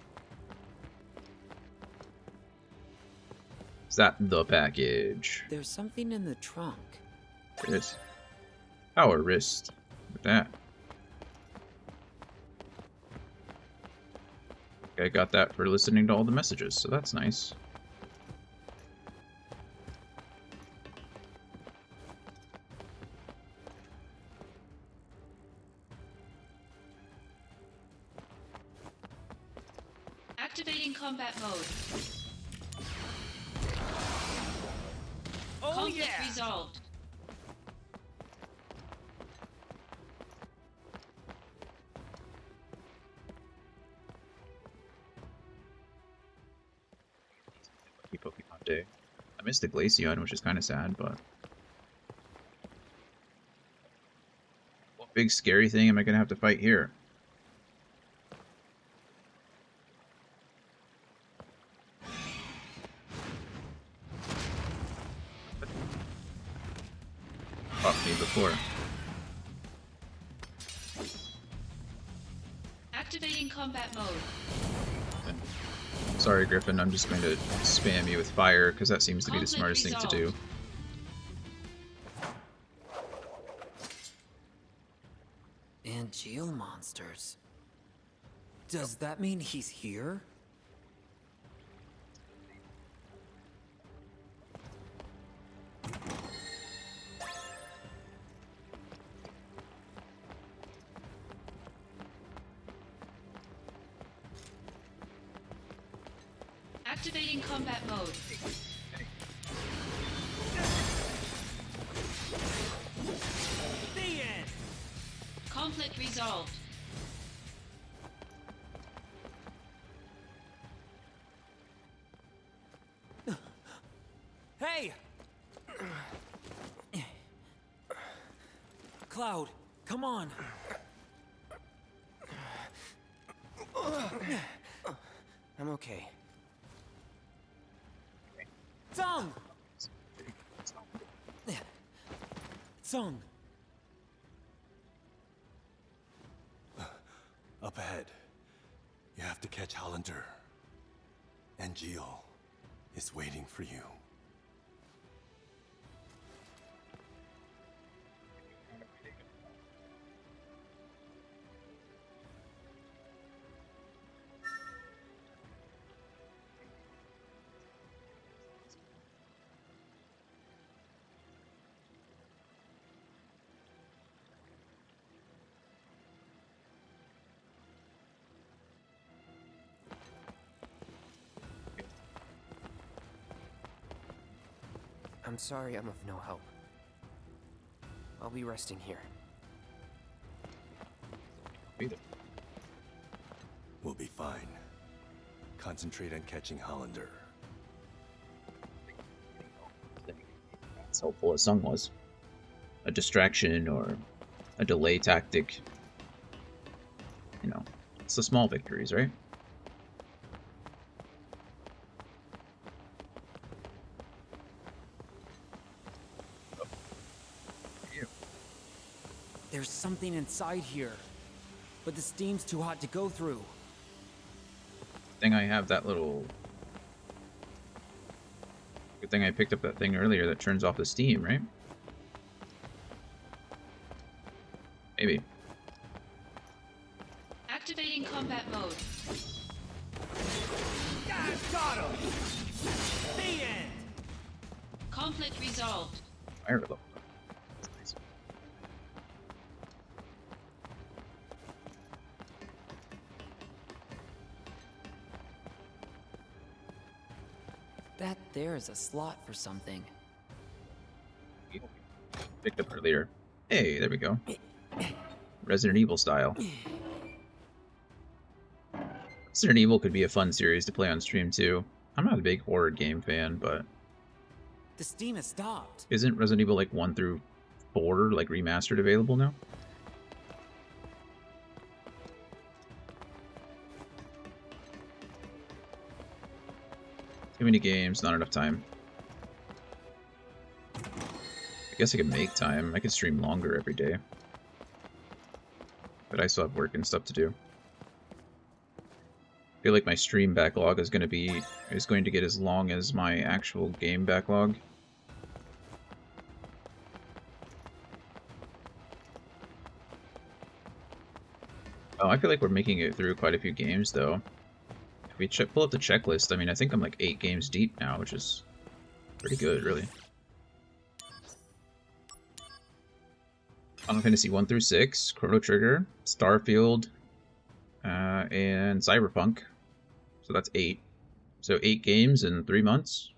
Is that the package? There's something in the trunk. There is. Power wrist. Look at that. I got that for listening to all the messages, so that's nice. Activating combat mode. Oh, Conflict yeah! resolved. Lucky Pokemon Day. I missed the Glaceon, which is kind of sad, but... What big scary thing am I going to have to fight here? Fought me before. Activating combat mode. Sorry, Griffin, I'm just going to spam you with fire, because that seems to be the Conflict smartest thing to do. resolved. And Geo monsters. Does that mean he's here? Activating combat mode. The end! Conflict resolved. Hey! Cloud, come on. I'm okay. Song! Song! Up ahead. You have to catch Hollander. And Geo is waiting for you. I'm sorry I'm of no help. I'll be resting here. We'll be fine. Concentrate on catching Hollander. As helpful as Sung was. A distraction or a delay tactic. You know, it's the small victories, right? There's something inside here, but the steam's too hot to go through. Thing I have that little... Good thing I picked up that thing earlier that turns off the steam, right? Maybe. Activating combat mode. Got him! The end! Conflict resolved. Fire level. That's nice. That there is a slot for something. Picked up earlier. Hey, there we go. Resident Evil style. Resident Evil could be a fun series to play on stream too. I'm not a big horror game fan, but The steam has stopped. isn't Resident Evil like 1 through 4 like remastered available now? Too many games, not enough time. I guess I could make time. I could stream longer every day. But I still have work and stuff to do. I feel like my stream backlog is going to get as long as my actual game backlog. Oh, I feel like we're making it through quite a few games though. If we pull up the checklist, I mean, I think I'm like 8 games deep now, which is pretty good, really. Final Fantasy 1 through 6, Chrono Trigger, Starfield, and Cyberpunk. So that's 8. So 8 games in 3 months.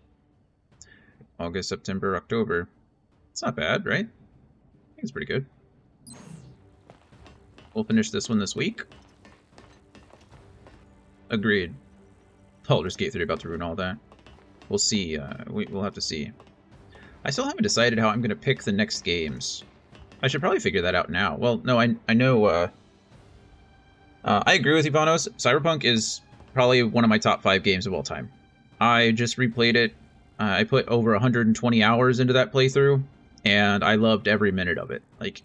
August, September, October. It's not bad, right? I think it's pretty good. We'll finish this one this week. Agreed. Baldur's Gate 3 about to ruin all that. We'll see. We'll have to see. I still haven't decided how I'm going to pick the next games. I should probably figure that out now. Well, no, I know... I agree with Ivanos. Cyberpunk is probably one of my top 5 games of all time. I just replayed it. I put over 120 hours into that playthrough, and I loved every minute of it. Like,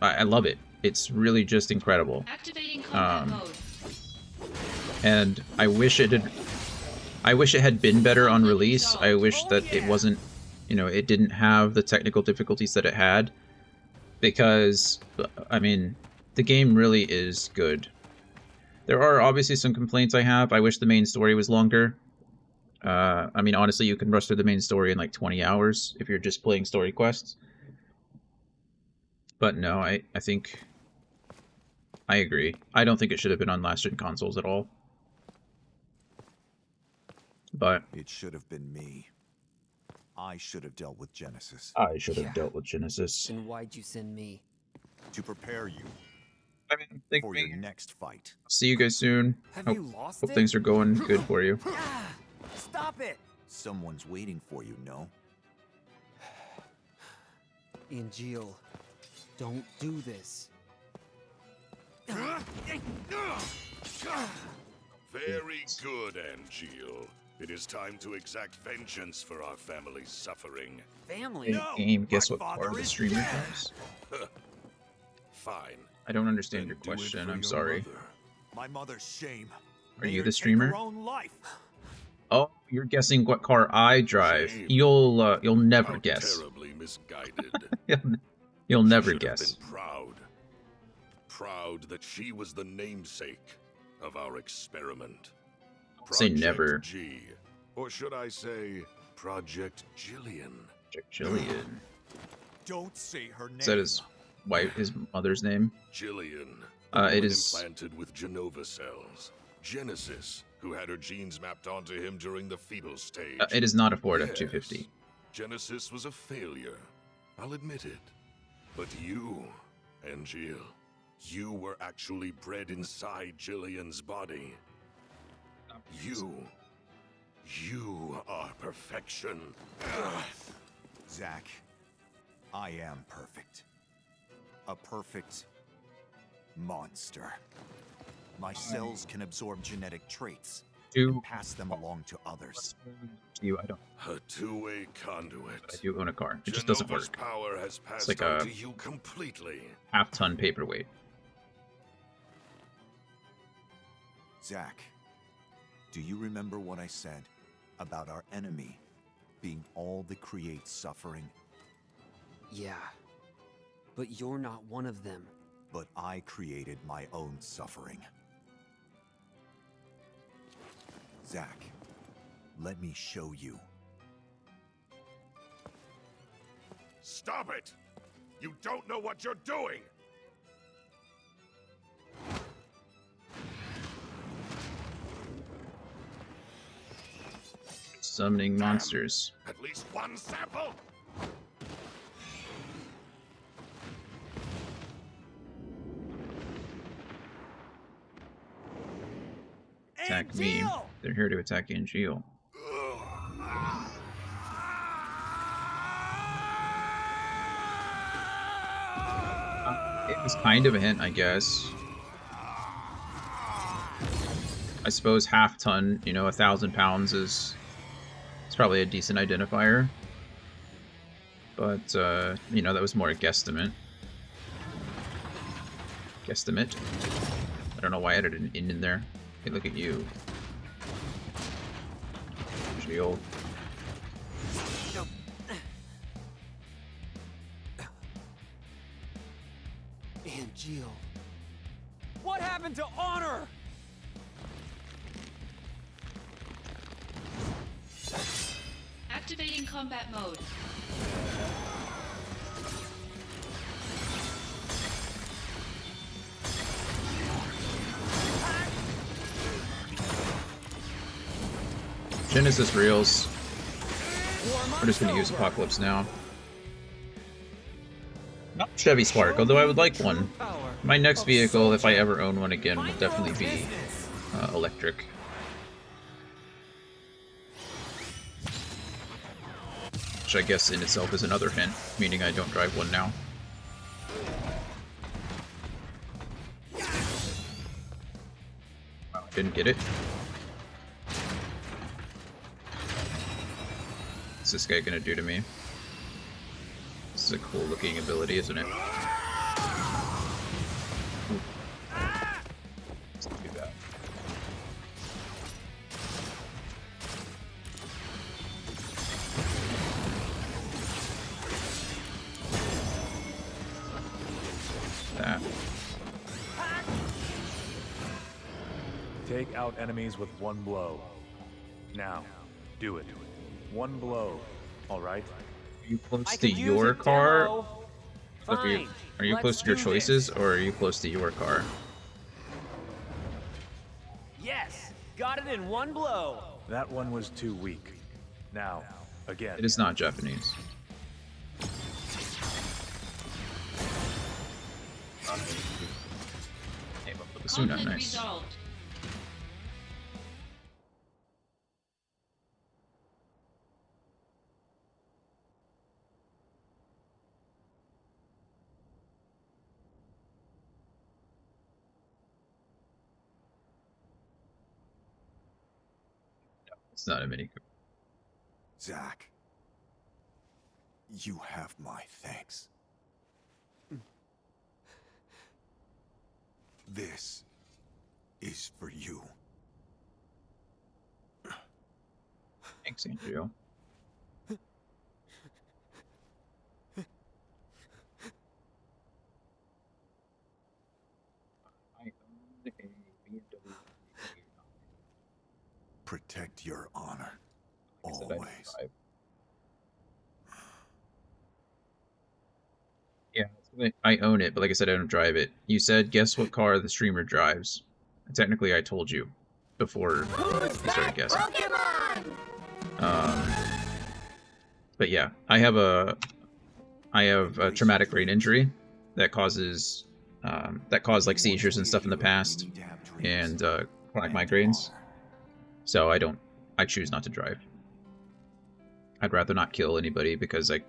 I love it. It's really just incredible. Activating combat mode. And I wish it had been better on release. I wish that it wasn't, you know, it didn't have the technical difficulties that it had. Because, I mean, the game really is good. There are obviously some complaints I have. I wish the main story was longer. I mean, honestly, you can rush through the main story in like 20 hours if you're just playing story quests. But no, I think... I agree. I don't think it should have been on last-gen consoles at all. But... It should have been me. I should have dealt with Genesis. I should have dealt with Genesis. Then why'd you send me? To prepare you I mean, for your next fight. See you guys soon. Have Hope, you lost hope it? things are going good for you. Stop it! Someone's waiting for you, no? Angeal, don't do this. Very good, Angeal. It is time to exact vengeance for our family's suffering. Family? Game, guess what part of the streamer comes? Fine. I don't understand your Do it question. for I'm your sorry. mother. My mother's shame. Are you Made her the take streamer? her own life. Oh, you're guessing what car I drive. You'll never guess. Terribly misguided. You'll never Should have guess. been proud. Proud that she was the namesake of our experiment. Say Project never. G. Or should I say, Project Jillian. Project Jillian. Don't say her name. Is that his mother's name? Jillian. It is. Implanted with Genova cells. Genesis, who had her genes mapped onto him during the fetal stage. It is not a Ford Yes. F-250. Genesis was a failure. I'll admit it. But you, Angeal, you were actually bred inside Jillian's body. You are perfection. Zack, I am perfect. A perfect monster. My cells can absorb genetic traits and pass them along to others. I don't. A two-way conduit. I do own a car. It just doesn't Genova's work. power has It's passed like on a to you completely. half-ton paperweight. Zack, do you remember what I said about our enemy being all that creates suffering? Yeah, but you're not one of them. But I created my own suffering. Zack, let me show you. Stop it! You don't know what you're doing! Summoning monsters. At least one sample! Attack me. They're here to attack Angeal. It was kind of a hint, I guess. I suppose half ton, you know, 1,000 pounds is probably a decent identifier. But, you know, that was more a guesstimate. Guesstimate. I don't know why I added an in there. Hey, look at you. Shield. Angeal. What happened to honor? Activating combat mode. Genesis reels. We're just gonna use Apocalypse now. Not Chevy Spark, although I would like one. My next vehicle, if I ever own one again, will definitely be electric. Which I guess in itself is another hint, meaning I don't drive one now. Wow, didn't get it. What's this guy gonna do to me? This is a cool looking ability, isn't it? Let's do that. That. Take out enemies with one blow. Now, do it. One blow, alright? Are you close to your car? Are you close to your choices, or are you close to your car? Yes! Got it in one blow! That one was too weak. Now, again. It is not Japanese. Name of the Basuna, Conflict nice. resolved. It's not a mini. Zack, you have my thanks. This is for you. Thanks, Andrew. Protect your honor. Always. Yeah, I own it, but like I said, I don't drive it. You said, guess what car the streamer drives. Technically, I told you before you started guessing. But But yeah, I have a traumatic brain injury that causes that caused like seizures and stuff in the past, and chronic migraines. So I choose not to drive. I'd rather not kill anybody because I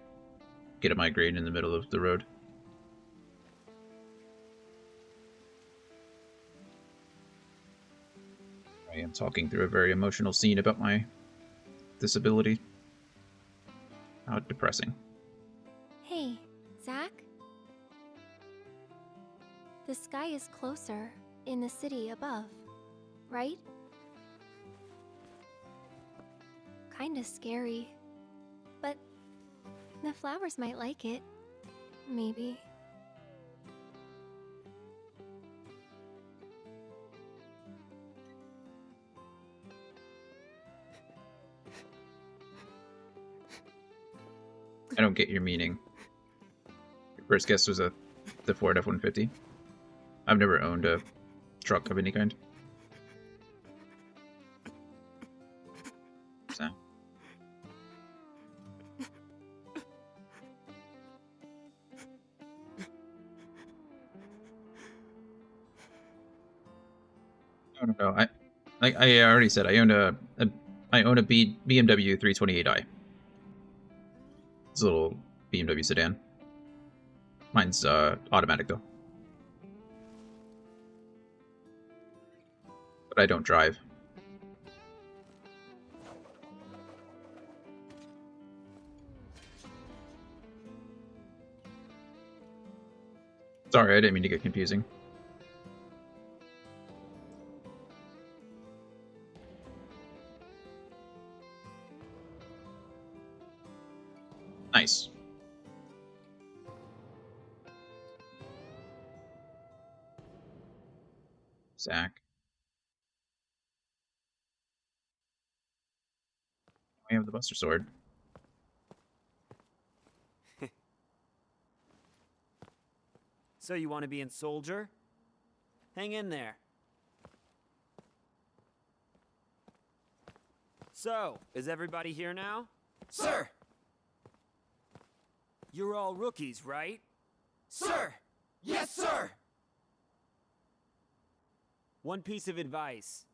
get a migraine in the middle of the road. I am talking through a very emotional scene about my disability. How depressing. Hey, Zach? The sky is closer in the city above, right? Kinda scary. But the flowers might like it. Maybe. I don't get your meaning. Your first guess was the Ford F-150. I've never owned a truck of any kind. So. No. I already said I own a BMW 328i. It's a little BMW sedan. Mine's automatic though. But I don't drive. Sorry, I didn't mean to get confusing. Nice. Zach. We have the Buster Sword. So you want to be in Soldier? Hang in there. So, is everybody here now? Sir! You're all rookies, right? Sir! Yes, sir! One piece of advice.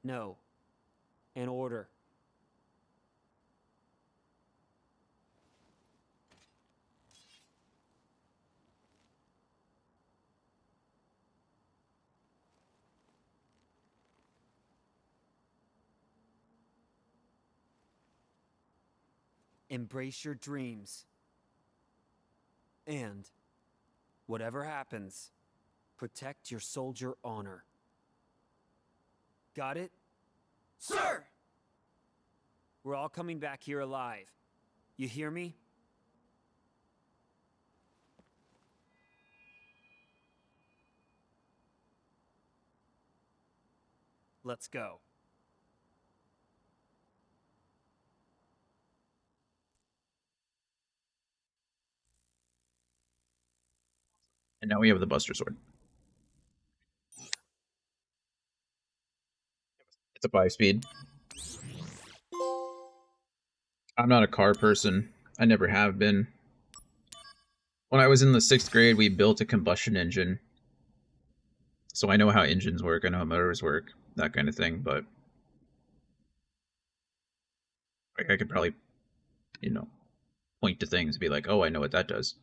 No. An order. Embrace your dreams. And, whatever happens, protect your soldier honor. Got it? Sir! We're all coming back here alive. You hear me? Let's go. And now we have the Buster Sword. It's a 5-speed. I'm not a car person. I never have been. When I was in the 6th grade, we built a combustion engine. So I know how engines work, I know how motors work, that kind of thing, but I could probably, point to things and be like, oh, I know what that does.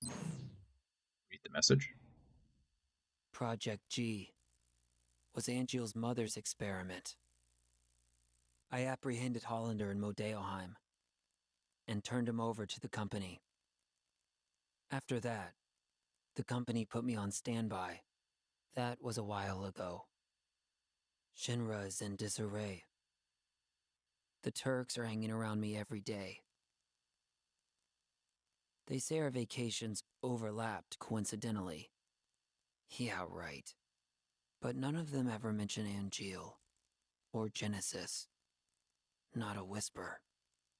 Read the message. Project G was Angel's mother's experiment. I apprehended Hollander in Modeoheim and turned him over to the company. After that, the company put me on standby. That was a while ago. Shinra is in disarray. The Turks are hanging around me every day. They say our vacations overlapped coincidentally. Yeah, right. But none of them ever mention Angel or Genesis. Not a whisper.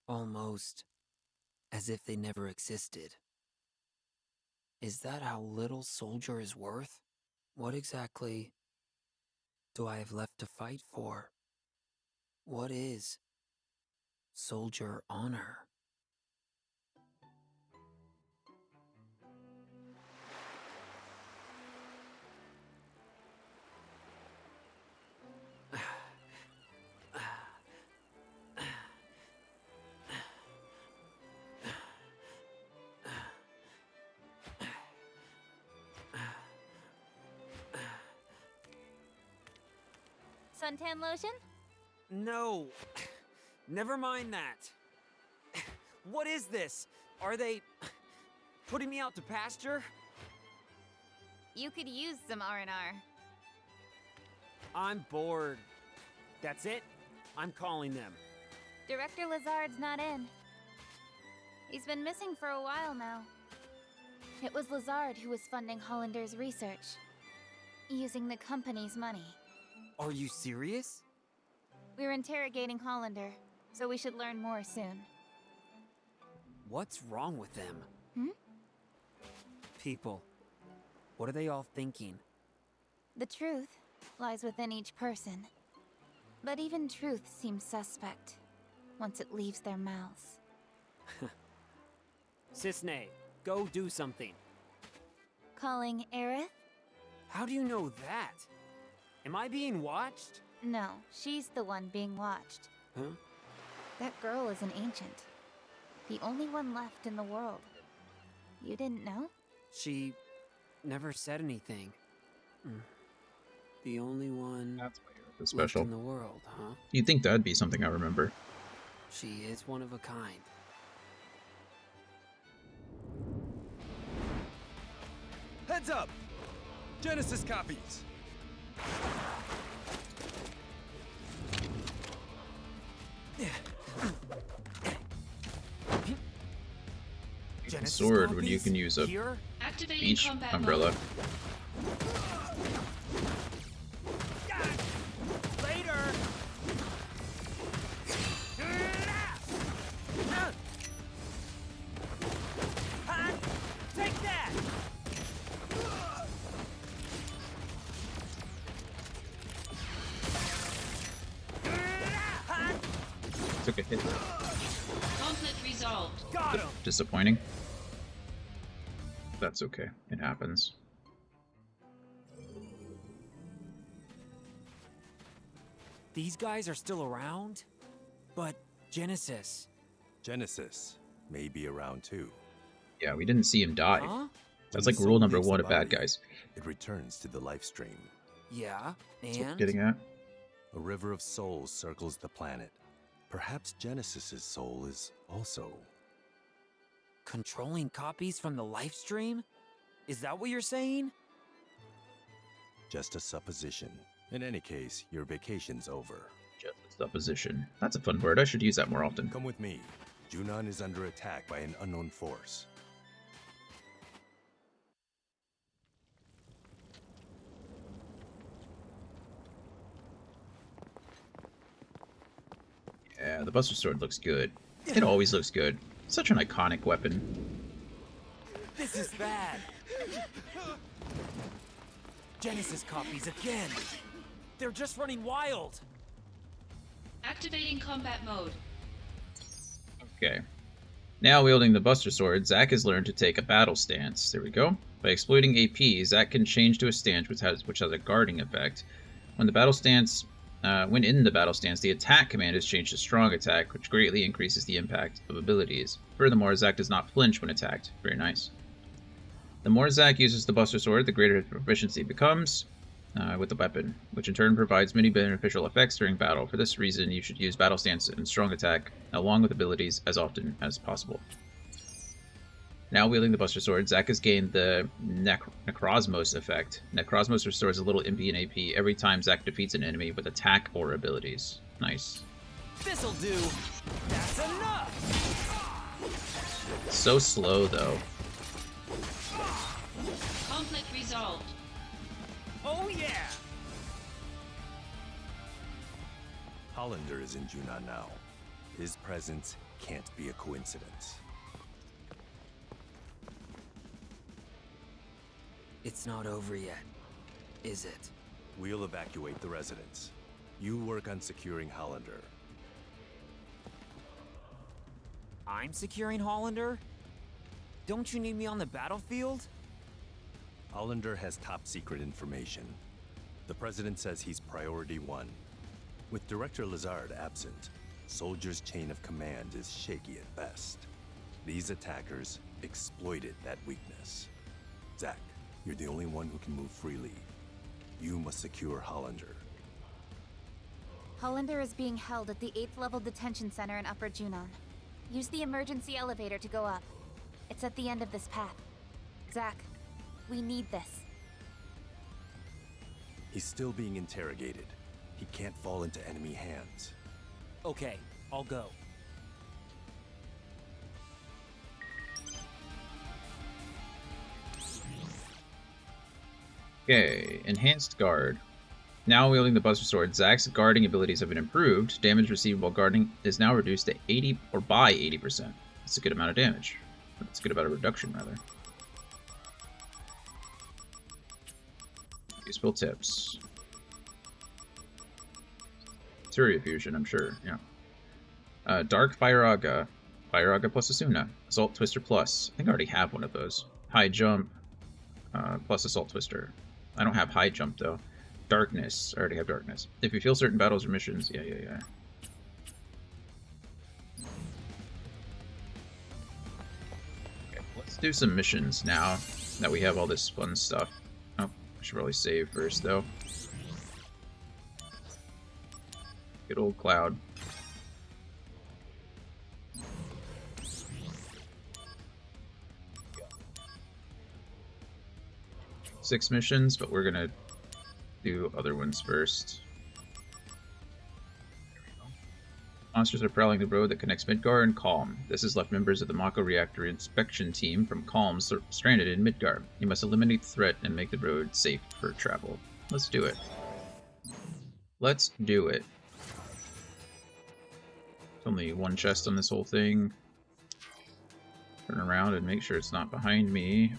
Almost as if they never existed. Is that how little Soldier is worth? What exactly do I have left to fight for? What is soldier honor? Suntan lotion? No. Never mind that. What is this? Are they putting me out to pasture? You could use some R&R. I'm bored. That's it? I'm calling them. Director Lazard's not in. He's been missing for a while now. It was Lazard who was funding Hollander's research, using the company's money. Are you serious? We're interrogating Hollander, so we should learn more soon. What's wrong with them? Hmm? People. What are they all thinking? The truth lies within each person. But even truth seems suspect once it leaves their mouths. Cisne, go do something. Calling Aerith? How do you know that? Am I being watched? No, she's the one being watched. Huh? That girl is an ancient. The only one left in the world. You didn't know? She never said anything. The only one That's why you're special in the world, huh? You'd think that'd be something I remember. She is one of a kind. Heads up! Genesis copies! Genesis sword when you can use a beach umbrella. Later. Take that. Took a hit. Conflict resolved. Got him. Disappointing. That's okay. It happens. These guys are still around? But Genesis. Genesis may be around too. Yeah, we didn't see him die. Huh? That's When like the rule soul number leaves the 1 of bad body, guys. It returns to the life stream. Yeah, That's what we're and? getting at. A river of souls circles the planet. Perhaps Genesis's soul is also... Controlling copies from the life stream? Is that what you're saying? just a supposition. In any case, your vacation's over. Just a supposition. That's a fun word. I should use that more often. Come with me. Junon is under attack by an unknown force. Yeah, the Buster Sword looks good. It always looks good. Such an iconic weapon. This is bad. Genesis copies again. They're just running wild. Activating combat mode. Okay. Now wielding the Buster Sword, Zack has learned to take a battle stance. There we go. By exploiting AP, Zack can change to a stance which has a guarding effect. When in the battle stance, the attack command is changed to strong attack, which greatly increases the impact of abilities. Furthermore, Zack does not flinch when attacked. Very nice. The more Zack uses the Buster Sword, the greater his proficiency becomes with the weapon, which in turn provides many beneficial effects during battle. For this reason, you should use battle stance and strong attack, along with abilities, as often as possible. Now wielding the Buster Sword, Zack has gained the Necrosmos effect. Necrosmos restores a little MP and AP every time Zack defeats an enemy with attack or abilities. Nice. This'll do. That's enough. So slow, though. Conflict resolved. Oh yeah! Hollander is in Junon now. His presence can't be a coincidence. It's not over yet, is it? We'll evacuate the residence. You work on securing Hollander. I'm securing Hollander? Don't you need me on the battlefield? Hollander has top secret information. The President says he's priority 1. With Director Lazard absent, Soldier's chain of command is shaky at best. These attackers exploited that weakness. Zack, you're the only one who can move freely. You must secure Hollander. Hollander is being held at the 8th level detention center in Upper Junon. Use the emergency elevator to go up. It's at the end of this path. Zack, we need this. He's still being interrogated. He can't fall into enemy hands. Okay, I'll go. Okay, Enhanced Guard. Now wielding the Buster Sword, Zack's guarding abilities have been improved. Damage received while guarding is now reduced to 80 or by 80%. That's a good amount of damage. That's a good amount of reduction, rather. Useful tips. Materia Fusion, I'm sure, yeah. Dark Fire-Aga. Fire-Aga plus Asuna. Assault Twister plus. I think I already have one of those. High Jump plus Assault Twister. I don't have High Jump, though. Darkness. I already have Darkness. If you feel certain battles or missions... Yeah. Okay, let's do some missions now that we have all this fun stuff. Oh, I should probably save first, though. Good old Cloud. Six missions, but we're gonna do other ones first. Monsters are prowling the road that connects Midgar and Calm. This has left members of the Mako Reactor inspection team from Calm stranded in Midgar. You must eliminate the threat and make the road safe for travel. Let's do it. Let's do it. There's only one chest on this whole thing. Turn around and make sure it's not behind me.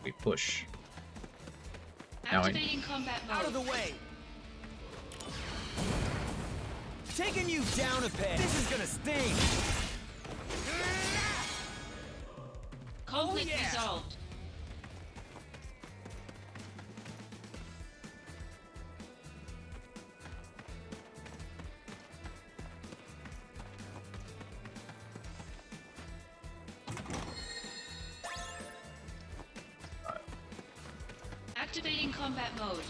We push. Activating combat mode. Out of the way! Taking you down a peg! This is gonna sting! Conflict resolved. Activating combat mode.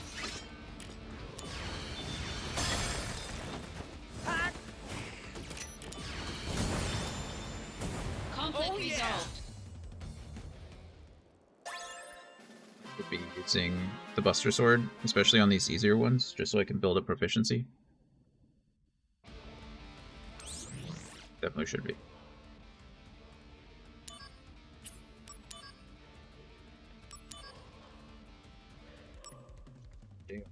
Conflict resolved. Would be using the Buster Sword, especially on these easier ones, just so I can build up proficiency. Definitely should be. Damn.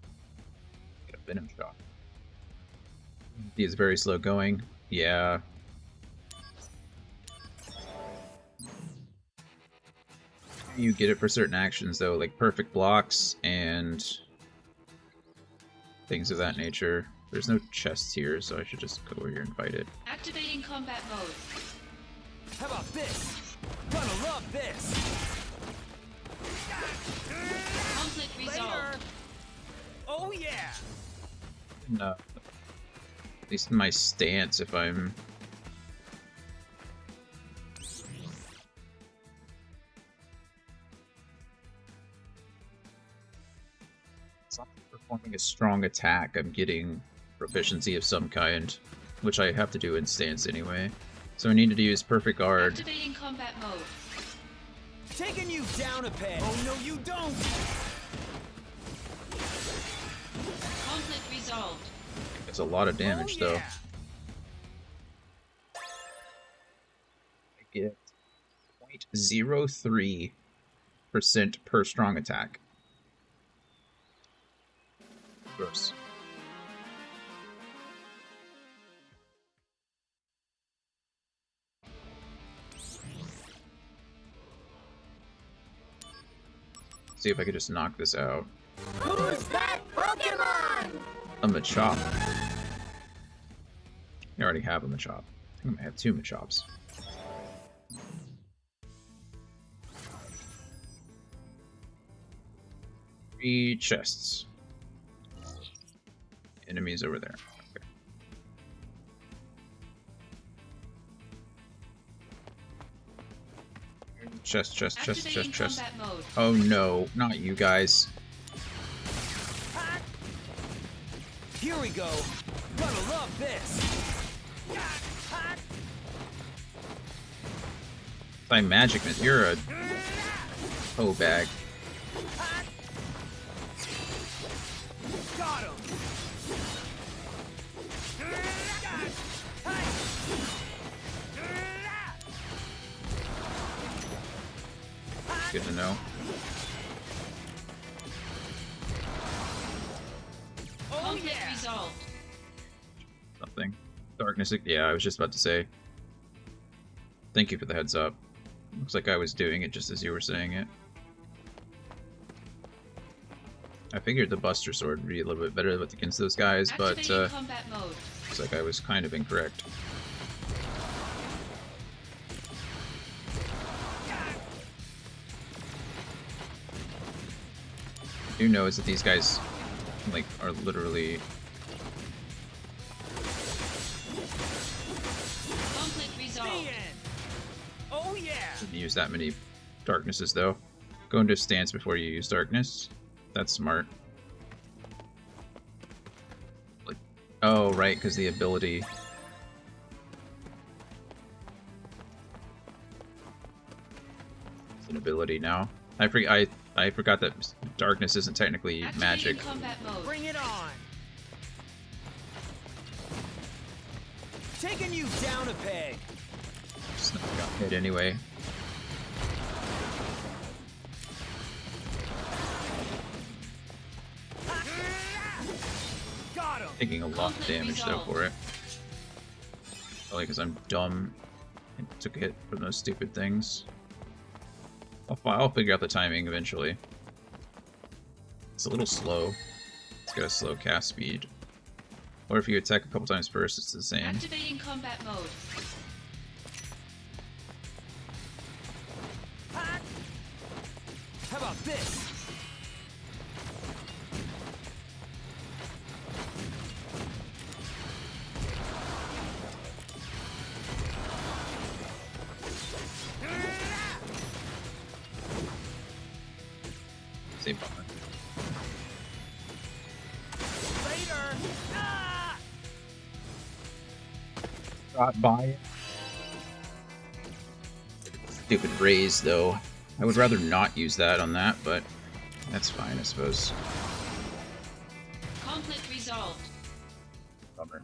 Get a Venom Shot. He is very slow going. Yeah. You get it for certain actions, though, like perfect blocks and things of that nature. There's no chests here, so I should just go over here and fight it. Activating combat mode. How about this? Gonna love this! Conflict resolved. Oh yeah! No. At least in my stance, if I'm... performing a strong attack, I'm getting proficiency of some kind, which I have to do in stance anyway. So I need to use perfect guard. Activating combat mode. Taking you down a peg! Oh no, you don't! Conflict resolved. It's a lot of damage, though. I get 0.03% per strong attack. Gross. See if I could just knock this out. Who's that Pokemon? A Machop. I already have a Machop. I think I might have 2 Machops. 3 chests. Enemies over there. Okay. Chest. Oh no, not you guys. Here we go. Gonna love this. By Magicman, you're a hoe bag. Got him. Good to know. Conflict resolved. Something. Darkness. Yeah, I was just about to say. Thank you for the heads up. Looks like I was doing it just as you were saying it. I figured the Buster Sword would be a little bit better against those guys, but combat mode. looks like I was kind of incorrect. I do know is that these guys like are literally Conflict resolved. Oh yeah. shouldn't use that many darknesses though. Go into stance before you use darkness. That's smart. Like, oh right, because the ability. It's an ability now. I forgot that darkness isn't technically magic. Combat mode. Bring it on. Taking you down a peg. Just got hit anyway. Got him. Taking a lot of damage though for it. Probably because I'm dumb and took a hit from those stupid things. I'll figure out the timing eventually. It's a little slow. It's got a slow cast speed. Or if you attack a couple times first, it's the same. Activating combat mode. How about this? Same bummer. Later. Ah! Got by it. Stupid raise though. I would rather not use that on that, but that's fine, I suppose. Conflict resolved. Bummer.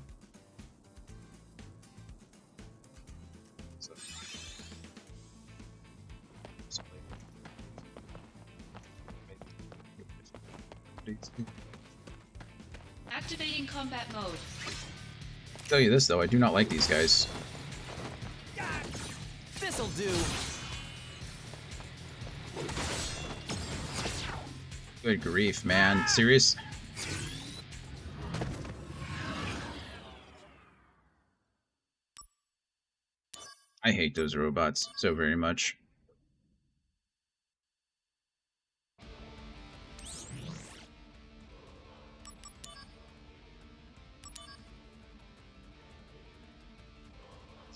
Activating combat mode. I'll tell you this though, I do not like these guys. This'll do. Good grief, man. Serious? I hate those robots so very much.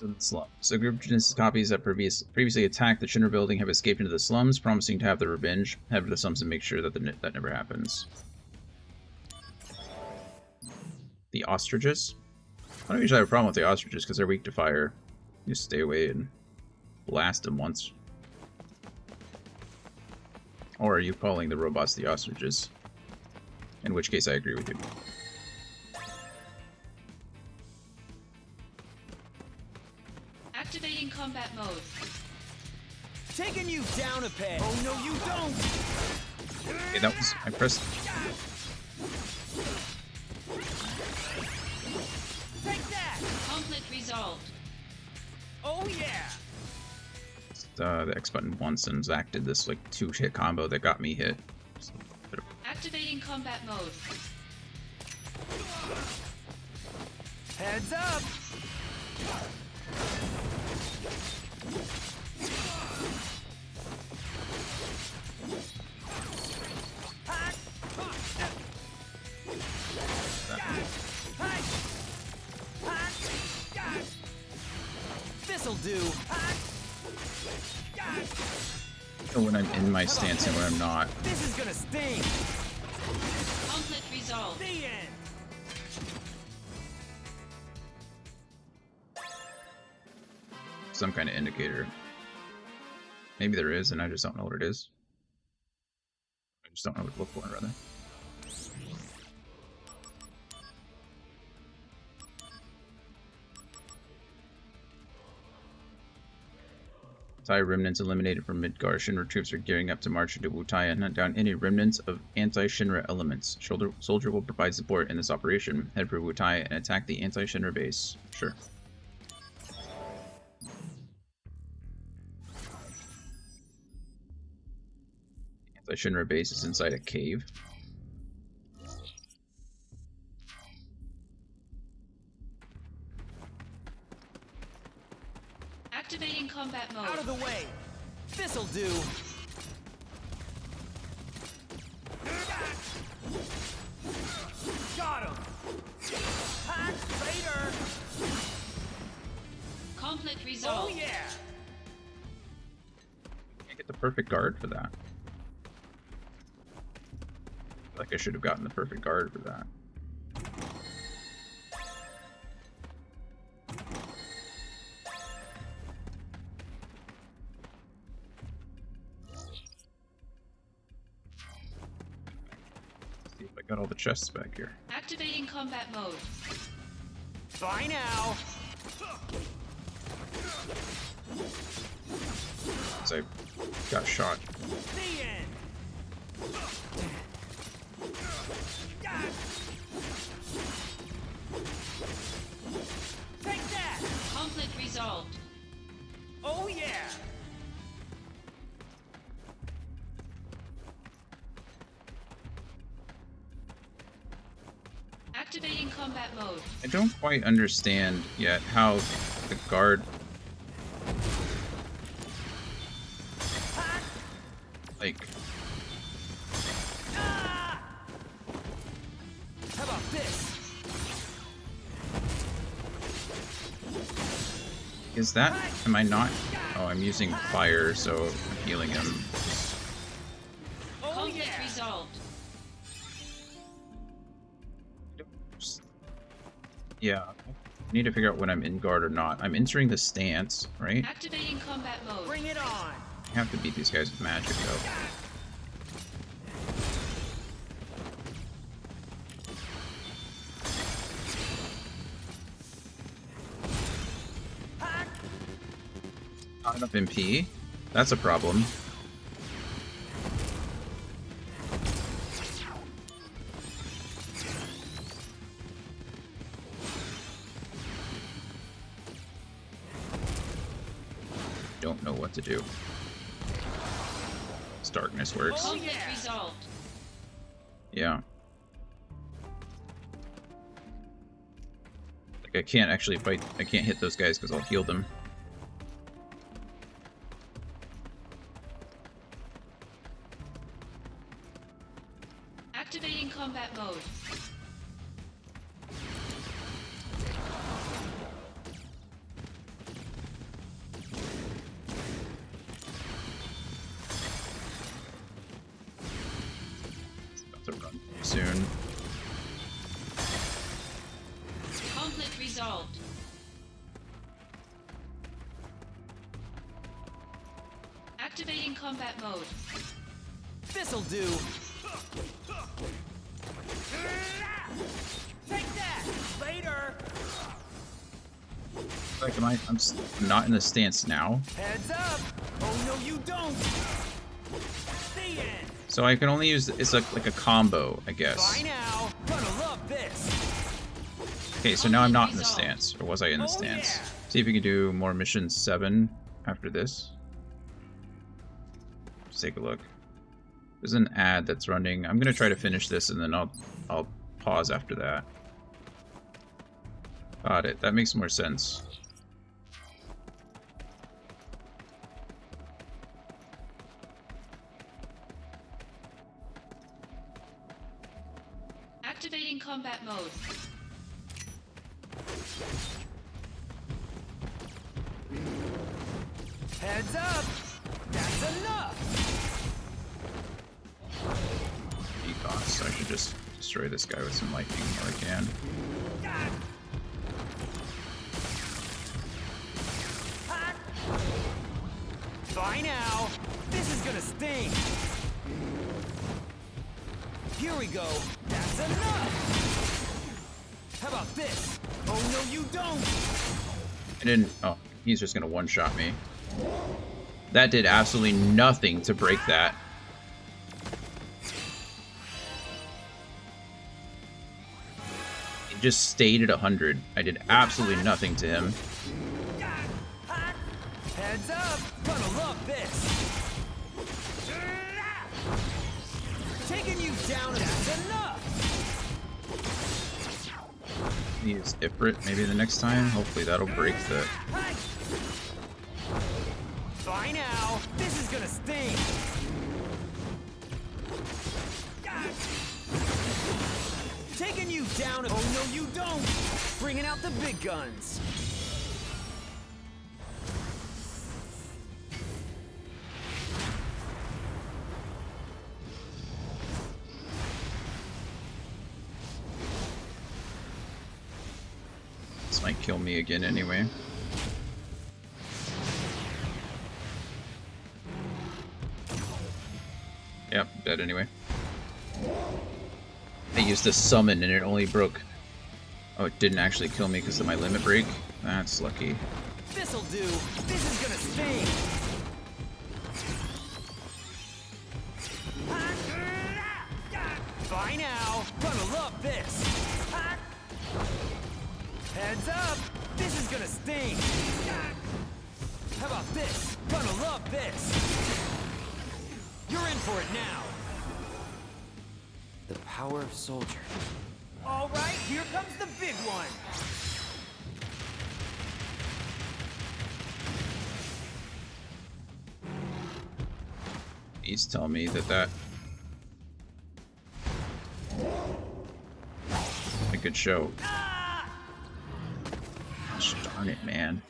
In the slum. So a group of Genesis copies that previously attacked the Shinra building have escaped into the slums, promising to have their revenge. Head to the slums and make sure that that never happens. The ostriches? I don't usually have a problem with the ostriches because they're weak to fire. You just stay away and blast them once. Or are you calling the robots the ostriches? In which case I agree with you. Activating combat mode. Taking you down a peg. Oh no, you don't. Okay, that was I pressed. Take that. Conflict resolved. Oh yeah. The X button once and Zach did this like 2-hit combo that got me hit. So, Activating combat mode. Heads up! This'll do. Or when I'm in my stance and when I'm not. This is gonna sting. Conflict resolved. The end. Some kind of indicator. Maybe there is, and I just don't know what it is. I just don't know what to look for, rather. Wutai remnants eliminated from Midgar. Shinra troops are gearing up to march into Wutai and hunt down any remnants of anti-Shinra elements. Soldier will provide support in this operation. Head for Wutai and attack the anti-Shinra base. Sure. The Shinra base is inside a cave. Activating combat mode. Out of the way. This'll do. Got him. Hack later. Conflict resolved. Oh yeah. Can't get the perfect guard for that. Like I should have gotten the perfect guard for that. See if I got all the chests back here. Activating combat mode. Bye now. As I got shot. The end. Take that. Conflict resolved. Oh yeah. Activating combat mode. I don't quite understand yet how the guard like How about this? is that am I not oh I'm using fire so I'm healing him. Conflict resolved. Yeah. I need to figure out when I'm in guard or not. I'm entering the stance, right? Activating combat mode. Bring it on. I have to beat these guys with magic though. Not enough MP? That's a problem. Don't know what to do. This darkness works. Conflict resolved. Yeah. Like I can't actually fight. I can't hit those guys because I'll heal them. Activating combat mode. It's about to run soon. Conflict resolved. Activating combat mode. This'll do. Take that. Later. Like I'm not in the stance now. Heads up. Oh no, you don't. The end. So I can only use it's like a combo, I guess. Bye now. Gonna love this. Okay, so now I'm not in the stance, or was I in the stance? Yeah. See if we can do more mission 7 after this. Let's take a look. There's an ad that's running. I'm gonna try to finish this and then I'll pause after that. Got it. That makes more sense. Activating combat mode. Heads up! That's enough! Decots. I should just destroy this guy with some lightning while I can. Bye now! This is gonna sting! Here we go! That's enough! How about this? Oh no you don't! I didn't... Oh, he's just gonna one-shot me. That did absolutely nothing to break that. It just stayed at 100. I did absolutely nothing to him. Heads up! Gonna love this! Taking you down, that's enough! Use Ifrit maybe the next time. Hopefully that'll break the... Bye now! This is gonna sting! Taking you down, oh no you don't! Bringing out the big guns! This might kill me again anyway. Yep, dead anyway. I used a summon and it only broke... Oh, it didn't actually kill me because of my limit break? That's lucky. This'll do! This is gonna sting! Bye now! Gonna love this! Heads up! This is gonna sting! How about this? Gonna love this! You're in for it now! The power of soldier. Alright, here comes the big one! Please tell me that a good show. Gosh darn it, man.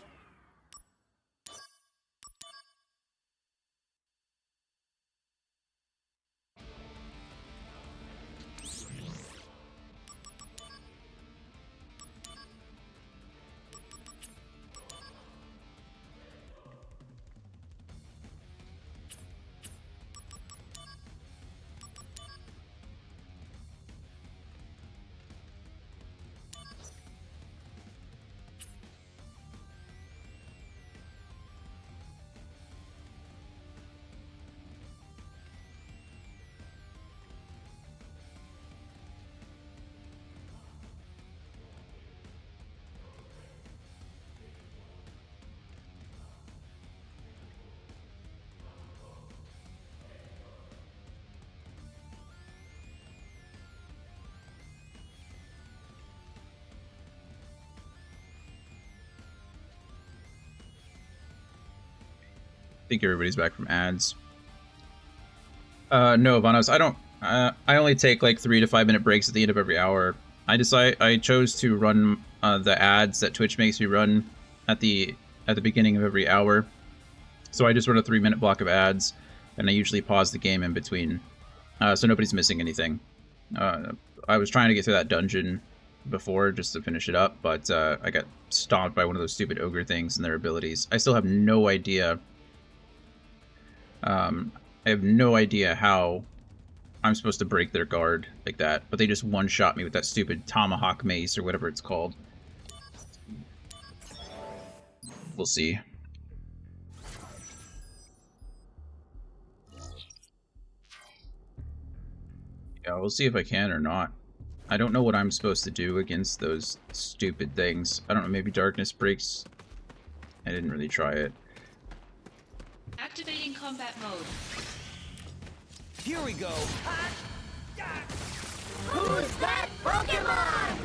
I think everybody's back from ads. No, Vanos, I don't. I only take like 3 to 5 minute breaks at the end of every hour. I chose to run the ads that Twitch makes me run at the beginning of every hour. So I just run a 3-minute block of ads, and I usually pause the game in between, so nobody's missing anything. I was trying to get through that dungeon before just to finish it up, but I got stomped by one of those stupid ogre things and their abilities. I still have no idea. I have no idea how I'm supposed to break their guard like that, but they just one-shot me with that stupid tomahawk mace or whatever it's called. We'll see. Yeah, we'll see if I can or not. I don't know what I'm supposed to do against those stupid things. I don't know, maybe darkness breaks. I didn't really try it. Activating combat mode. Here we go. Who's that Pokemon?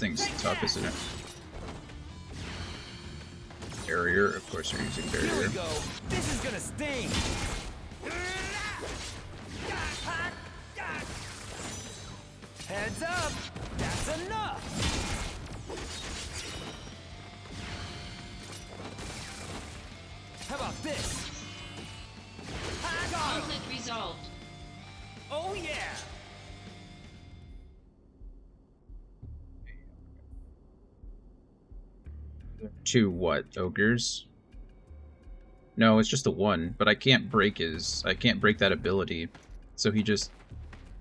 thing's tough, isn't it? Barrier, of course you're using barrier. Here we go. This is gonna sting. Heads up. That's enough. How about this? Conflict resolved. Oh yeah. Two what? Ogres? No, it's just a one, but I can't break that ability. So he just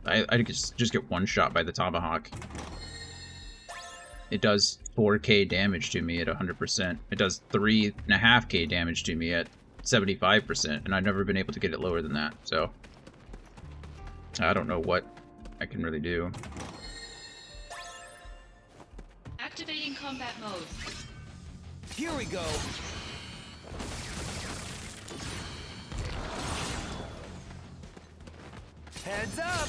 I just get one shot by the tomahawk. It does 4k damage to me at 100%. It does 3.5k damage to me at 75%, and I've never been able to get it lower than that, so I don't know what I can really do. Activating combat mode. Here we go. Heads up.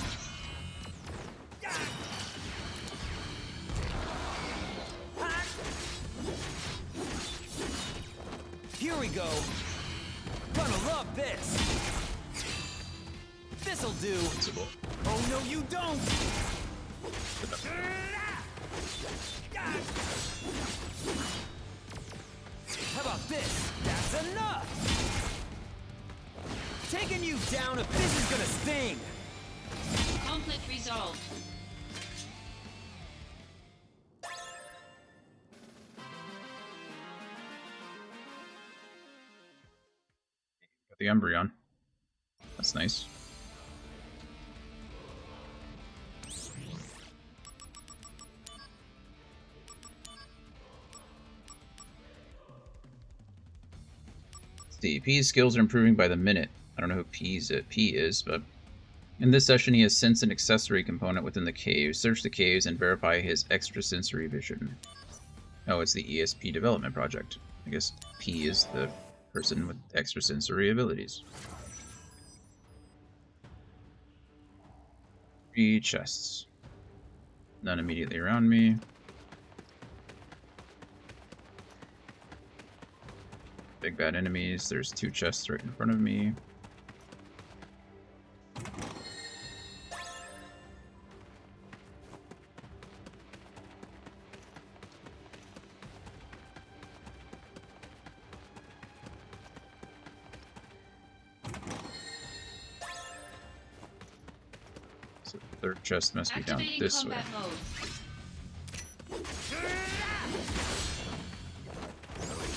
Here we go. Gonna love this. This'll do. Oh no, you don't. How about this? That's enough. Taking you down if this is gonna sting. Conflict resolved. Got the Umbreon. That's nice. The P's skills are improving by the minute. I don't know who P is, but in this session he has sense and accessory component within the caves. Search the caves and verify his extrasensory vision. Oh, it's the ESP development project. I guess P is the person with extrasensory abilities. 3 chests. None immediately around me. Big bad enemies. There's 2 chests right in front of me. So the 3rd chest must be down this way.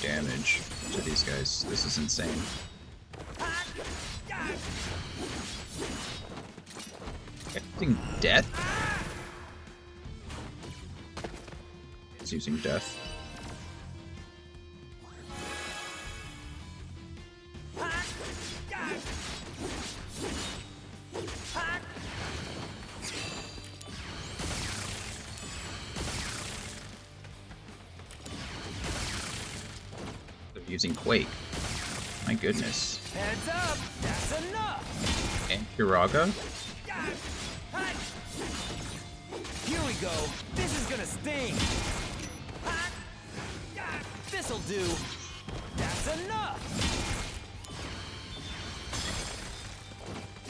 Damage to these guys. This is insane. Using death? It's using death. Using Quake. My goodness. Heads up, that's enough. And Kiraga? Here we go. This is gonna sting. This'll do. That's enough.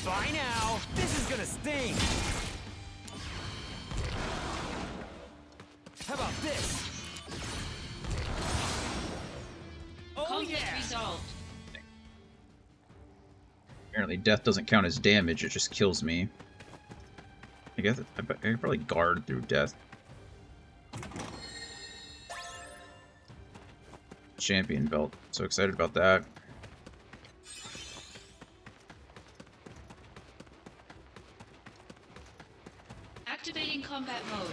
By now, this is gonna sting. How about this? Oh yeah. Resolved. Apparently death doesn't count as damage, it just kills me. I guess I could probably guard through death. Champion belt. So excited about that. Activating combat mode.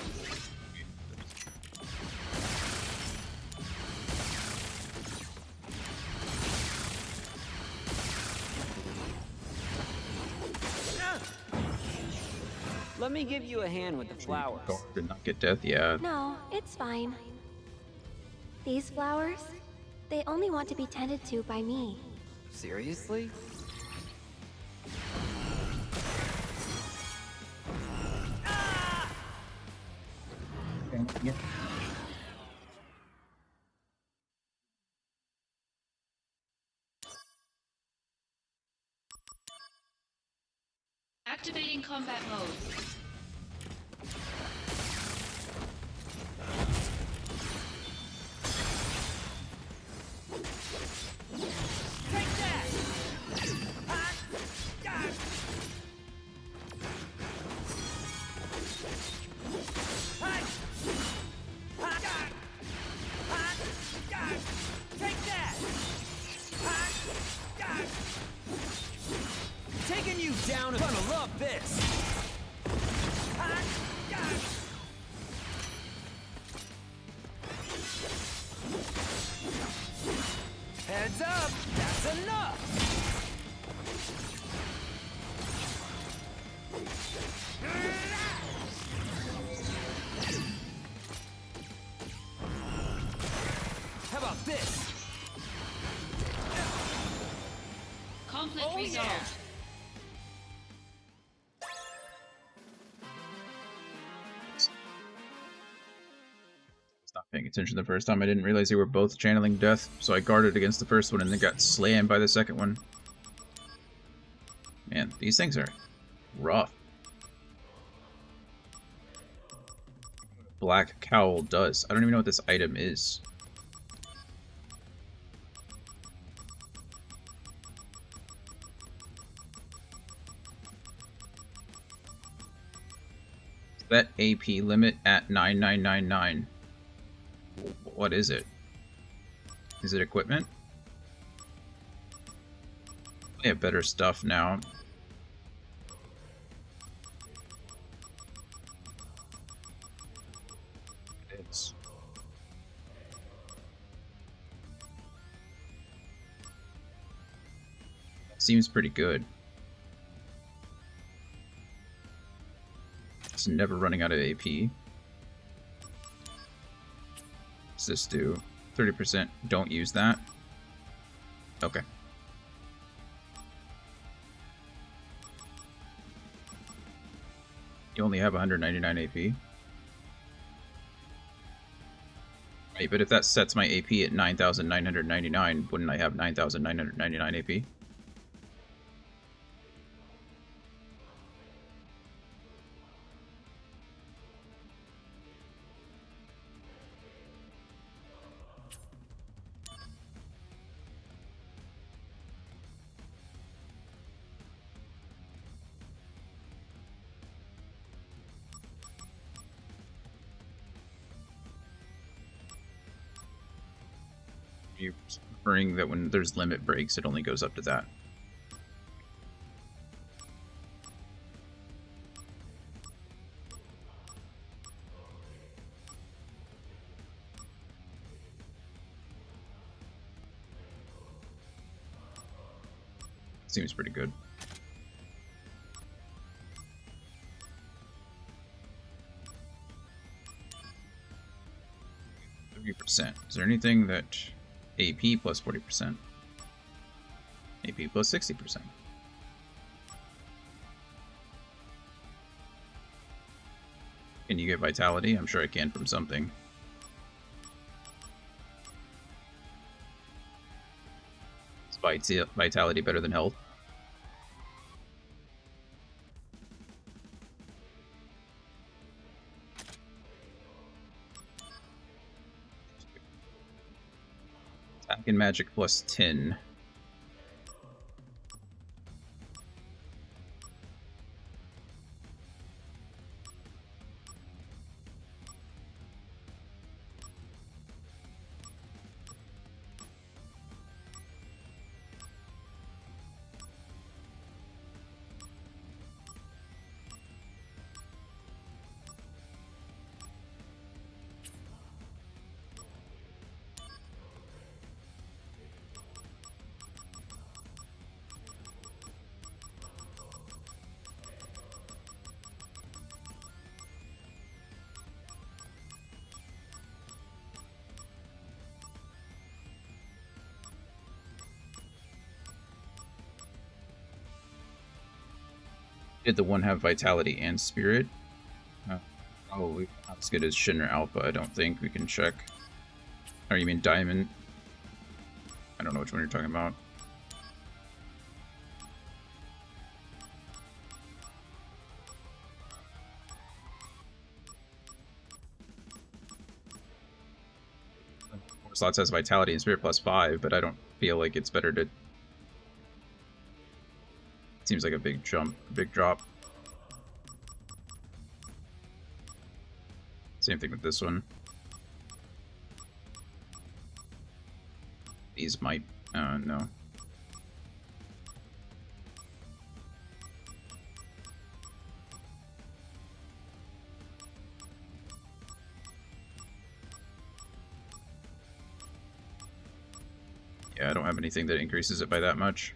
Let me give you a hand with the flowers. Did not get death, yeah. No, it's fine. These flowers, they only want to be tended to by me. Seriously? Activating combat mode. Take that! Take that! Taking you down, gonna love this! Heads up! That's enough! How about this? Conflict resolved. Not paying attention the first time. I didn't realize they were both channeling death, so I guarded against the first one and then got slammed by the second one. Man, these things are rough. Black cowl does. I don't even know what this item is. That AP limit at 9999. What is it? Is it equipment? They have better stuff now. It is. Seems pretty good. It's never running out of AP. What's this do? 30%. Don't use that. Okay. You only have 199 AP. Right, but if that sets my AP at 9,999, wouldn't I have 9,999 AP? You're referring that when there's limit breaks, it only goes up to that. Seems pretty good. %. Is there anything that AP plus 40%? AP plus 60%. Can you get vitality? I'm sure I can from something. Is vitality better than health? Attack and magic plus 10. Did the one have vitality and spirit? Probably not as good as Shinra Alpha, I don't think. We can check. Or you mean Diamond? I don't know which one you're talking about. slots has Vitality and Spirit +5, but I don't feel like it's better to... Seems like a big jump, a big drop. Same thing with this one. These might... no. Yeah, I don't have anything that increases it by that much.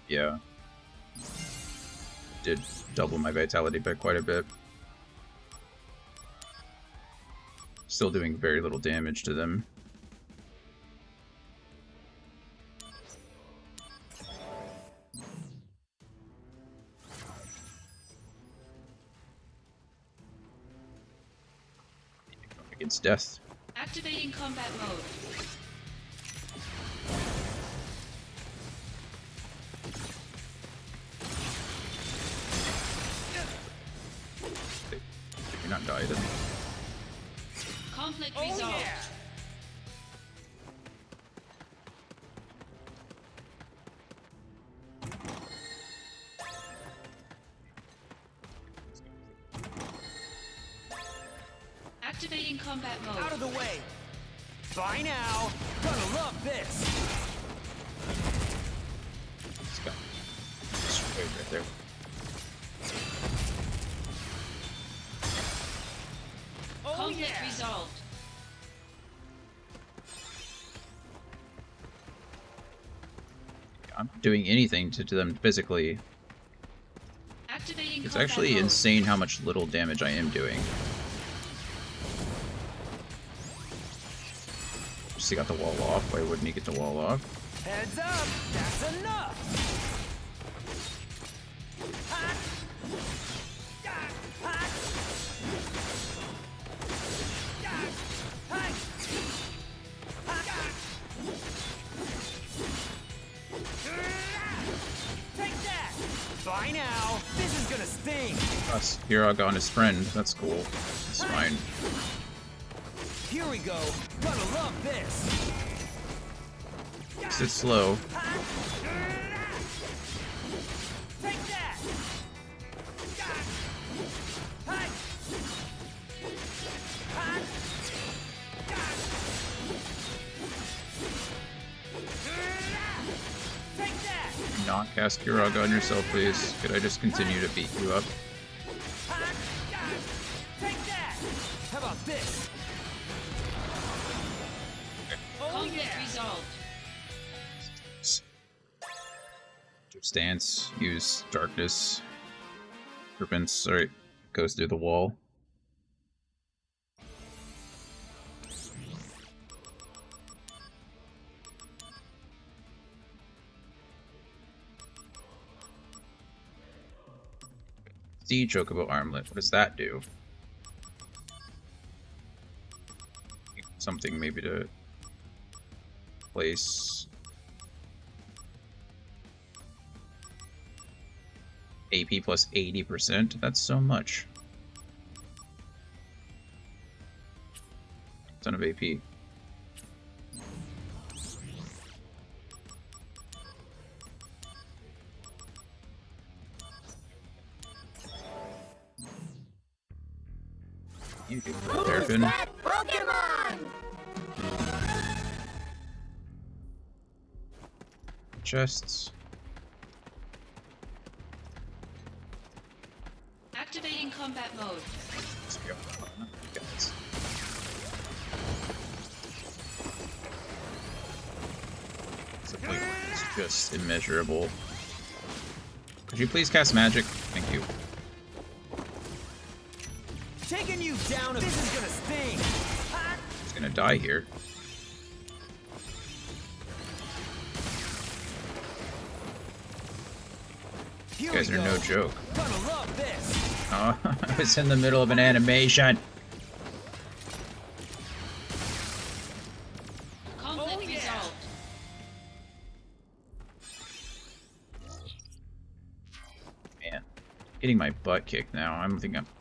Yeah. Did double my vitality by quite a bit. Still doing very little damage to them. Against death. Activating combat mode. You're not died. Conflict resolved. Yeah. Activating combat mode. Out of the way. Bye now. Gonna love this. Let's go. Straight right there. Conflict resolved. I'm not doing anything to them physically. Activating It's combat actually mode. insane how much little damage I am doing. Just got the wall off. Why wouldn't he get the wall off? Heads up. That's enough. Ha! Take that! Bye now! This is gonna sting! Us. Hirag on his friend. That's cool. That's fine. Here we go! Gonna love this! Sit slow. Take that! Take that! Not cast Hirag on yourself, please. Could I just continue to beat you up? Take that! How about this? Conflict resolved. Stance, use darkness. Serpents, alright, goes through the wall. See Chocobo Armlet, what does that do? Something maybe to place AP plus 80%. That's so much. Ton of AP. You do Terrapin. Pokemon! Chests. Activating combat mode. Guys. It's just immeasurable. Could you please cast magic? Thank you. Taking you down. This is gonna sting. gonna die here. You guys are no joke. Oh, I was in the middle of an animation. Conflict resolved. Man, getting my butt kicked now. I'm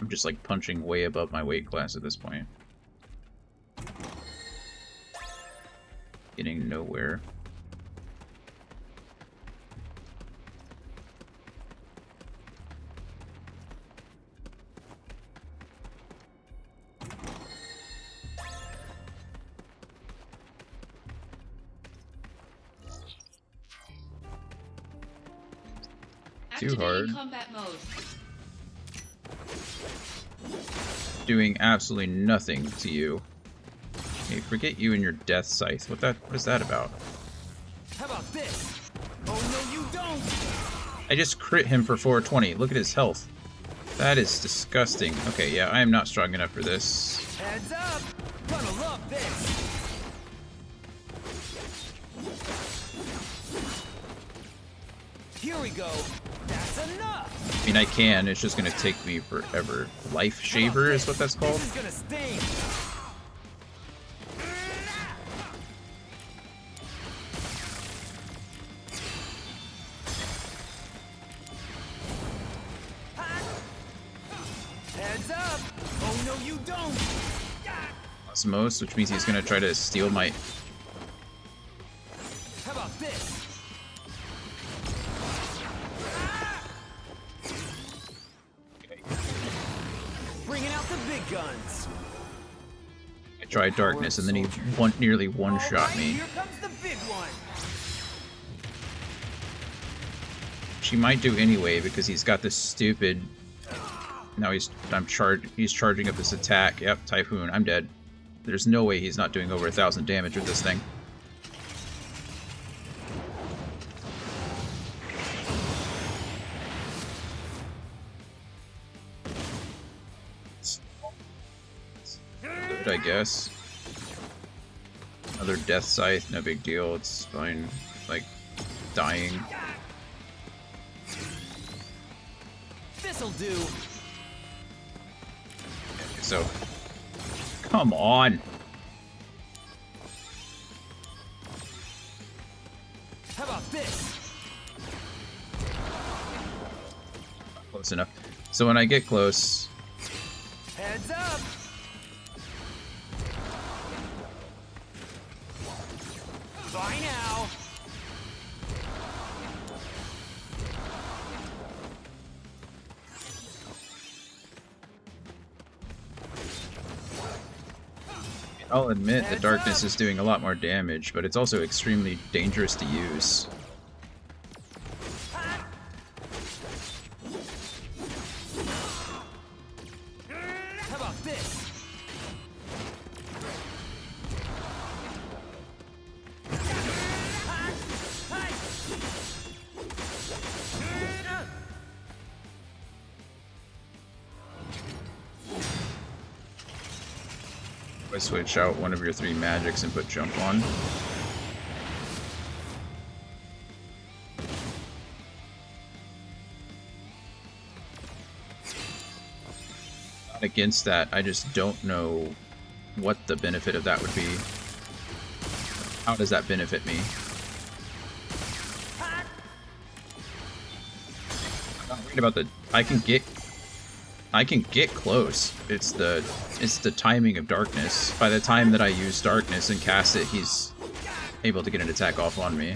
just like punching way above my weight class at this point. Getting nowhere. Too hard. Activating combat mode. Doing absolutely nothing to you. Hey, forget you and your death scythe. What is that about? How about this? Oh no, you don't! I just crit him for 420. Look at his health. That is disgusting. Okay, yeah, I am not strong enough for this. Heads up! Gonna love this! Here we go. That's enough. I mean, I can. It's just gonna take me forever. Life Shaver is what that's called. This is gonna sting. Heads up! Oh no, you don't! Osmose, which means he's gonna try to steal my. How about this? Bringing out the big guns. I tried darkness and then he nearly one-shot me. Here comes the big one. She might do anyway because he's got this stupid. Now he's charging up this attack. Yep, Typhoon. I'm dead. There's no way he's not doing over 1,000 damage with this thing. Good, I guess. Another death scythe, no big deal. It's fine. Like dying. This'll do. So, come on. How about this? Close enough. So when I get close, Heads up! Bye now. I'll admit the darkness is doing a lot more damage, but it's also extremely dangerous to use. How about this? I switch out one of your 3 magics and put jump on. Not against that, I just don't know what the benefit of that would be. How does that benefit me? I'm not worried about the... I can get close. It's the timing of darkness. By the time that I use darkness and cast it, he's able to get an attack off on me.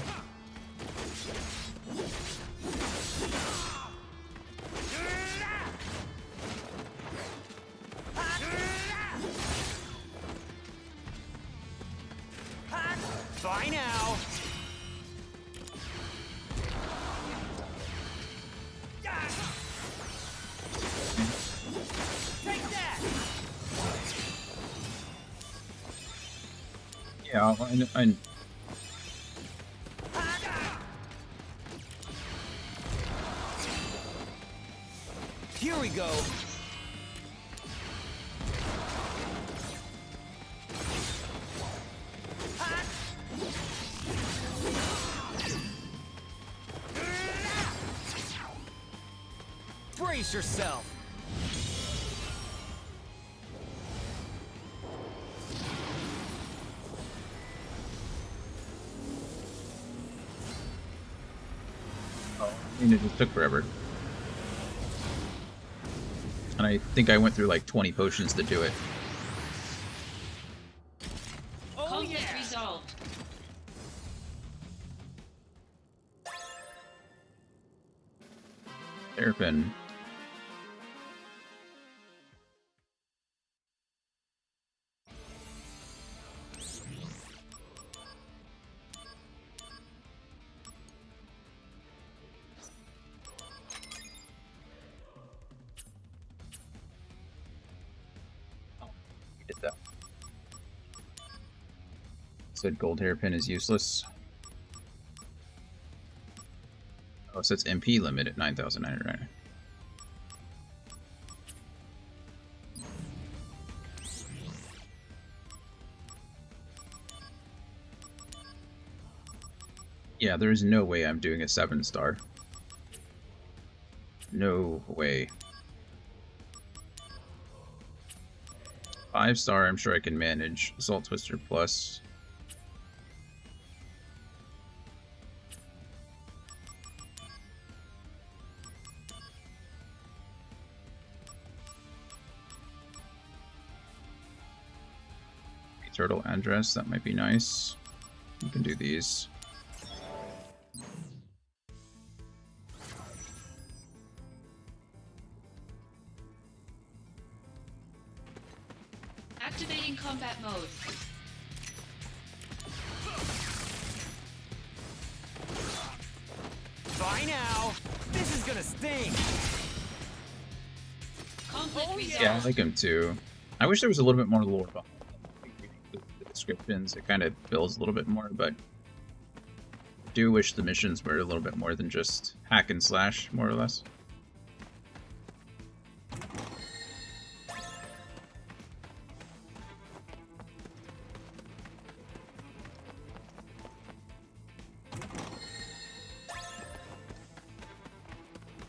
Bye now. Yeah, I Here we go. Brace yourself. Oh, I mean, it just took forever. And I think I went through like 20 potions to do it. Conflict resolved. Hairpin. Did that. Said gold hairpin is useless. Oh, so it's MP limit at 9,900. Yeah, there is no way I'm doing a 7-star. No way. 5-star, I'm sure I can manage. Assault Twister plus. Turtle address, that might be nice. You can do these. Activating combat mode. Bye now. This is gonna sting. Conflict resolved. Yeah, I like him too. I wish there was a little bit more lore behind the descriptions. It kind of builds a little bit more, but I do wish the missions were a little bit more than just hack and slash, more or less.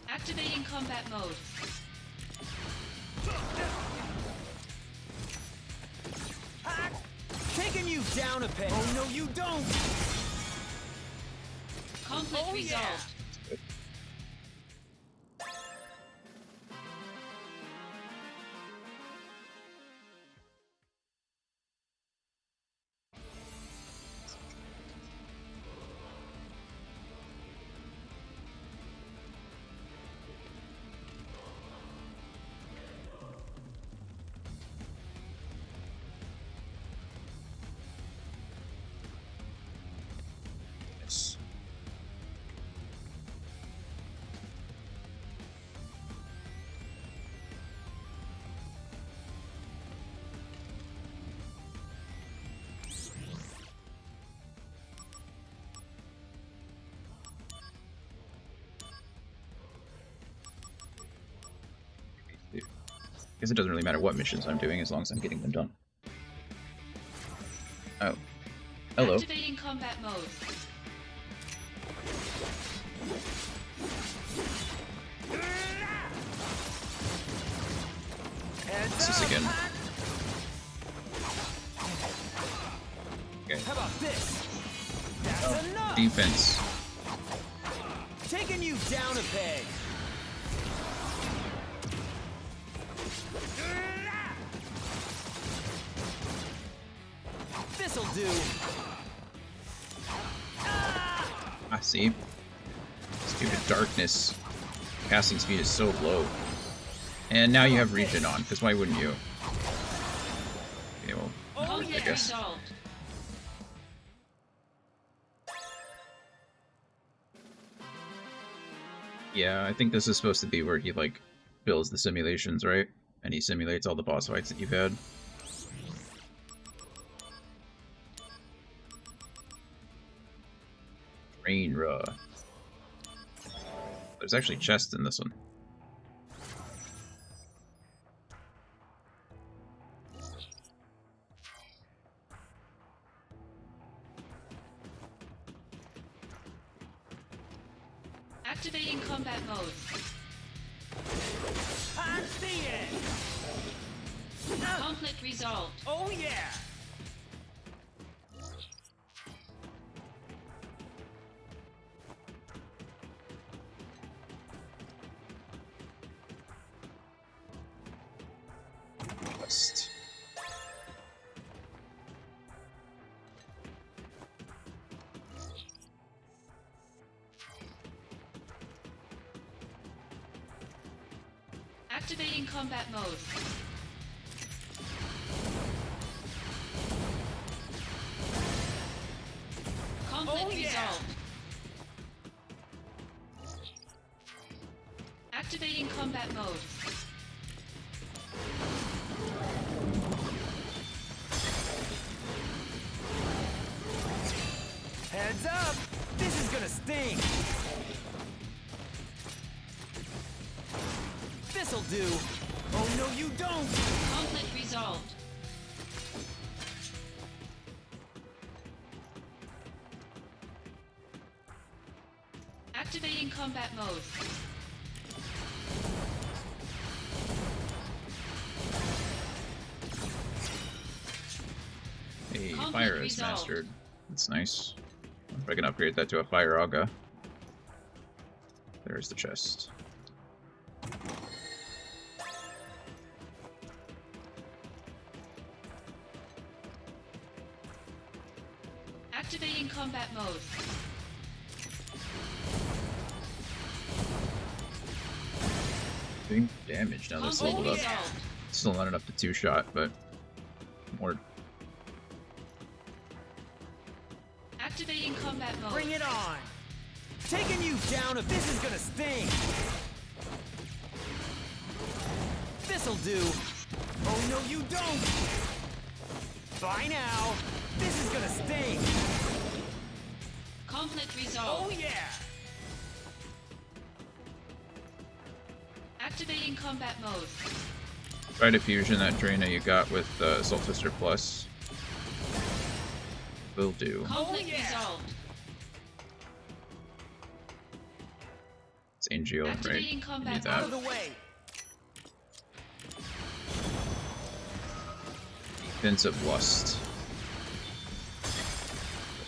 Activating combat mode. Taking you down a peg. Oh no, you don't. Conflict resolved. Yes. Guess it doesn't really matter what missions I'm doing as long as I'm getting them done. Oh. Hello. Activating combat mode. What's this again? Okay. How about this? That's Oh, enough. defense. Taking you down a peg. This'll do. I see. Stupid darkness. Casting speed is so low. And now you have regen on, because why wouldn't you? Okay, well, I guess. Resolved. Yeah, I think this is supposed to be where he, like, builds the simulations, right? And he simulates all the boss fights that you've had. Shinra. There's actually chests in this one. Activating combat mode. I see it! Conflict resolved. Oh yeah! Quest. Activating combat mode. Conflict resolved. Activating combat mode. Heads up! This is gonna sting! This'll do! Oh no, you don't! Conflict resolved. Activating combat mode. Hey, Conflict fire is resolved. mastered. That's nice. I wonder if I can upgrade that to a fire auga. There's the chest. Activating combat mode. Doing damage now that's leveled up. Resolved. Still not enough to two-shot, but more. Activating combat mode. Bring it on! Taking you down if this is gonna sting! This'll do! Oh no, you don't! Bye now! This is gonna sting! Conflict resolved. Oh yeah! Activating combat mode. Try to fusion that Draina you got with Assault Twister Plus. Will do. Conflict resolved. It's Angel, right? Activating You combat need that. Out of the way! Defensive Lust.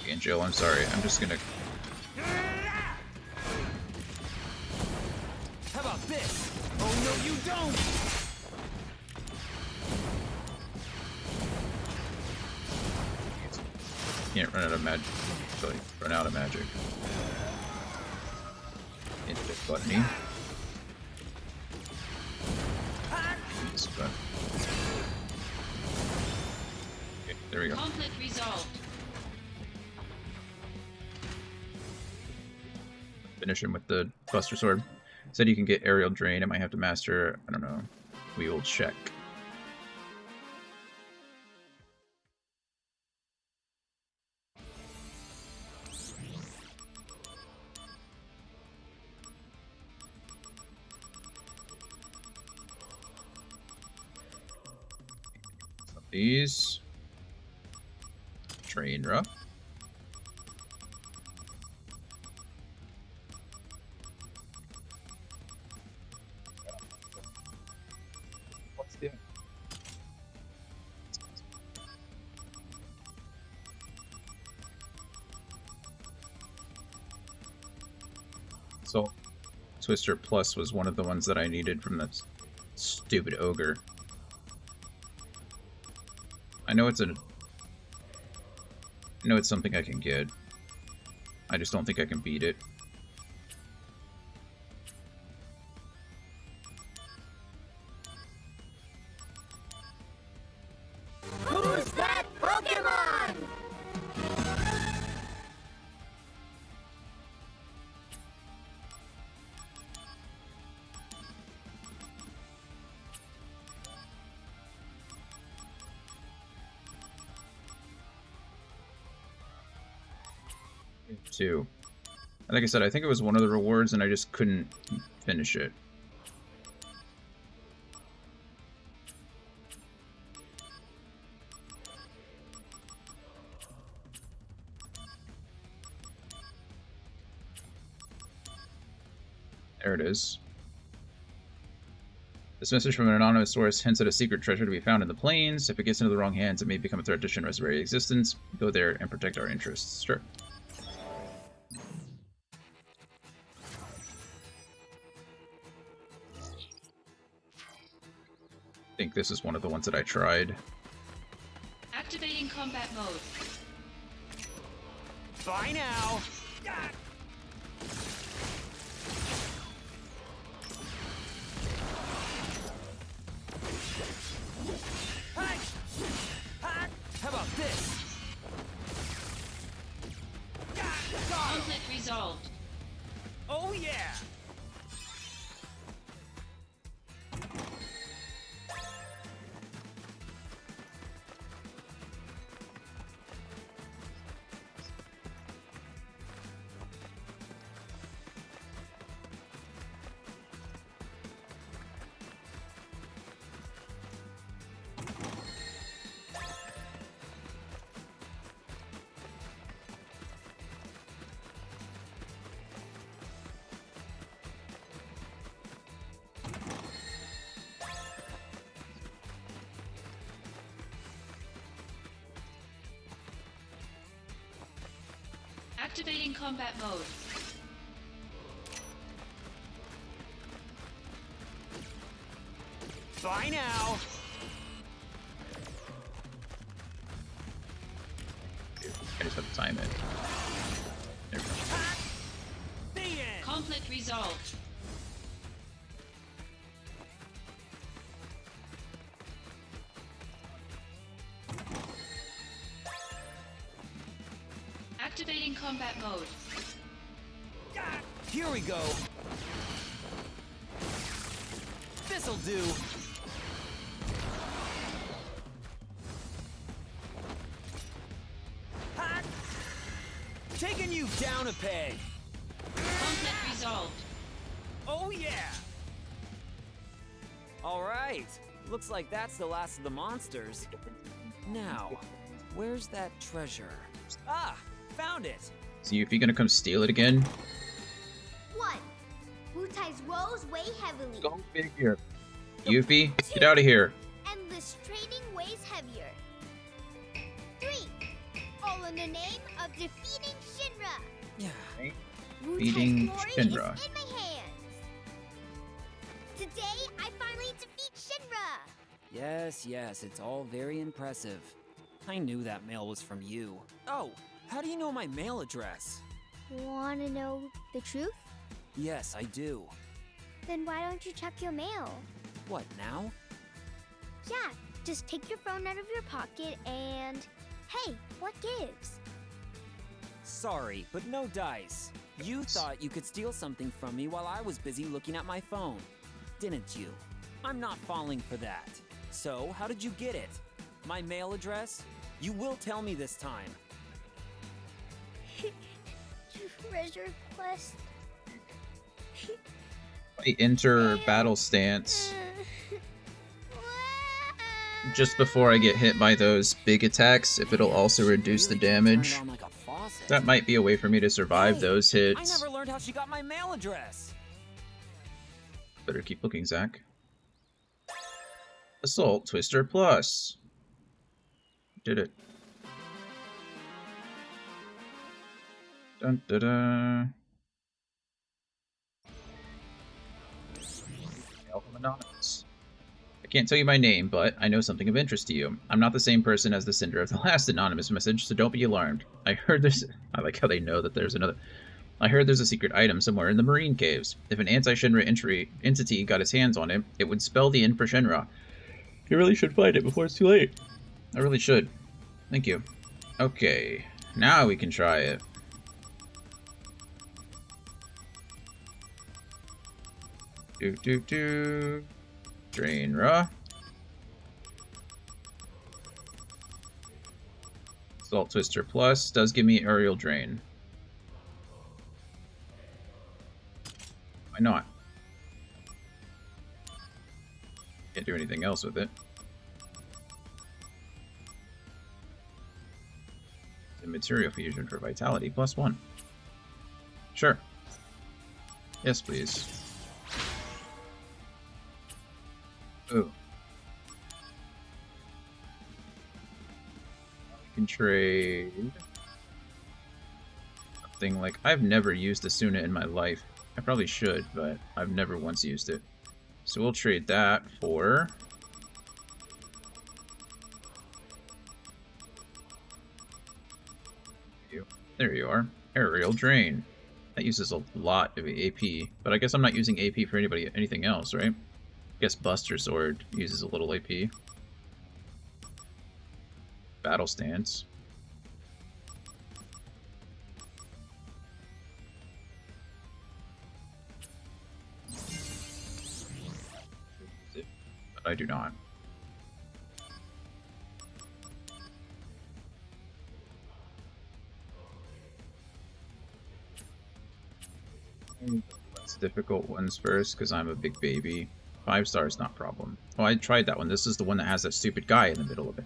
Angel, I'm sorry. I'm just gonna. How about this? Oh no, you don't! Can't run out of magic. Really, run out of magic. Into gluttony. This button. Okay, there we go. Conflict resolved. Finish him with the Buster Sword. Said you can get Aerial Drain. I might have to master, I don't know. We will check. These. Shinra. What's the So Twister Plus was one of the ones that I needed from the stupid ogre. I know it's something I can get. I just don't think I can beat it. Who's that Pokemon? Too. Like I said, I think it was one of the rewards and I just couldn't finish it. There it is. This message from an anonymous source hints at a secret treasure to be found in the plains. If it gets into the wrong hands, it may become a threat to Shinra's very existence. Go there and protect our interests. Sure. I think this is one of the ones that I tried. Activating combat mode. Bye now! How about this? Conflict resolved. Oh yeah! Activating combat mode. Bye now! I just have to time it. There we go. Conflict resolved. Activating combat mode. Here we go. This'll do. Ha! Taking you down a peg. Conflict resolved. Oh yeah. All right. Looks like that's the last of the monsters. Now, where's that treasure? Ah, found it. See if you're gonna come steal it again. 1. Wutai's woes weigh heavily. Go figure. Yuffie, get out of here. Endless trading weighs heavier. 3. All in the name of defeating Shinra. Yeah. Beating Wutai's glory Shinra. is in my hands. Today, I finally defeat Shinra. Yes, it's all very impressive. I knew that mail was from you. Oh, how do you know my mail address? Want to know the truth? Yes, I do. Then why don't you check your mail? What, now? Yeah, just take your phone out of your pocket and... Hey, what gives? Sorry, but no dice. You thought you could steal something from me while I was busy looking at my phone. Didn't you? I'm not falling for that. So, how did you get it? My mail address? You will tell me this time. Treasure quest. I enter battle stance just before I get hit by those big attacks, if it'll also reduce the damage. That might be a way for me to survive those I hits. never learned how she got my mail address. Better keep looking, Zach. Assault Twister Plus. Did it. Dun da da. Anonymous. I can't tell you my name, but I know something of interest to you. I'm not the same person as the sender of the last anonymous message, so don't be alarmed. I heard there's... I like how they know that there's another... I heard there's a secret item somewhere in the Marine Caves. If an anti-Shinra entity got its hands on it, it would spell the end for Shinra. You really should find it before it's too late. I really should. Thank you. Okay, now we can try it. Drainra. Salt Twister Plus does give me Aerial Drain. Why not? Can't do anything else with it. The Material Fusion for Vitality +1. Sure. Yes, please. Ooh. We can trade something like, I've never used Asuna in my life. I probably should, but I've never once used it. So we'll trade that for... There you are. Aerial Drain. That uses a lot of AP, but I guess I'm not using AP for anything else, right? I guess Buster Sword uses a little AP. Battle Stance. But I do not. Less difficult ones first, because I'm a big baby. 5 stars, not problem. Oh, I tried that one. This is the one that has that stupid guy in the middle of it.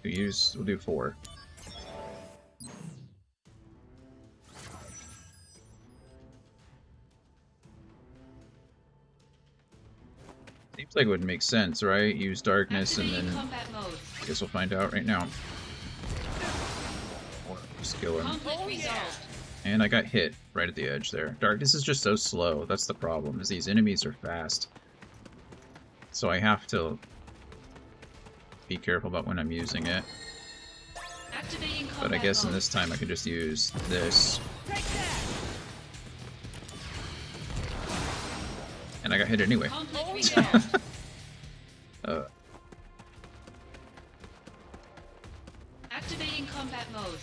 We'll do 4. Seems like it would make sense, right? Use darkness and then I guess we'll find out right now. Or just kill him. And I got hit right at the edge there. Darkness is just so slow. That's the problem, is these enemies are fast. So I have to be careful about when I'm using it. But I guess in this time I can just use this. And I got hit anyway. Activating combat mode.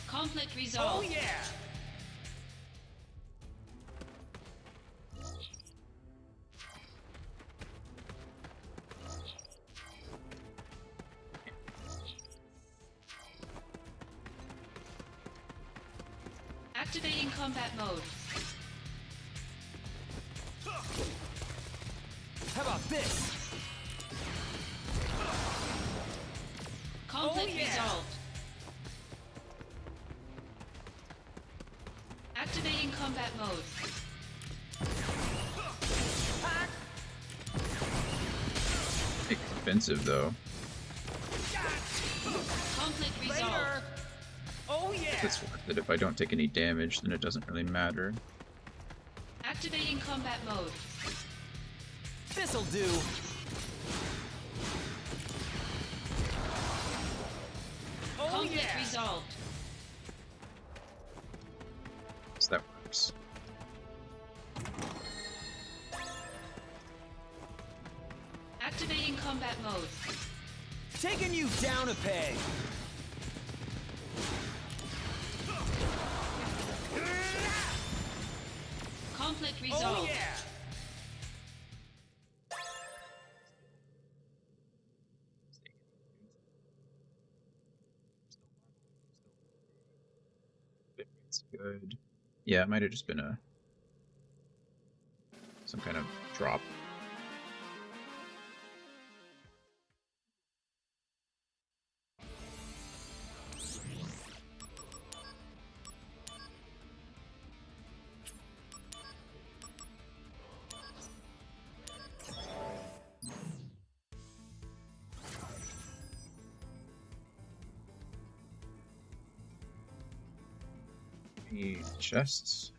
Conflict resolved. Oh yeah. Activating combat mode. How about this? Conflict resolved. Activating combat mode. Expensive though. Conflict resolved. Oh yeah. It's worth it. If I don't take any damage, then it doesn't really matter. Activating combat mode. This'll do. Oh conflict resolved. So that works. Activating combat mode. Taking you down a peg. Conflict resolved. Oh yeah. It's good. Yeah, it might have just been some kind of drop. Chests.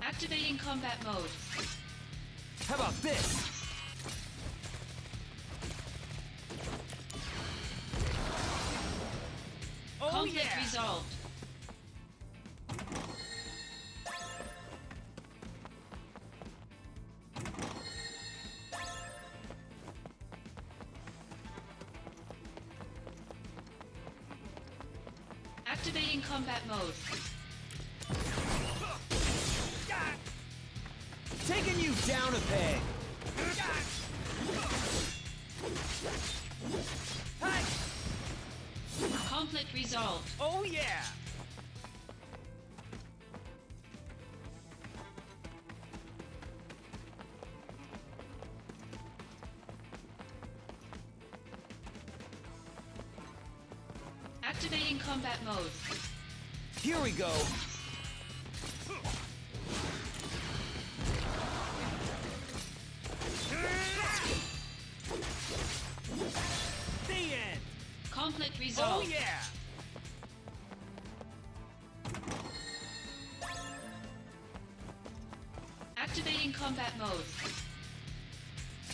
Activating combat mode. How about this? Conflict resolved. Activating combat mode. Taking you down a peg. Conflict resolved. Oh yeah. Activating combat mode. Here we go. The end. Conflict resolved. Oh yeah. Activating combat mode.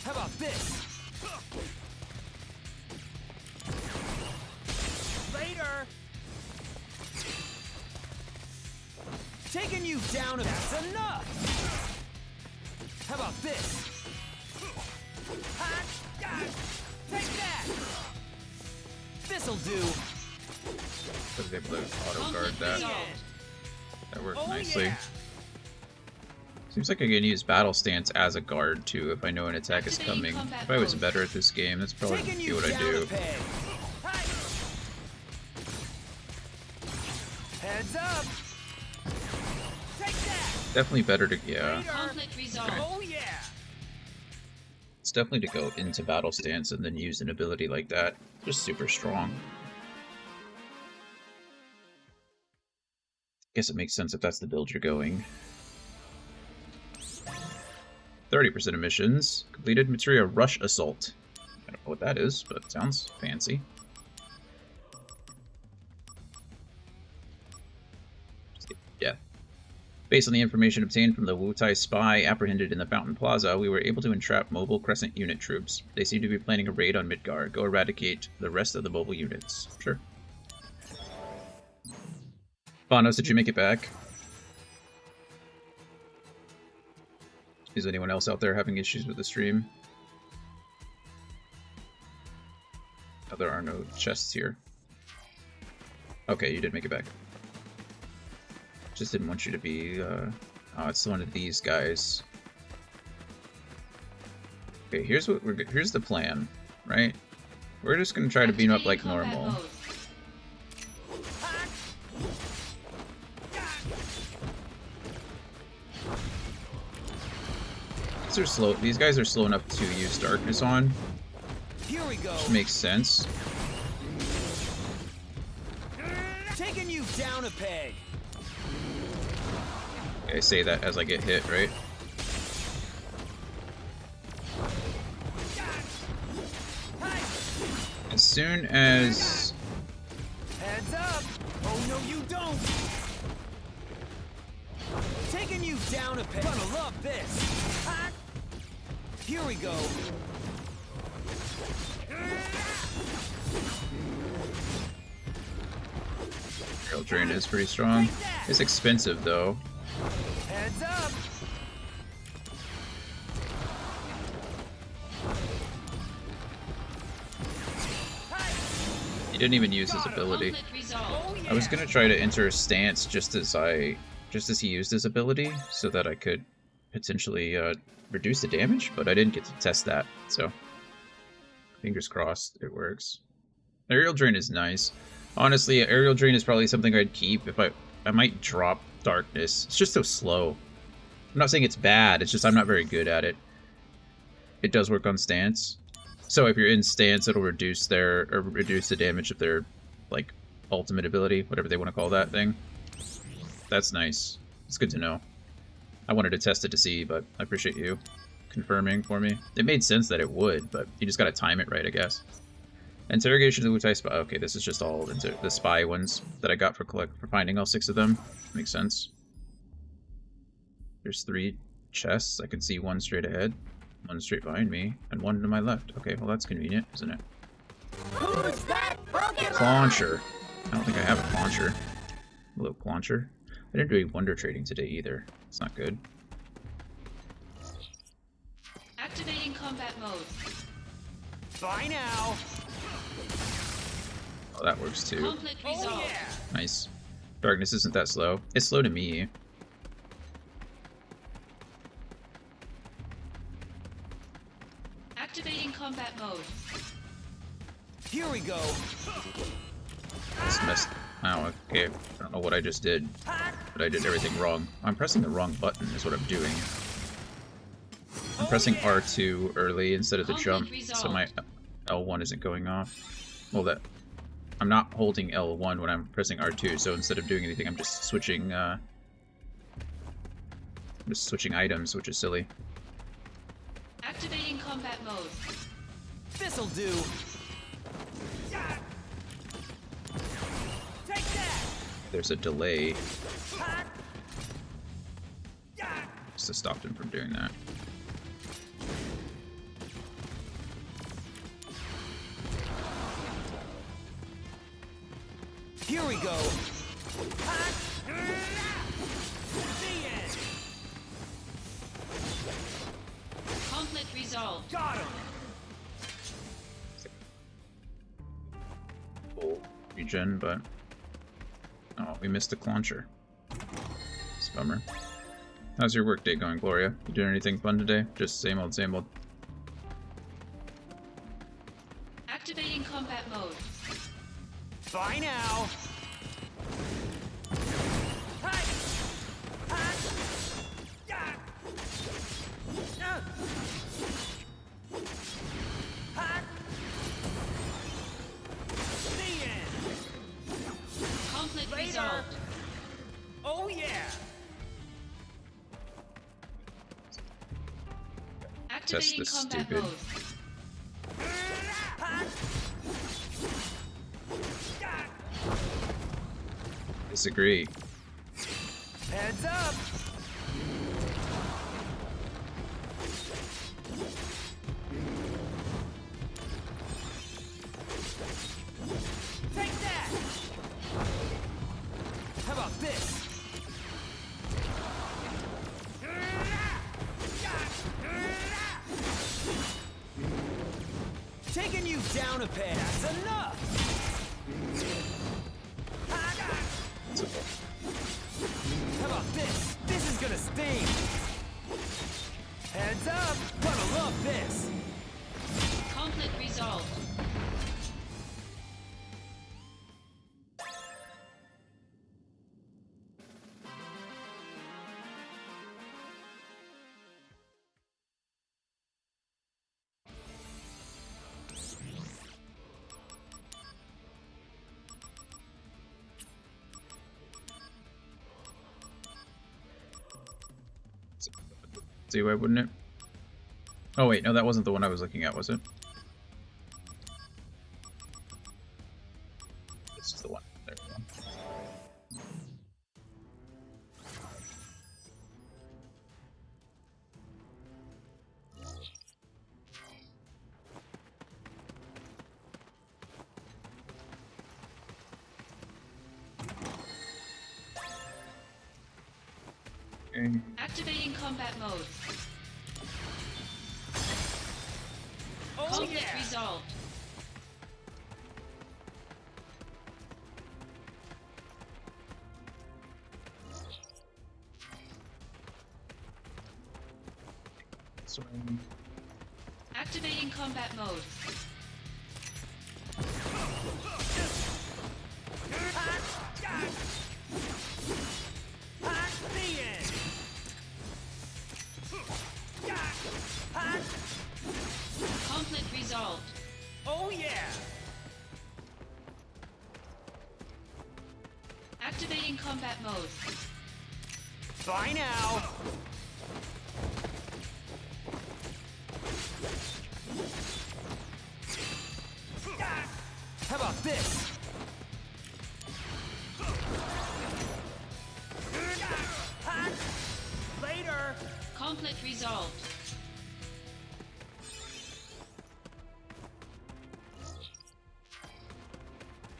How about this? Later. Taking you down. That's enough. How about this? Take that. This'll do. But they able to auto guard that. That worked nicely. Yeah. Seems like I can use battle stance as a guard too if I know an attack is coming. If I was better at this game, that's probably be what I do. Heads up. Take that. Definitely better to yeah. Conflict resolved. Okay. Oh yeah. It's definitely to go into battle stance and then use an ability like that. Just super strong. Guess it makes sense if that's the build you're going. 30% of missions. Completed Materia Rush Assault. I don't know what that is, but it sounds fancy. Yeah. Based on the information obtained from the Wutai spy apprehended in the Fountain Plaza, we were able to entrap mobile Crescent unit troops. They seem to be planning a raid on Midgar. Go eradicate the rest of the mobile units. Sure. Bonos, did you make it back? Is anyone else out there having issues with the stream? Oh, there are no chests here. Okay, you did make it back. Just didn't want you to be, oh, it's one of these guys. Okay, here's what here's the plan, right? We're just gonna try to beat him up like normal. Mode. These guys are slow enough to use darkness on. Here we go. Which makes sense. Taking you down a peg. Okay, I say that as I get hit, right? As soon as... Heads up! Oh no, you don't! Taking you down a peg. Gonna love this. Here we go. Aerial Drain is pretty strong. It's expensive though. Heads up. He didn't even use his ability. I was gonna try to enter a stance just as he used his ability, so that I could potentially reduce the damage, but I didn't get to test that, so fingers crossed it works. Aerial Drain is nice. Honestly, Aerial Drain is probably something I'd keep if I might drop Darkness. It's just so slow. I'm not saying it's bad, it's just I'm not very good at it. It does work on stance. So if you're in stance, it'll reduce the damage of their, like, ultimate ability, whatever they want to call that thing. That's nice. It's good to know. I wanted to test it to see, but I appreciate you confirming for me. It made sense that it would, but you just gotta time it right, I guess. Interrogation of the Wutai spy. Okay, this is just all the spy ones that I got for finding all 6 of them. Makes sense. There's 3 chests. I can see one straight ahead, one straight behind me, and one to my left. Okay, well that's convenient, isn't it? Who's that Pokemon? Clauncher. I don't think I have a Clauncher. Hello, Clauncher. I didn't do any Wonder Trading today either. It's not good. Activating combat mode. Bye now. Oh, that works too. Conflict resolved. Oh, yeah. Nice. Darkness isn't that slow. It's slow to me. Activating combat mode. Here we go. It's messed. Oh, okay. I don't know what I just did, but I did everything wrong. I'm pressing the wrong button is what I'm doing. I'm pressing R2 early instead of the jump, so my L1 isn't going off. Well, that I'm not holding L1 when I'm pressing R2, so instead of doing anything, I'm just switching items, which is silly. Activating combat mode. This'll do. Take that. There's a delay. Just to stop him from doing that. Here we go. Conflict resolved. Got him. Full regen, but oh, we missed the launcher. It's a bummer. How's your work day going, Gloria? You doing anything fun today? Just same old, same old. Activating combat mode. Bye now. Conflict resolved. Oh yeah. Activating Test this combat stupid. mode. Disagree. Heads up. Take that. How about this? Taking you down a peg, that's enough! How about this? This is gonna sting! Heads up! Gonna love this! Conflict resolved. See, why wouldn't it? Oh wait, no, that wasn't the one I was looking at, was it? This is the one. There we go. Okay. Activating combat mode. Oh Conflict yeah! resolved. Swing. Activating combat mode. Conflict resolved. Oh yeah! Activating combat mode. Bye now! How about this? Later! Conflict resolved.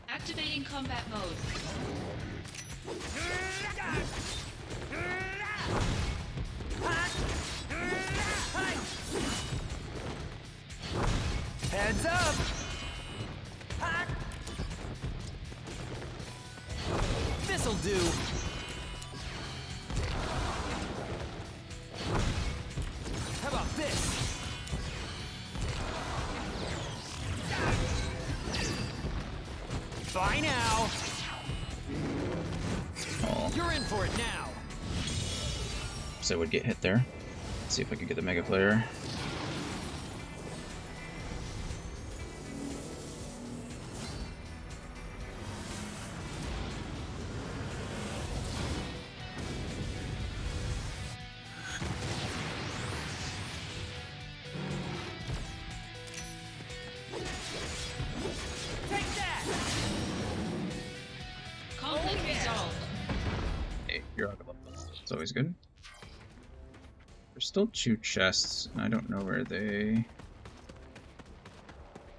Activating combat mode. Heads up! This'll do. How about this? Bye now. Oh, You're in for it now. so I would get hit there. Let's see if I can get the Mega Player. always good. There's still 2 chests, and I don't know where they...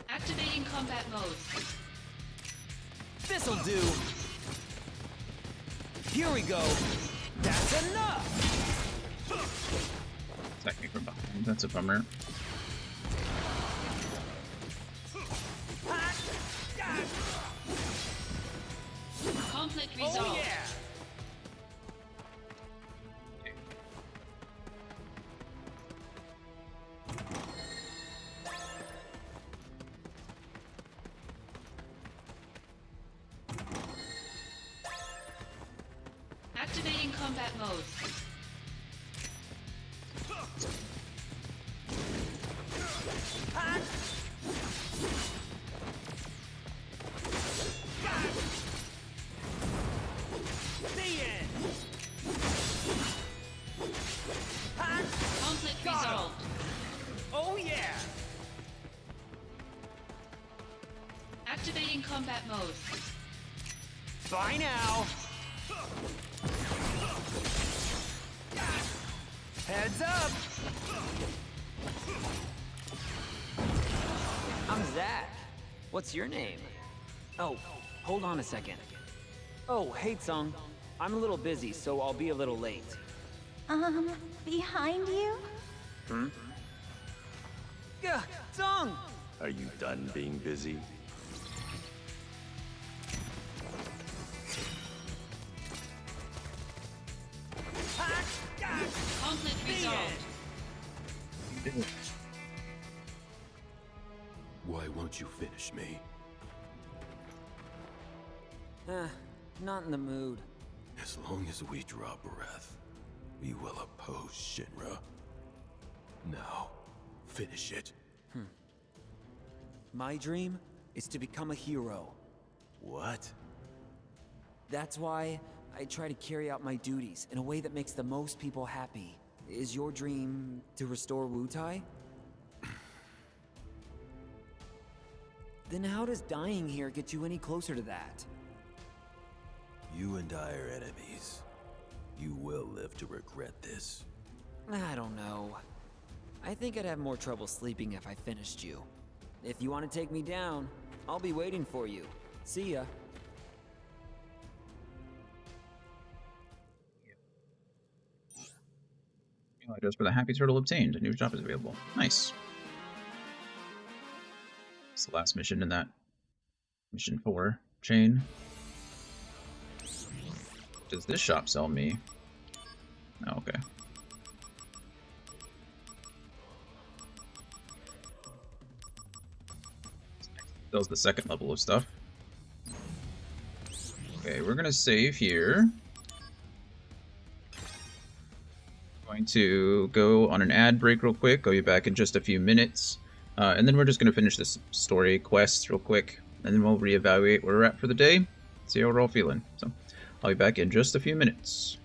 Activating combat mode. This'll do. Here we go. That's enough. Attack me from behind. That's a bummer. Conflict resolved. Oh yeah. Activating combat mode. Conflict resolved. Oh yeah. Activating combat mode. Bye now. Heads up. I'm Zach. What's your name? Oh, hold on a second. Oh, hey, Tsung. I'm a little busy, so I'll be a little late. Behind you? Hmm? Gah, Tsung! Are you done being busy? Conflict resolved. Why won't you finish me? Not in the mood. As long as we draw breath, we will oppose Shinra. Now, finish it. My dream is to become a hero. What? That's why I try to carry out my duties in a way that makes the most people happy. Is your dream to restore Wutai? Then how does dying here get you any closer to that? You and I are enemies. You will live to regret this. I don't know. I think I'd have more trouble sleeping if I finished you. If you want to take me down, I'll be waiting for you. See ya. Email address for the Happy Turtle obtained. A new job is available. Nice. It's the last mission in that mission 4 chain. Does this shop sell me? Oh, okay. Sells the second level of stuff. Okay, we're gonna save here. Going to go on an ad break real quick. I'll be back in just a few minutes. And then we're just gonna finish this story quest real quick. And then we'll reevaluate where we're at for the day. See how we're all feeling. So I'll be back in just a few minutes.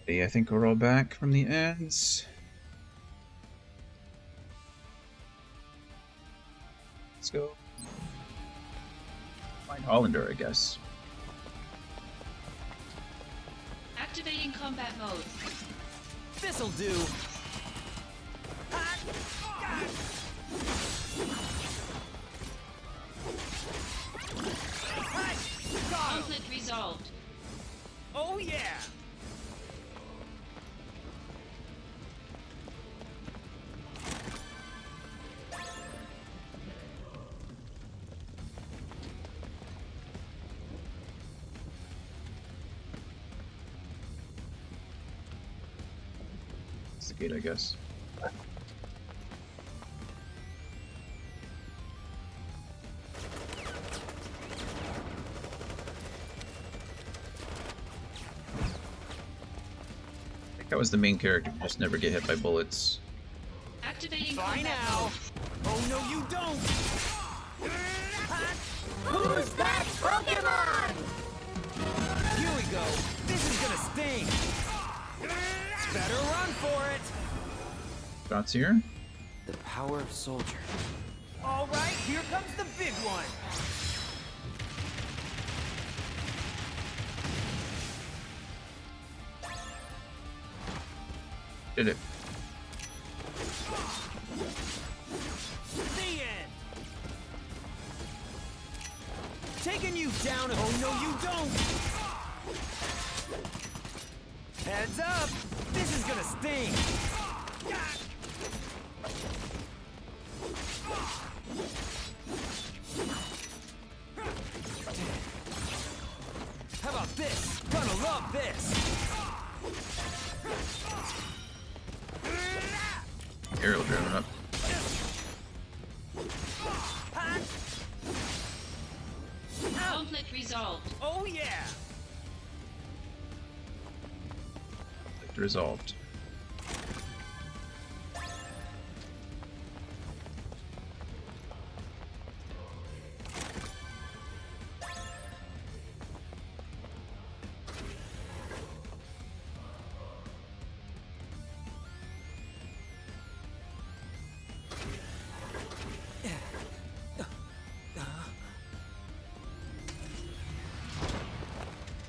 Okay, I think we're all back from the ends. Let's go find Hollander, I guess. Activating combat mode. This'll do. Conflict resolved. Oh yeah! It's the gate, I guess. That was the main character, just never get hit by bullets. Activating Bye combat now. mode. Oh no, you don't! Who's that Pokemon? Here we go. This is gonna sting. Better run for it. Shots here. The power of soldier. All right, here comes the big one. Did it. The end. Taking you down. Oh no, you don't. Heads up. This is gonna sting. How about this? Gonna love this. Aerial driven up. Conflict resolved. Oh yeah. Conflict resolved.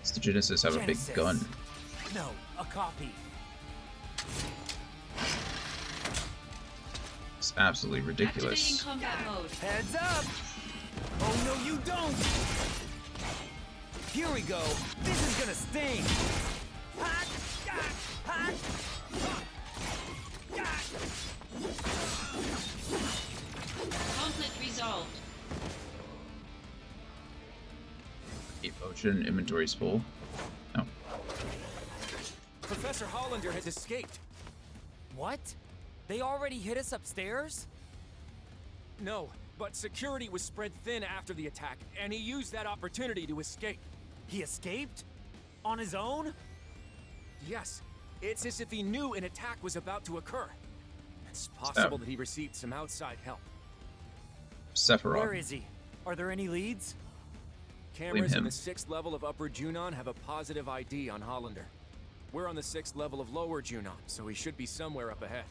Does the Genesis have a big Genesis. gun? No, a copy. It's absolutely Activating ridiculous. combat mode. Heads up. Oh no, you don't. Here we go. This is gonna sting. Conflict resolved. Keep potion, inventory's full. No. Professor Hollander has escaped. What? They already hit us upstairs? No, but security was spread thin after the attack, and he used that opportunity to escape. He escaped? On his own? Yes, it's as if he knew an attack was about to occur. It's possible that he received some outside help. Sephiroth. Where is he? Are there any leads? Cameras in him. the 6th level of Upper Junon have a positive ID on Hollander. We're on the 6th level of Lower Junon, so he should be somewhere up ahead.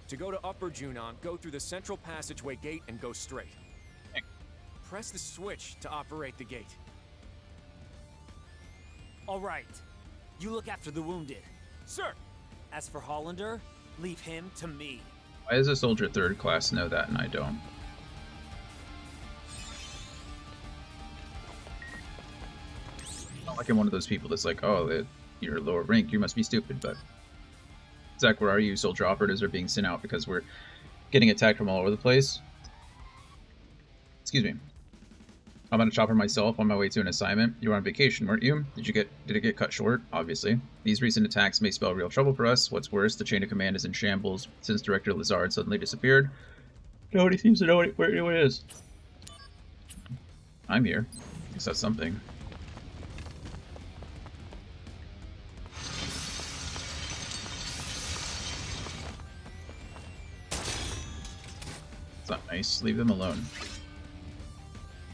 To go to Upper Junon, go through the central passageway gate and go straight. Press the switch to operate the gate. All right. You look after the wounded. Sir! As for Hollander, leave him to me. Why does a soldier 3rd class know that and I don't? Not like I'm one of those people that's like, oh, you're lower rank, you must be stupid, but... Zach, where are you? Soldier operatives are being sent out because we're getting attacked from all over the place. Excuse me. I'm on a chopper myself on my way to an assignment. You were on vacation, weren't you? Did it get cut short? Obviously. These recent attacks may spell real trouble for us. What's worse, the chain of command is in shambles since Director Lazard suddenly disappeared. Nobody seems to know where anyone is. I'm here. I guess that's something. It's not nice. Leave them alone.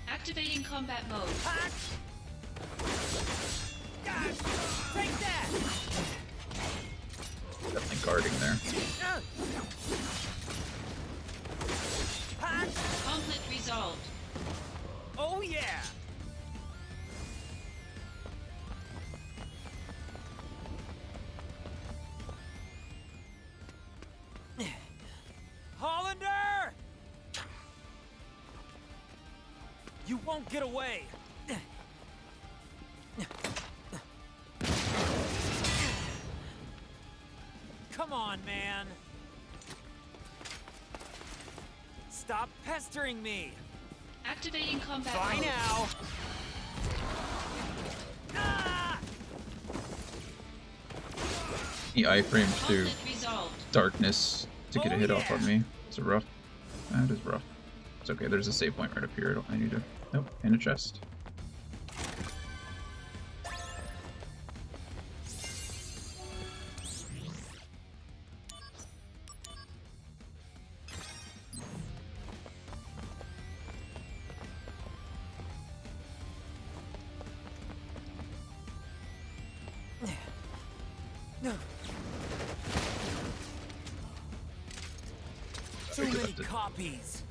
Activating combat mode. Take that! guarding there. Conflict resolved. Oh yeah! Hollander! You won't get away! Come on, man! Stop pestering me! Activating combat Bye mode. now! Ah! He iframed through Conflict resolved. darkness to get a hit off on me. Is it rough? That is rough. It's okay, there's a save point right up here. I need to... Nope, in a chest. Too many copies!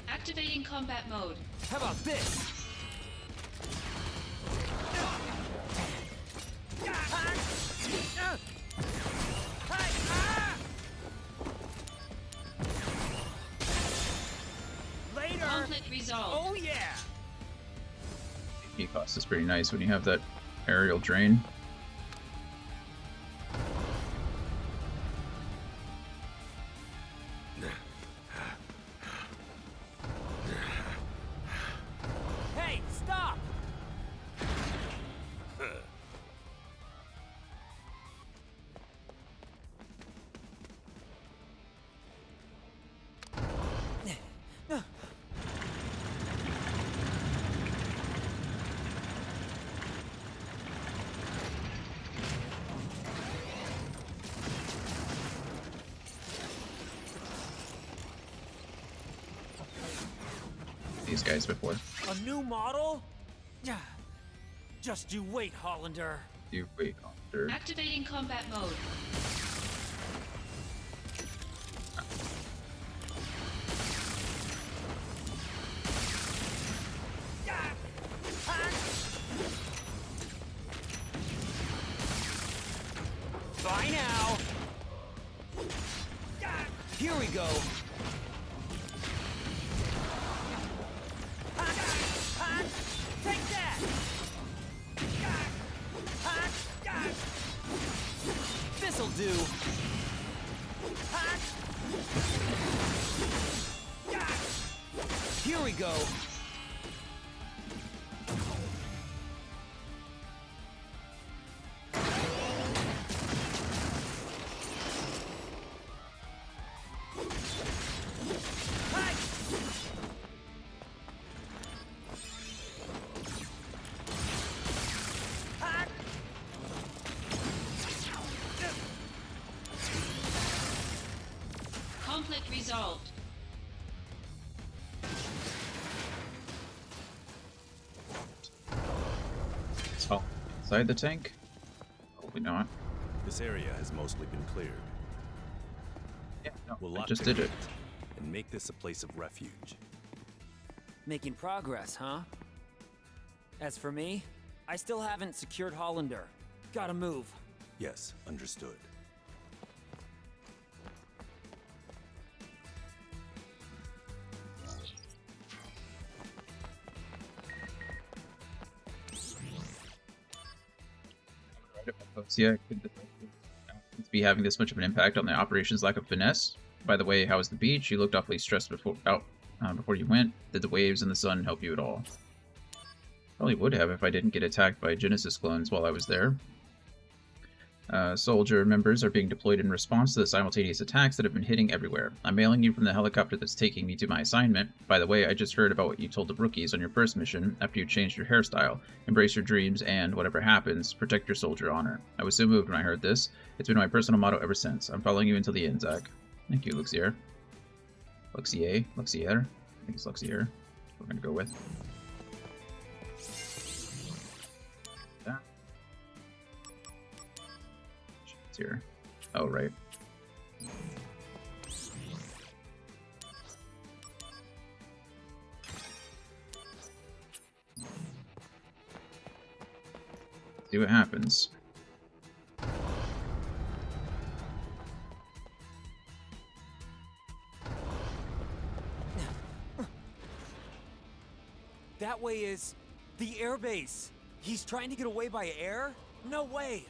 Activating combat mode. How about this? Later! Conflict resolved. Oh yeah! EP cost is pretty nice when you have that aerial drain. Hey, stop! These guys before. A new model? Just you wait, Hollander. You wait, Hunter. Activating combat mode. Bye now! Here we go! Take that! This'll do! Here we go! Conflict resolved. So, inside the tank? Probably not. This area has mostly been cleared. Yeah, no, We'll I lock just the did it. gate and make this a place of refuge. Making progress, huh? As for me, I still haven't secured Hollander. Gotta move. Yes, understood. Yeah, could it be having this much of an impact on the operation's lack of finesse? By the way, how was the beach? You looked awfully stressed before you went. Did the waves and the sun help you at all? Probably would have if I didn't get attacked by Genesis clones while I was there. Soldier members are being deployed in response to the simultaneous attacks that have been hitting everywhere. I'm mailing you from the helicopter that's taking me to my assignment. By the way, I just heard about what you told the rookies on your first mission after you changed your hairstyle. Embrace your dreams and, whatever happens, protect your soldier honor. I was so moved when I heard this. It's been my personal motto ever since. I'm following you until the end, Zach. Thank you, Luxier. Luxier? Luxier? I think it's Luxier. We're gonna go with. That. Here. Oh, right. See what happens. That way is the airbase. He's trying to get away by air? No way.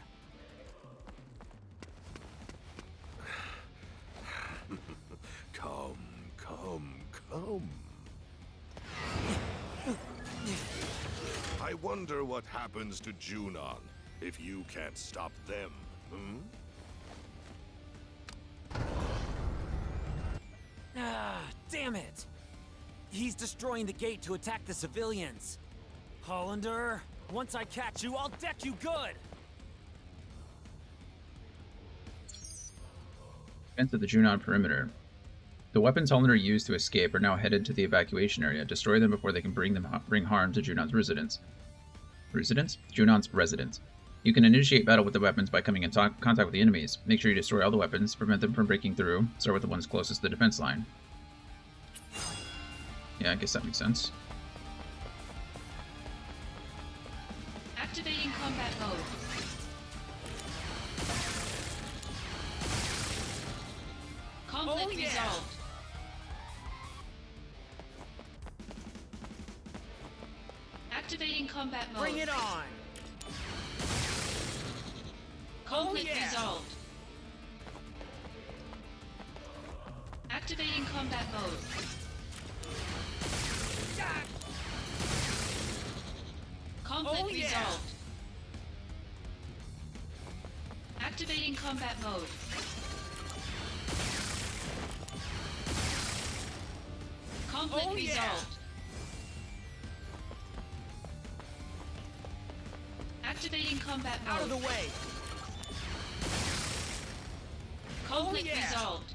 Come, come, come. I wonder what happens to Junon if you can't stop them, hmm? Ah, damn it! He's destroying the gate to attack the civilians. Hollander, once I catch you, I'll deck you good! Enter the Junon perimeter. The weapons Hollander used to escape are now headed to the evacuation area. Destroy them before they can bring harm to Junon's residents. Residents? Junon's residents. You can initiate battle with the weapons by coming in contact with the enemies. Make sure you destroy all the weapons, prevent them from breaking through. Start with the ones closest to the defense line. Yeah, I guess that makes sense. Activating combat mode. Conflict resolved. Activating combat mode. Bring it on! Conflict resolved. Activating combat mode. Conflict resolved. Activating combat mode. Conflict resolved. Activating combat mode. Out of the way! Conflict resolved.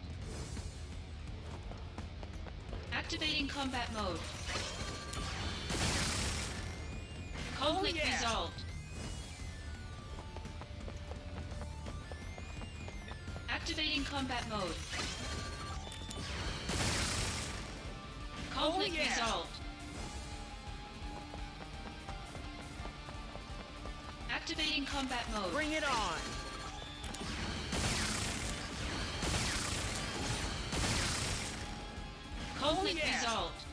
Activating combat mode. Conflict resolved. Activating combat mode. Conflict resolved. Activating combat mode. Bring it on! Conflict resolved.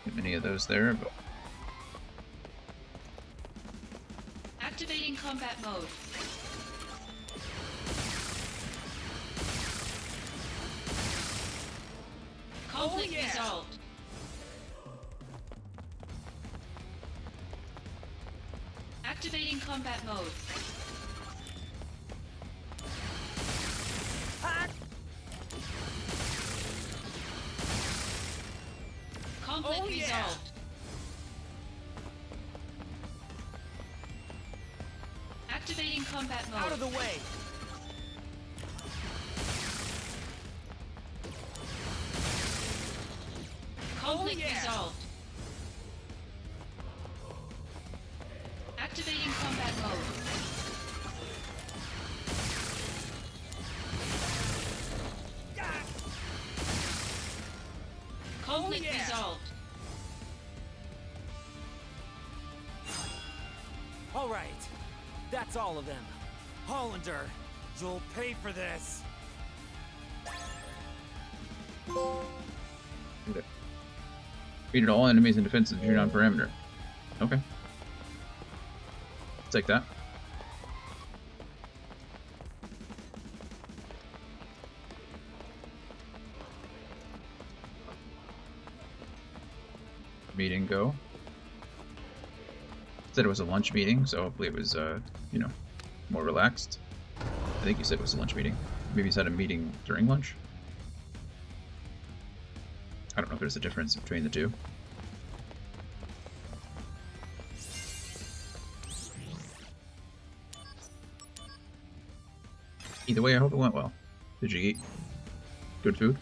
Get many of those there, but Activating combat mode. Conflict resolved. Activating combat mode. Conflict resolved. Activating combat mode. Out of the way! Conflict resolved. Activating combat mode. Conflict resolved. All right, that's all of them. Hollander, you'll pay for this. defeated all enemies in defense of the Junon perimeter. Okay. Take that. Meeting go. Said it was a lunch meeting, so hopefully it was, you know, more relaxed. I think you said it was a lunch meeting. Maybe you said a meeting during lunch? I don't know if there's a difference between the two. Either way, I hope it went well. Did you eat good food?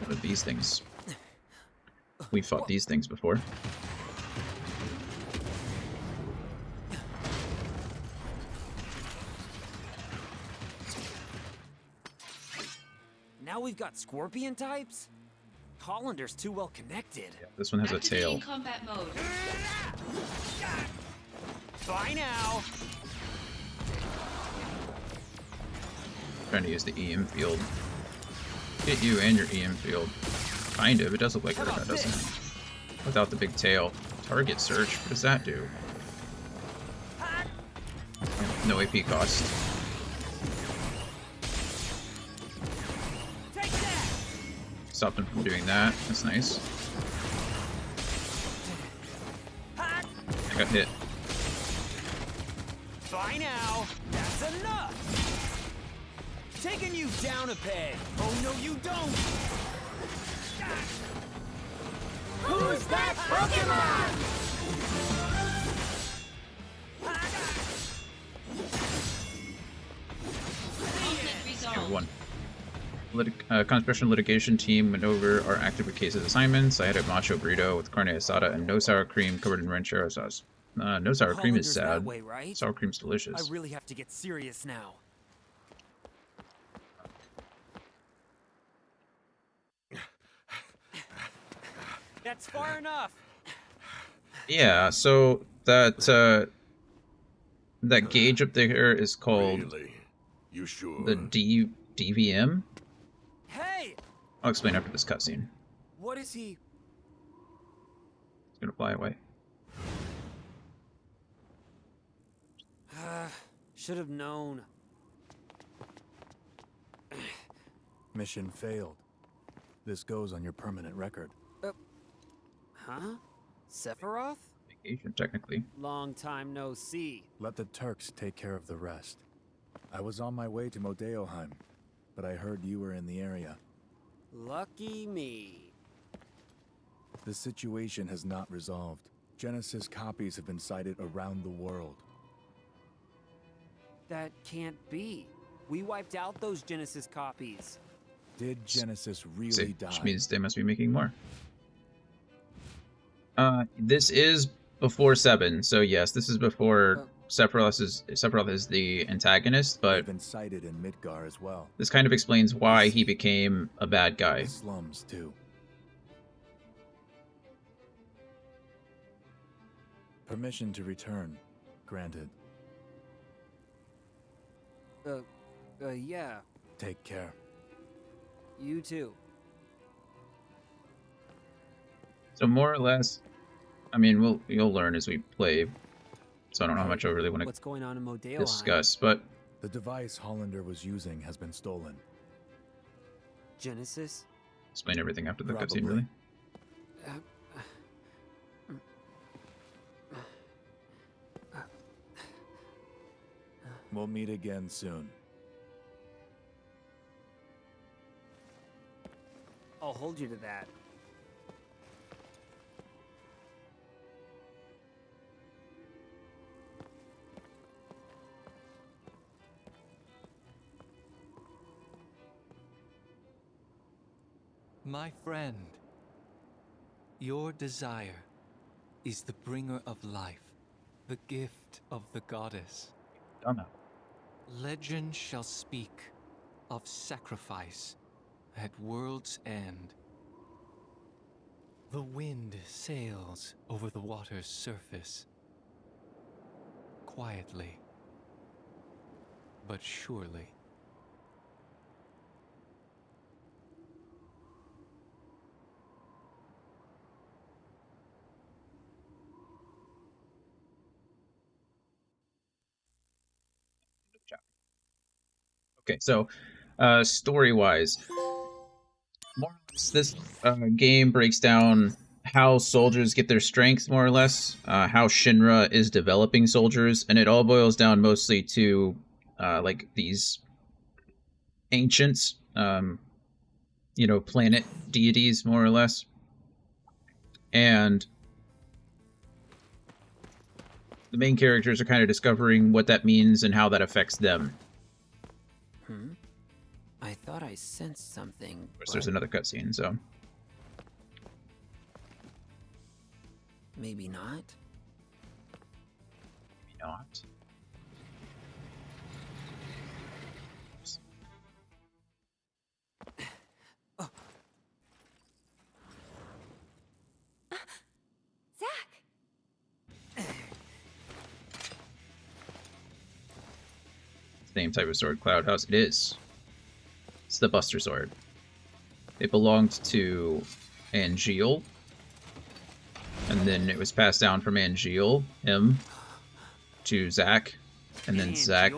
What are these things? We fought these things before. Now we've got scorpion types? Hollander's too well connected. Yeah, this one has a tail. Combat mode. Bye now. Trying to use the EM field. Get you and your EM field. Kind of. It does look like Urga, doesn't it? Without the big tail. Target search. What does that do? No AP cost. Stopped him from doing that. That's nice. I got hit. Bye now. That's enough. Taking you down a peg. Oh no, you don't. Who's that Pokemon? One. Conspiration litigation team went over our active with cases assignments. I had a macho burrito with carne asada and no sour cream covered in ranchero sauce. No sour cream is sad. That way, right? Sour cream's delicious. I really have to get serious now. That's far enough. Yeah, so that that gauge up there is called You sure? the DVM. Hey! I'll explain after this cutscene. What is he? It's gonna fly away. Should have known. Mission failed. This goes on your permanent record. Huh? Sephiroth? Vacation, technically. Long time no see. Let the Turks take care of the rest. I was on my way to Modeoheim, but I heard you were in the area. Lucky me. The situation has not resolved. Genesis copies have been sighted around the world. That can't be. We wiped out those Genesis copies. Did Genesis really die? Which means they must be making more. This is before 7, so yes, this is before Sephiroth is the antagonist, but they've been sighted in Midgar as well. This kind of explains why he became a bad guy. The slums too. Permission to return granted. Yeah. Take care. You too. So more or less, I mean, you'll learn as we play. So I don't know how much I really want What's going on in Modeoheim? discuss, but the device Hollander was using has been stolen. Genesis? Explain everything after the Probably. cutscene, really. We'll meet again soon. I'll hold you to that. My friend, your desire is the bringer of life, the gift of the goddess. Donna. Legend shall speak of sacrifice at world's end. The wind sails over the water's surface, quietly, but surely. Okay, so story-wise, more or less, this game breaks down how soldiers get their strength, more or less, how Shinra is developing soldiers, and it all boils down mostly to like these ancients, you know, planet deities, more or less, and the main characters are kind of discovering what that means and how that affects them. I thought I sensed something. Of course, there's another cutscene, so. Maybe not. Maybe not. Zack! Same type of sword, Cloud House. It is. It's the Buster Sword. It belonged to Angeal, and then it was passed down from Angeal, him, to Zack, and then Zack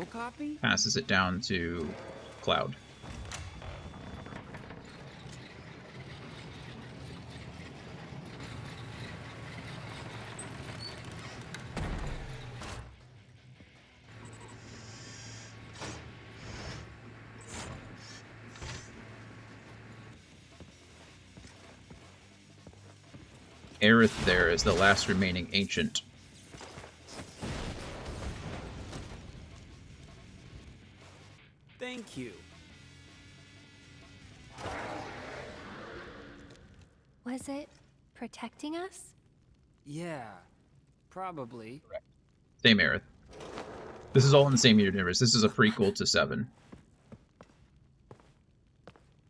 passes it down to Cloud. Aerith there is the last remaining ancient. Thank you. Was it protecting us? Yeah, probably. Same Aerith. This is all in the same universe. This is a prequel to 7.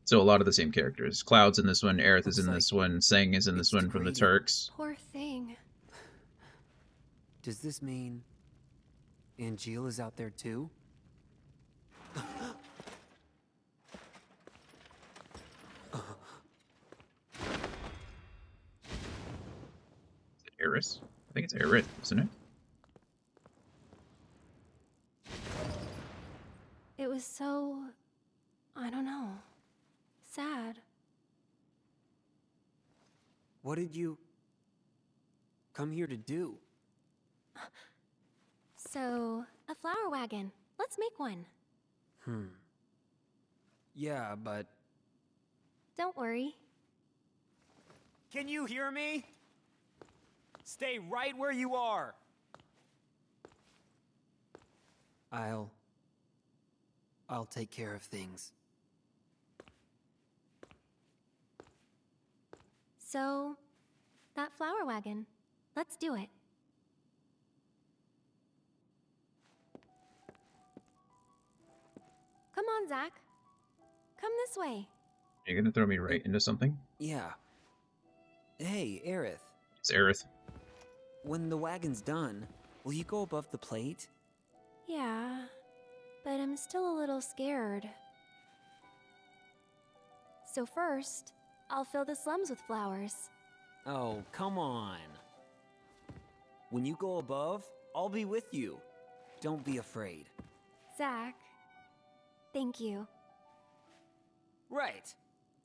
So a lot of the same characters. Cloud's in this one, Aerith is in this one, Sang is in this one from the Turks. Poor thing. Does this mean Angeal is out there too? Is it Aerith? I think it's Aerith, isn't it? It was so... I don't know. Sad. What did you come here to do? So, a flower wagon. Let's make one. Yeah, but... Don't worry. Can you hear me? Stay right where you are. I'll take care of things. So, that flower wagon. Let's do it. Come on, Zack. Come this way. Are you gonna throw me right into something? Yeah. Hey, Aerith. It's Aerith. When the wagon's done, will you go above the plate? Yeah, but I'm still a little scared. So first, I'll fill the slums with flowers. Oh, come on. When you go above, I'll be with you. Don't be afraid. Zack, thank you. Right.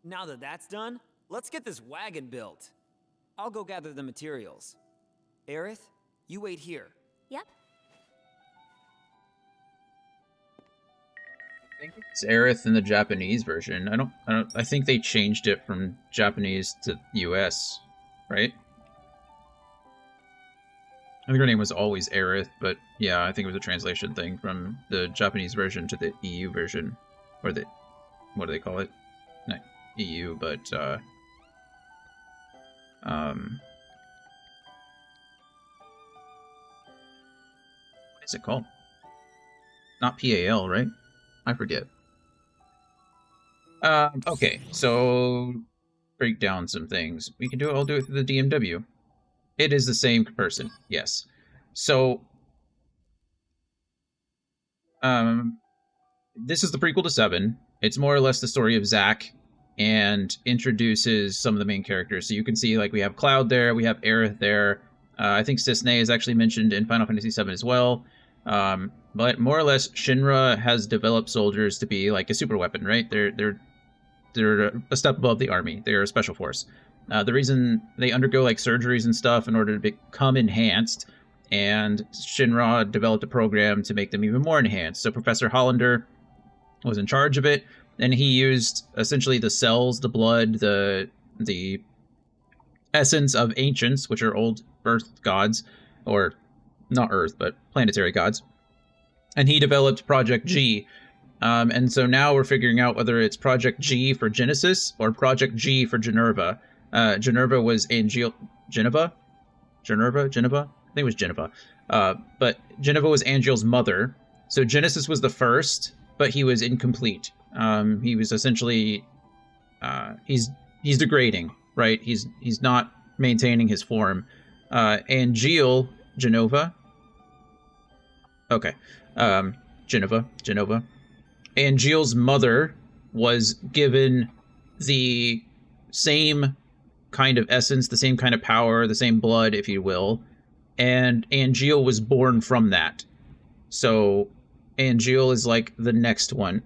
Now that that's done, let's get this wagon built. I'll go gather the materials. Aerith, you wait here. Yep. I think it's Aerith in the Japanese version. I think they changed it from Japanese to US, right? I think her name was always Aerith, but yeah, I think it was a translation thing from the Japanese version to the EU version. Or the, what do they call it? Not EU, but, what is it called? Not PAL, right? I forget. Okay, so break down some things. We can do it. I'll do it through the DMW. It is the same person, yes. So, this is the prequel to 7. It's more or less the story of Zack and introduces some of the main characters. So you can see, like, we have Cloud there, we have Aerith there. I think Cisne is actually mentioned in Final Fantasy VII as well. But more or less, Shinra has developed soldiers to be like a super weapon, right? They're a step above the army. They're a special force. The reason they undergo like surgeries and stuff in order to become enhanced, and Shinra developed a program to make them even more enhanced. So Professor Hollander was in charge of it, and he used essentially the cells, the blood, the essence of ancients, which are old Earth gods, or not Earth, but planetary gods. And he developed Project G, And so now we're figuring out whether it's Project G for Genesis or Project G for Geneva. Geneva was Geneva? I think it was Geneva. But Geneva was Angeal's mother. So Genesis was the first, but he was incomplete. He was essentially he's degrading, right? He's not maintaining his form. Genova. Okay. Geneva. Angeal's mother was given the same kind of essence, the same kind of power, the same blood, if you will, and Angeal was born from that. So Angeal is like the next one,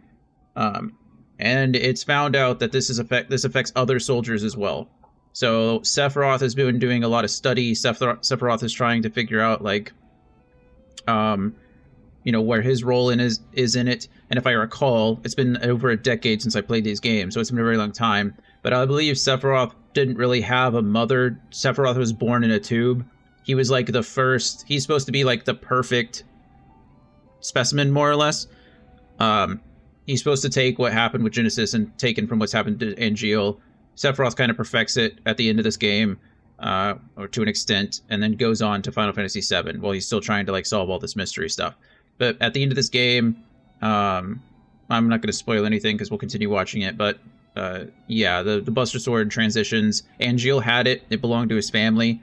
and it's found out that this affects other soldiers as well. So Sephiroth has been doing a lot of study. Sephiroth is trying to figure out like, where his role is in it. And if I recall, it's been over a decade since I played these games, so it's been a very long time. But I believe Sephiroth didn't really have a mother. Sephiroth was born in a tube. He was like the first. He's supposed to be like the perfect specimen, more or less. He's supposed to take what happened with Genesis and taken from what's happened to Angeal. Sephiroth kind of perfects it at the end of this game, or to an extent, and then goes on to Final Fantasy VII while he's still trying to like solve all this mystery stuff. But at the end of this game, I'm not going to spoil anything because we'll continue watching it. But yeah, the Buster Sword transitions. Angeal had it. It belonged to his family.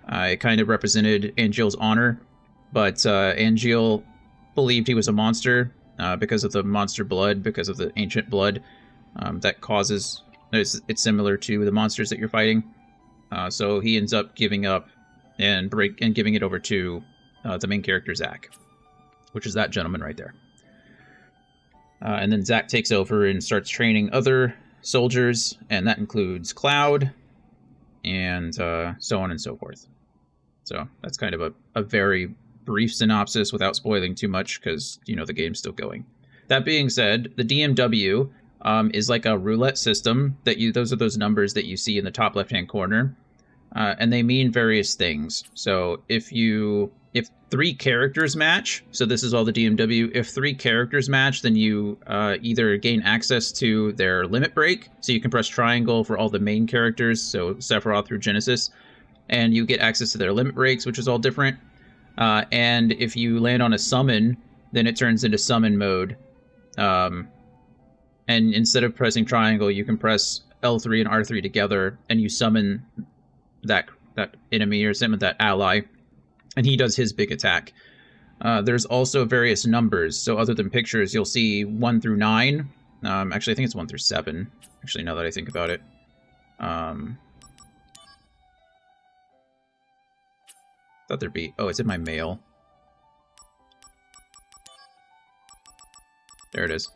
It kind of represented Angeal's honor. But Angeal believed he was a monster because of the monster blood, because of the ancient blood that causes... It's similar to the monsters that you're fighting. So he ends up giving up and giving it over to the main character, Zack, which is that gentleman right there. And then Zack takes over and starts training other soldiers, and that includes Cloud, and so on and so forth. So that's kind of a very brief synopsis without spoiling too much, because, the game's still going. That being said, the DMW is like a roulette system those are those numbers that you see in the top left-hand corner, and they mean various things. So if 3 characters match, so this is all the DMW, if 3 characters match, then you either gain access to their limit break, so you can press triangle for all the main characters, so Sephiroth through Genesis, and you get access to their limit breaks, which is all different. And if you land on a summon, then it turns into summon mode. And instead of pressing triangle, you can press L3 and R3 together, and you summon that enemy or summon that ally, and he does his big attack. There's also various numbers, so other than pictures, you'll see 1 through 9. Actually, I think it's 1 through 7, actually, now that I think about it. Thought there'd be... Oh, it's in my mail. There it is.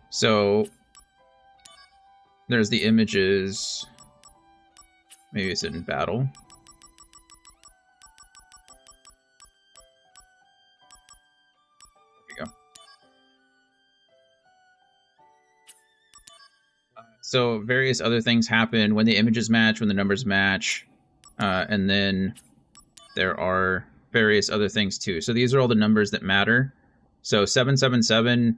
So, there's the images. Maybe it's in battle. There we go. So, various other things happen when the images match, when the numbers match, and then there are various other things too. So these are all the numbers that matter. So 777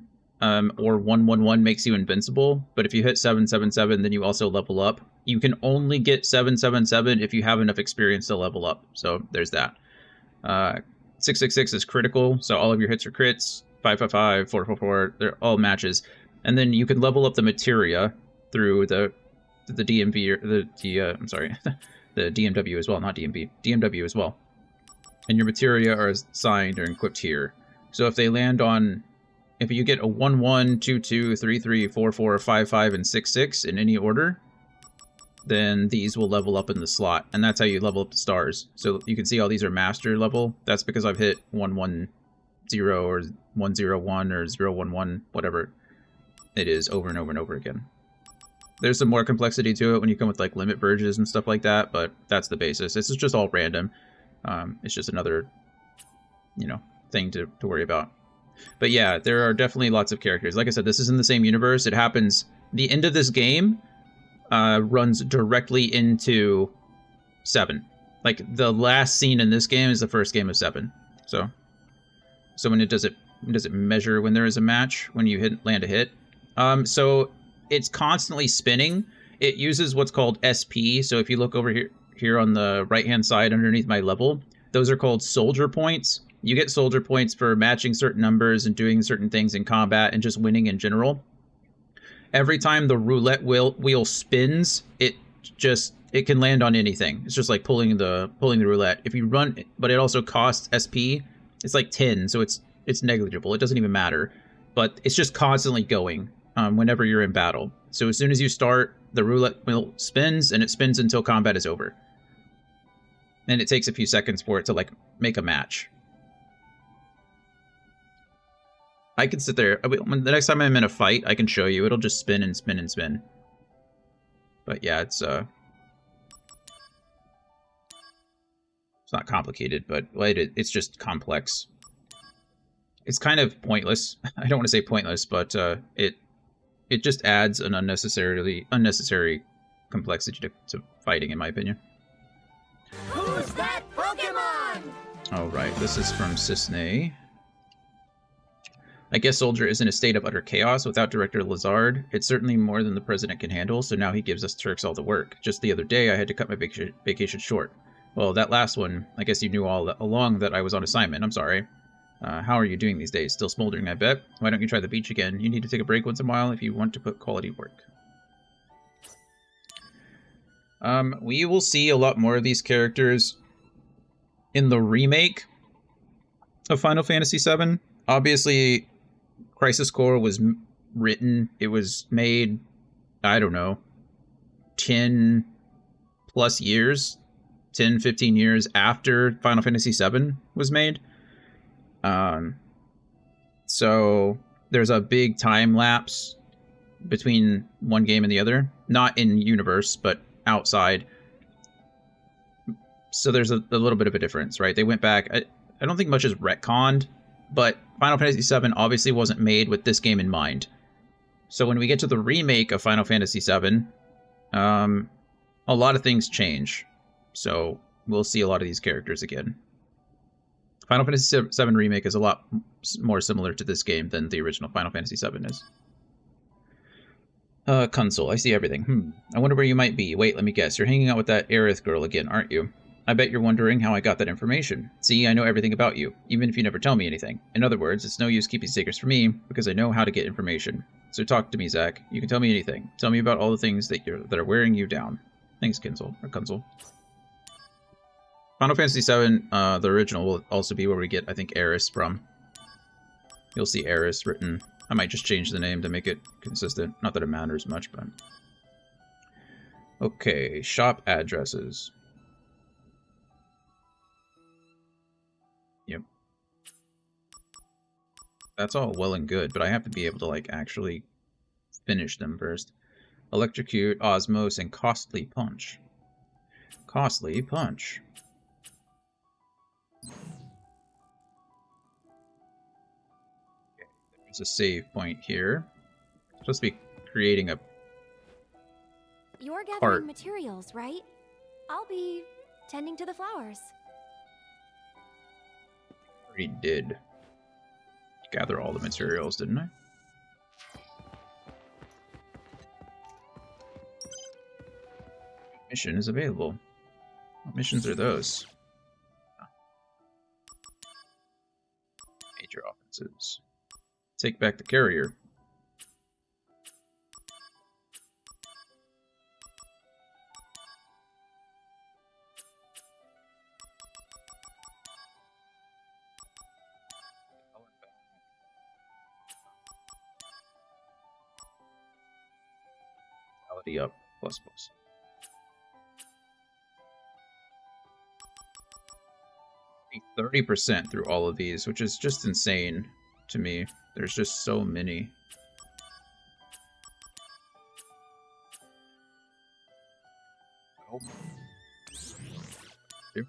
or 111 makes you invincible, but if you hit 777, then you also level up. You can only get 777 if you have enough experience to level up. So there's that. 666 is critical, so all of your hits are crits. 555, 444, they're all matches. And then you can level up the materia through the DMV, or the DMW as well, not DMV, DMW as well. And your materia are assigned or equipped here. So if they land on, if you get a 1, 1, 2, 2, 3, 3, 4, 4, 5, 5, and 6, 6 in any order, then these will level up in the slot. And that's how you level up the stars. So you can see all these are master level. That's because I've hit 110 or 101 or 011, whatever it is, over and over and over again. There's some more complexity to it when you come with like limit verges and stuff like that, but that's the basis. This is just all random. It's just another, thing to worry about. But yeah, there are definitely lots of characters. Like I said, this is in the same universe. It happens, the end of this game runs directly into 7. Like, the last scene in this game is the first game of 7. So when it does it does it measure when there is a match when you land a hit? So it's constantly spinning. It uses what's called SP. So if you look over here on the right-hand side underneath my level, those are called soldier points. You get soldier points for matching certain numbers and doing certain things in combat and just winning in general. Every time the roulette wheel spins, it can land on anything. It's just like pulling the roulette. If you run, but it also costs SP. It's like 10, so it's negligible. It doesn't even matter, but it's just constantly going whenever you're in battle. So as soon as you start, the roulette wheel spins, and it spins until combat is over. And it takes a few seconds for it to like make a match. I can sit there. The next time I'm in a fight, I can show you. It'll just spin and spin and spin. But yeah, it's not complicated, but it's just complex. It's kind of pointless. I don't want to say pointless, but it just adds an unnecessary complexity to fighting, in my opinion. Who's that Pokemon? All right, this is from Cisne. I guess Soldier is in a state of utter chaos without Director Lazard. It's certainly more than the president can handle, so now he gives us Turks all the work. Just the other day, I had to cut my vacation short. Well, that last one, I guess you knew all along that I was on assignment. I'm sorry. How are you doing these days? Still smoldering, I bet. Why don't you try the beach again? You need to take a break once in a while if you want to put quality work. We will see a lot more of these characters in the remake of Final Fantasy VII. Obviously, Crisis Core was written, it was made, I don't know, 10 plus years, 10, 15 years after Final Fantasy VII was made. So there's a big time lapse between one game and the other. Not in universe, but outside. So there's a little bit of a difference, right? They went back. I don't think much is retconned, but Final Fantasy VII obviously wasn't made with this game in mind. So when we get to the remake of Final Fantasy VII, a lot of things change. So we'll see a lot of these characters again. Final Fantasy VII Remake is a lot more similar to this game than the original Final Fantasy VII is. Console, I see everything. I wonder where you might be. Wait, let me guess. You're hanging out with that Aerith girl again, aren't you? I bet you're wondering how I got that information. See, I know everything about you, even if you never tell me anything. In other words, it's no use keeping secrets from me, because I know how to get information. So talk to me, Zach. You can tell me anything. Tell me about all the things that are wearing you down. Thanks, Kinsel, or Kunzel. Final Fantasy VII, the original, will also be where we get, I think, Aeris from. You'll see Aeris written. I might just change the name to make it consistent. Not that it matters much, but... Okay, shop addresses. Yep. That's all well and good, but I have to be able to, like, actually finish them first. Electrocute, Osmose, and Costly Punch. Costly Punch. There's a save point here. Supposed to be creating a You're gathering part. materials, right? I'll be tending to the flowers. Already did gather all the materials, didn't I? Mission is available. What missions are those? Major offenses. Take back the carrier. Quality up, plus. 30% through all of these, which is just insane to me. There's just so many. Oh. Here.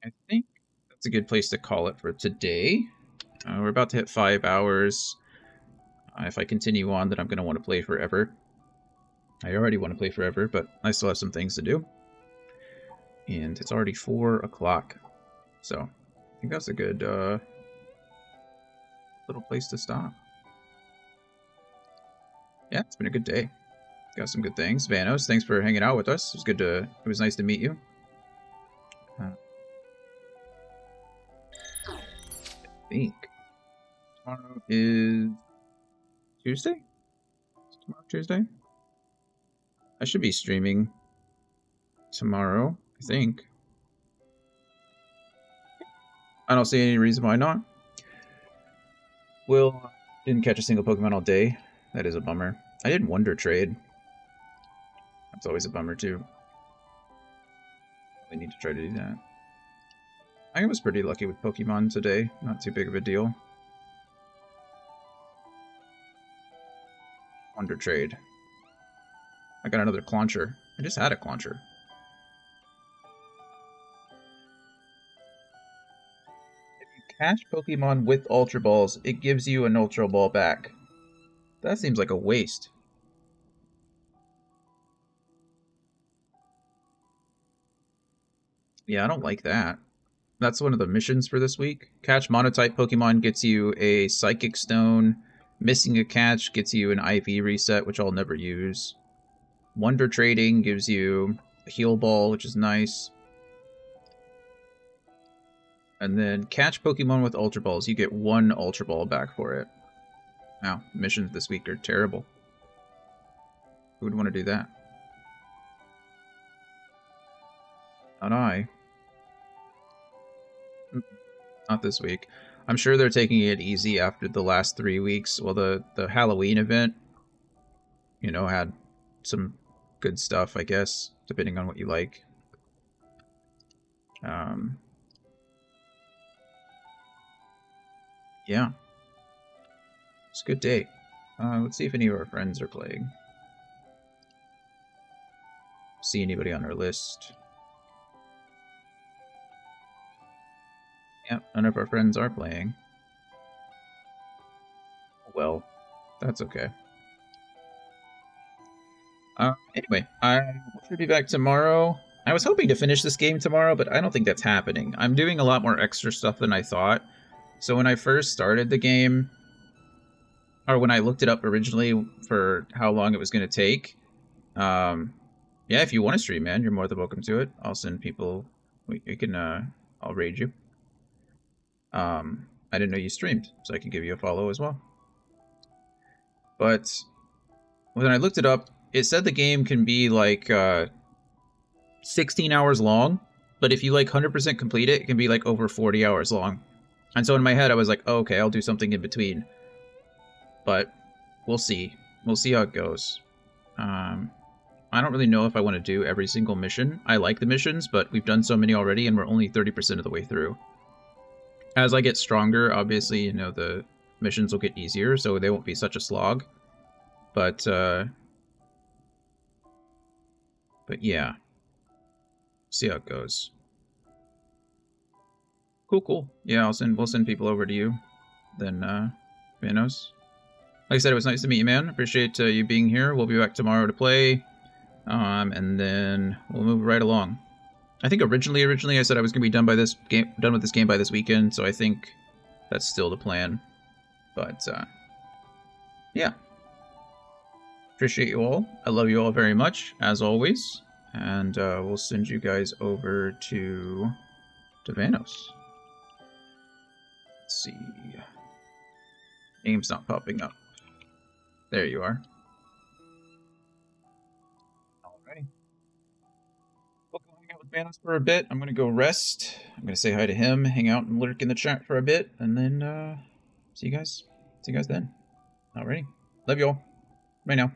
I think that's a good place to call it for today. We're about to hit 5 hours. If I continue on, then I'm going to want to play forever. I already want to play forever, but I still have some things to do. And it's already 4 o'clock. So, I think that's a good little place to stop. Yeah, it's been a good day. Got some good things. Vanos, thanks for hanging out with us. It was nice to meet you. I think tomorrow is Tuesday? Is tomorrow Tuesday? I should be streaming tomorrow, I think. I don't see any reason why not. Will didn't catch a single Pokemon all day. That is a bummer. I did Wonder Trade. That's always a bummer too. I need to try to do that. I was pretty lucky with Pokemon today. Not too big of a deal. Wonder Trade. I got another Clauncher. I just had a Clauncher. If you catch Pokemon with Ultra Balls, it gives you an Ultra Ball back. That seems like a waste. Yeah, I don't like that. That's one of the missions for this week. Catch Monotype Pokemon gets you a Psychic Stone. Missing a catch gets you an IV reset, which I'll never use. Wonder Trading gives you a Heal Ball, which is nice. And then catch Pokemon with Ultra Balls. You get 1 Ultra Ball back for it. Wow, missions this week are terrible. Who would want to do that? Not I. Not this week. I'm sure they're taking it easy after the last 3 weeks. Well, the Halloween event, you know, had some good stuff, I guess, depending on what you like. Yeah. It's a good day. Let's see if any of our friends are playing. See anybody on our list. Yep, none of our friends are playing. Well, that's okay. Anyway, I should be back tomorrow. I was hoping to finish this game tomorrow, but I don't think that's happening. I'm doing a lot more extra stuff than I thought. So when I first started the game, or when I looked it up originally for how long it was going to take, yeah, if you want to stream, man, you're more than welcome to it. I'll send people. You can, I'll raid you. I didn't know you streamed, so I can give you a follow as well. But when I looked it up, it said the game can be like 16 hours long, but if you like 100% complete it, it can be like over 40 hours long. And so in my head, I was like, oh, okay, I'll do something in between. But we'll see. We'll see how it goes. I don't really know if I want to do every single mission. I like the missions, but we've done so many already, and we're only 30% of the way through. As I get stronger, obviously, you know, the missions will get easier, so they won't be such a slog. But yeah. See how it goes. Cool. Yeah, we'll send people over to you. Then, Vanos. Like I said, it was nice to meet you, man. Appreciate you being here. We'll be back tomorrow to play. And then we'll move right along. I think originally I said I was gonna be done with this game by this weekend, so I think that's still the plan. But yeah. Appreciate you all. I love you all very much, as always. And we'll send you guys over to Vanos. Let's see. Name's not popping up. There you are. Alrighty. We'll go hang out with Vanos for a bit. I'm gonna go rest. I'm gonna say hi to him, hang out and lurk in the chat for a bit, and then see you guys then. Alrighty. Love you all. Bye now.